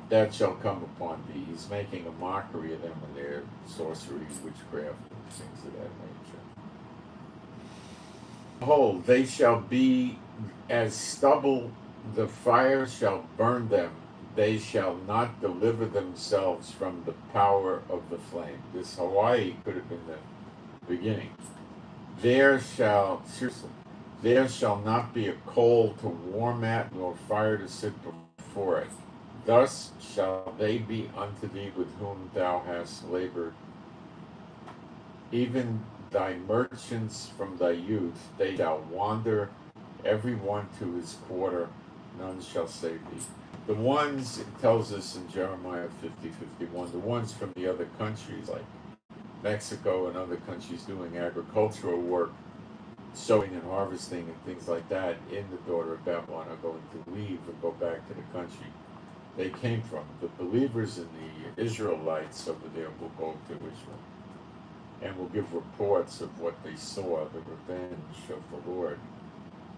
that shall come upon thee. He's making a mockery of them and their sorcery, witchcraft, and things of that nature. Behold, they shall be as stubble, the fire shall burn them, they shall not deliver themselves from the power of the flame. This Hawaii could have been the beginning. There shall not be a coal to warm at, nor fire to sit before it. Thus shall they be unto thee with whom thou hast labored. Even thy merchants from thy youth, they shall wander, every one to his quarter, none shall save thee. The ones, it tells us in Jeremiah 50:51, the ones from the other countries, like Mexico and other countries doing agricultural work, sowing and harvesting and things like that in the daughter of Babylon, are going to leave and go back to the country they came from. The believers in the Israelites over there will go to Israel. and will give reports of what they saw, the revenge of the Lord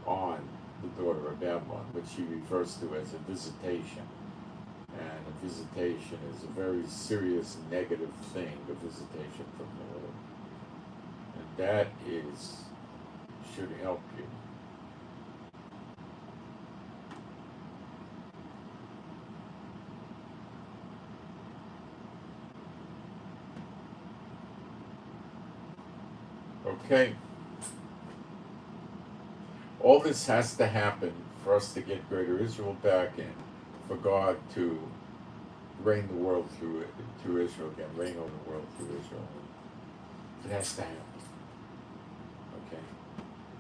on the daughter of Babylon, which he refers to as a visitation. And a visitation is a very serious negative thing, a visitation from the Lord. And that should help you. Okay. All this has to happen for us to get Greater Israel back and for God to reign the world through Israel again, reign over the world through Israel. It has to happen. Okay?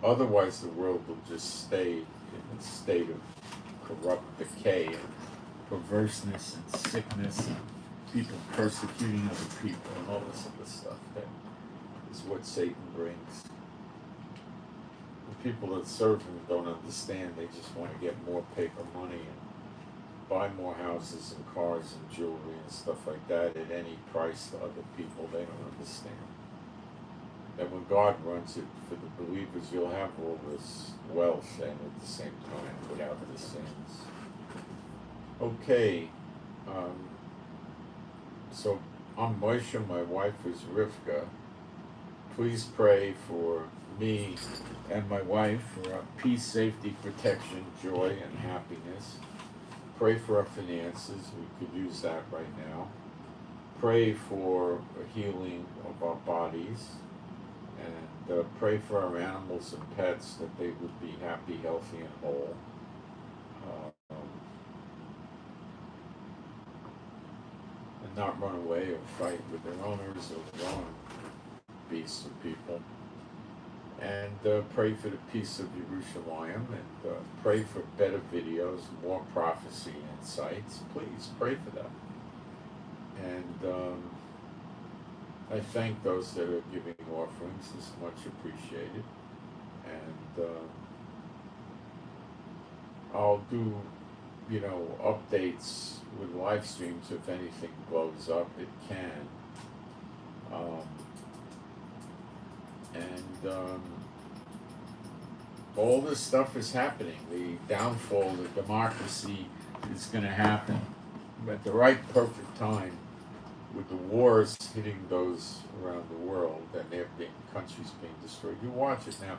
Otherwise, the world will just stay in a state of corrupt decay and perverseness and sickness and people persecuting other people and all this other stuff. That is what Satan brings. The people that serve him don't understand. They just want to get more paper money and buy more houses and cars and jewelry and stuff like that at any price to other people. They don't understand. And when God runs it for the believers, you'll have all this wealth and at the same time without the sins. Okay, so I'm Moshe, my wife is Rivka. Please pray for me and my wife for our peace, safety, protection, joy, and happiness. Pray for our finances. We could use that right now. Pray for a healing of our bodies. And pray for our animals and pets that they would be happy, healthy, and whole. And not run away or fight with their owners or their own beasts or people. And pray for the peace of Jerusalem, and pray for better videos, more prophecy insights. Please pray for that. And I thank those that are giving offerings. It's much appreciated. And I'll do, updates with live streams if anything blows up. It can. All this stuff is happening. The downfall of democracy is going to happen at the right perfect time, with the wars hitting those around the world and there being countries being destroyed. You watch it now.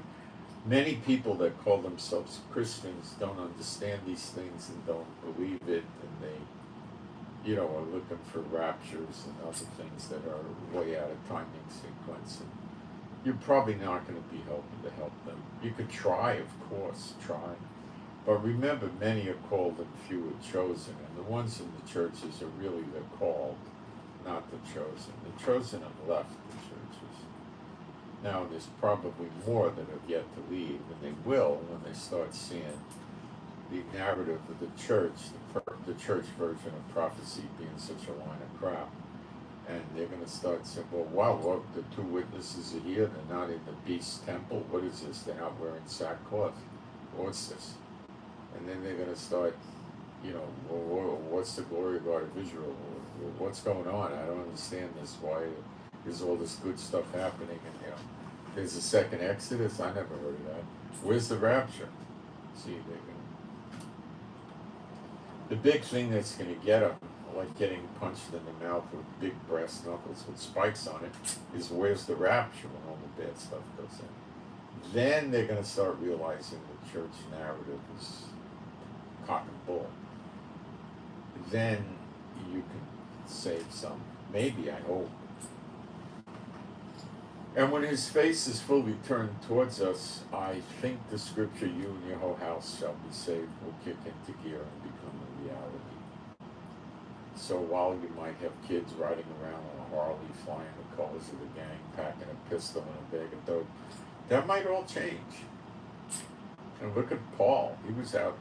Many people that call themselves Christians don't understand these things and don't believe it, and they, are looking for raptures and other things that are way out of timing sequence. And you're probably not going to be helping to help them. You could try, of course, But remember, many are called and few are chosen. And the ones in the churches are really the called, not the chosen. The chosen have left the churches. Now, there's probably more that have yet to leave, and they will when they start seeing the narrative of the church, the church version of prophecy being such a line of crap. And they're going to start saying, well, wow, look, the two witnesses are here. They're not in the beast's temple. What is this? They're not wearing sackcloth. What's this? And then they're going to start, well, what's the glory of God of Israel? What's going on? I don't understand this. Why is all this good stuff happening? And, there's a second Exodus. I never heard of that. Where's the rapture? See, the big thing that's going to get them, like getting punched in the mouth with big brass knuckles with spikes on it, is where's the rapture when all the bad stuff goes in. Then they're going to start realizing the church narrative is cock and bull. Then you can save some. Maybe, I hope. And when his face is fully turned towards us, I think the scripture, you and your whole house shall be saved, will kick into gear and become a reality. So while you might have kids riding around on a Harley, flying the colors of the gang, packing a pistol and a bag of dope, that might all change. And look at Paul. He was out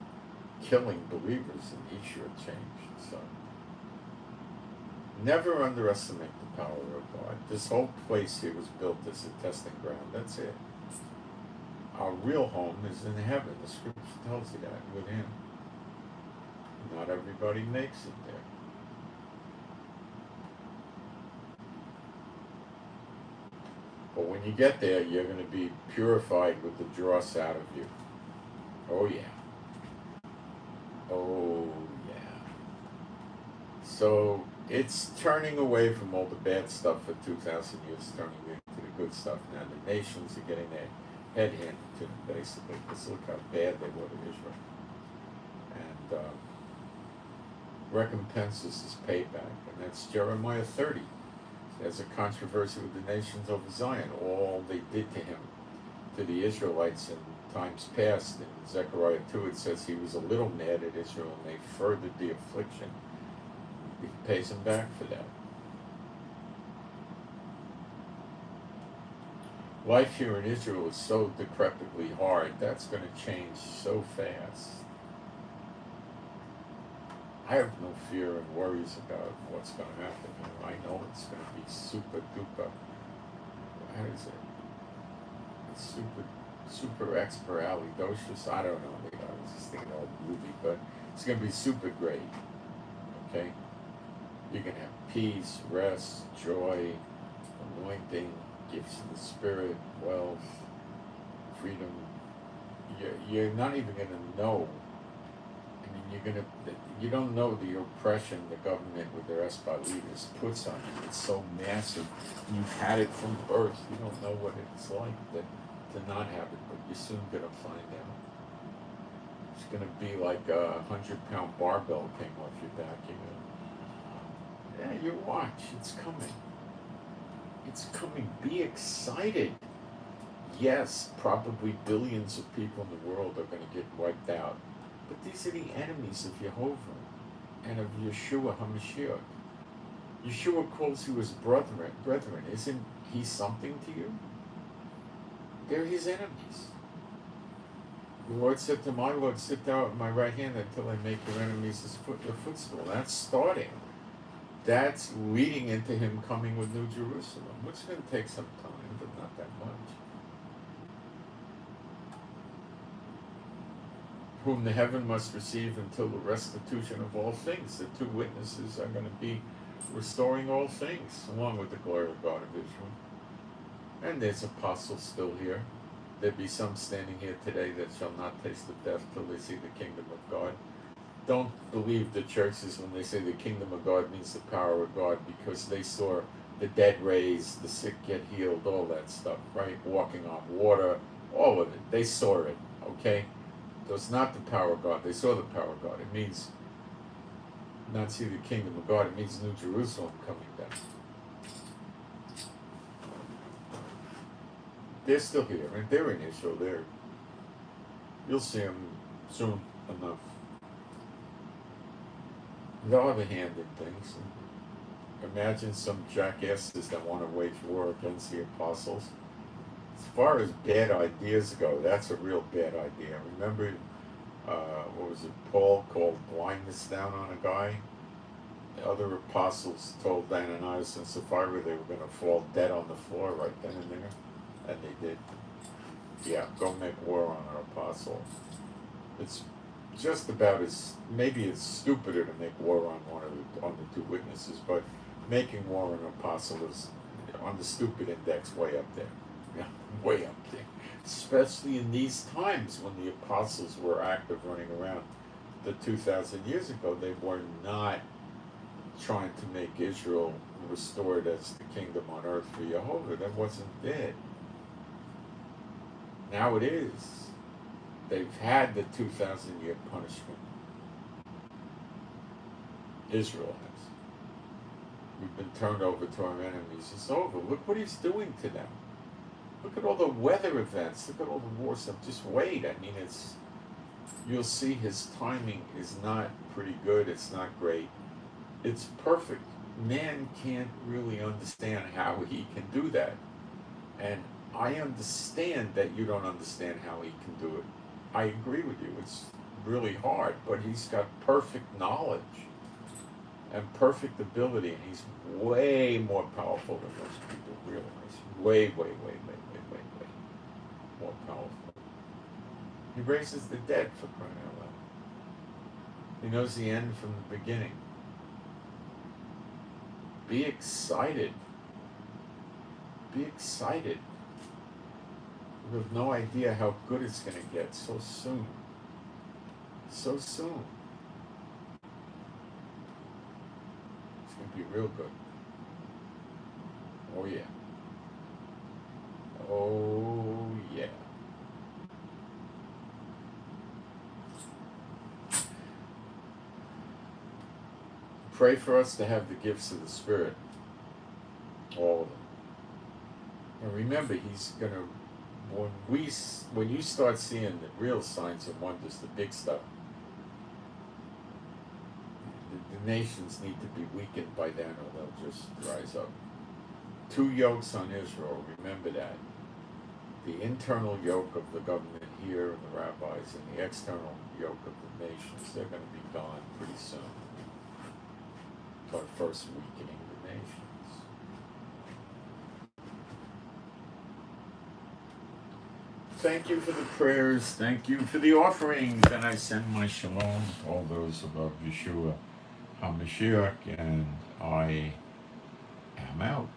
killing believers, and he sure changed. So never underestimate the power of God. This whole place here was built as a testing ground. That's it. Our real home is in heaven. The scripture tells you that, with him. Not everybody makes it there. But when you get there, you're going to be purified with the dross out of you. Oh yeah. Oh yeah. So it's turning away from all the bad stuff for 2,000 years, turning into the good stuff. Now the nations are getting their head handed to them, basically, because look how bad they were to Israel. And recompenses is payback, and that's Jeremiah 30. There's a controversy with the nations over Zion, all they did to him, to the Israelites in times past. In Zechariah 2 it says he was a little mad at Israel and they furthered the affliction. He pays them back for that. Life here in Israel is so decrepitly hard, that's going to change so fast. I have no fear and worries about what's going to happen here. I know it's going to be super duper. How is it? It's super expialidocious. I don't know. I was just thinking of a movie, but it's going to be super great. Okay? You can have peace, rest, joy, anointing, gifts of the Spirit, wealth, freedom. You're not even going to know. I mean, you don't know the oppression the government with their expire leaders puts on you. It's so massive. You've had it from birth. You don't know what it's like to not have it, but you're soon going to find out. It's going to be like a 100-pound barbell came off your back. Yeah, you watch. It's coming. It's coming. Be excited. Yes, probably billions of people in the world are going to get wiped out. But these are the enemies of Jehovah and of Yeshua HaMashiach. Yeshua calls you his brethren. Isn't he something to you? They're his enemies. The Lord said to my Lord, sit thou at my right hand until I make your enemies your footstool. That's starting. That's leading into him coming with New Jerusalem, which is going to take some time, but not that much. Whom the heaven must receive until the restitution of all things. The two witnesses are going to be restoring all things, along with the glory of God of Israel. And there's apostles still here. There be some standing here today that shall not taste of death till they see the kingdom of God. Don't believe the churches when they say the kingdom of God means the power of God, because they saw the dead raised, the sick get healed, all that stuff, right? Walking on water, all of it. They saw it, okay? So it's not the power of God. They saw the power of God. It means not see the kingdom of God. It means New Jerusalem coming down. They're still here, and they're in Israel. You'll see them soon enough. They'll have a hand in things. Imagine some jackasses that want to wage war against the apostles. As far as bad ideas go, that's a real bad idea. Remember, what was it, Paul called blindness down on a guy? The other apostles told Ananias and Sapphira they were going to fall dead on the floor right then and there. And they did. Yeah, go make war on an apostle. It's just about as, maybe it's stupider to make war on the two witnesses, but making war on an apostle is on the stupid index way up there. Yeah, way up there. Especially in these times when the apostles were active running around. The 2,000 years ago, they were not trying to make Israel restored as the kingdom on earth for Jehovah. That wasn't it. Now it is. They've had the 2,000-year punishment. Israel has. We've been turned over to our enemies. It's over. Look what he's doing to them. Look at all the weather events. Look at all the war stuff. Just wait. I mean, you'll see his timing is not pretty good. It's not great. It's perfect. Man can't really understand how he can do that. And I understand that you don't understand how he can do it. I agree with you. It's really hard, but he's got perfect knowledge and perfect ability, and he's way more powerful than most people realize. Way more powerful. He raises the dead, for crying out loud. He knows the end from the beginning. Be excited. be excited. We have no idea how good it's going to get so soon. So soon. It's going to be real good. Oh, yeah. Oh, yeah. Pray for us to have the gifts of the Spirit. All of them. And remember, he's going to, when you start seeing the real signs and wonders, the big stuff, the nations need to be weakened by then or they'll just rise up. 2 yokes on Israel, remember that. The internal yoke of the government here and the rabbis, and the external yoke of the nations, they're going to be gone pretty soon. Toward first weakening the nations. Thank you for the prayers. Thank you for the offerings. And I send my shalom to all those above Yeshua HaMashiach, and I am out.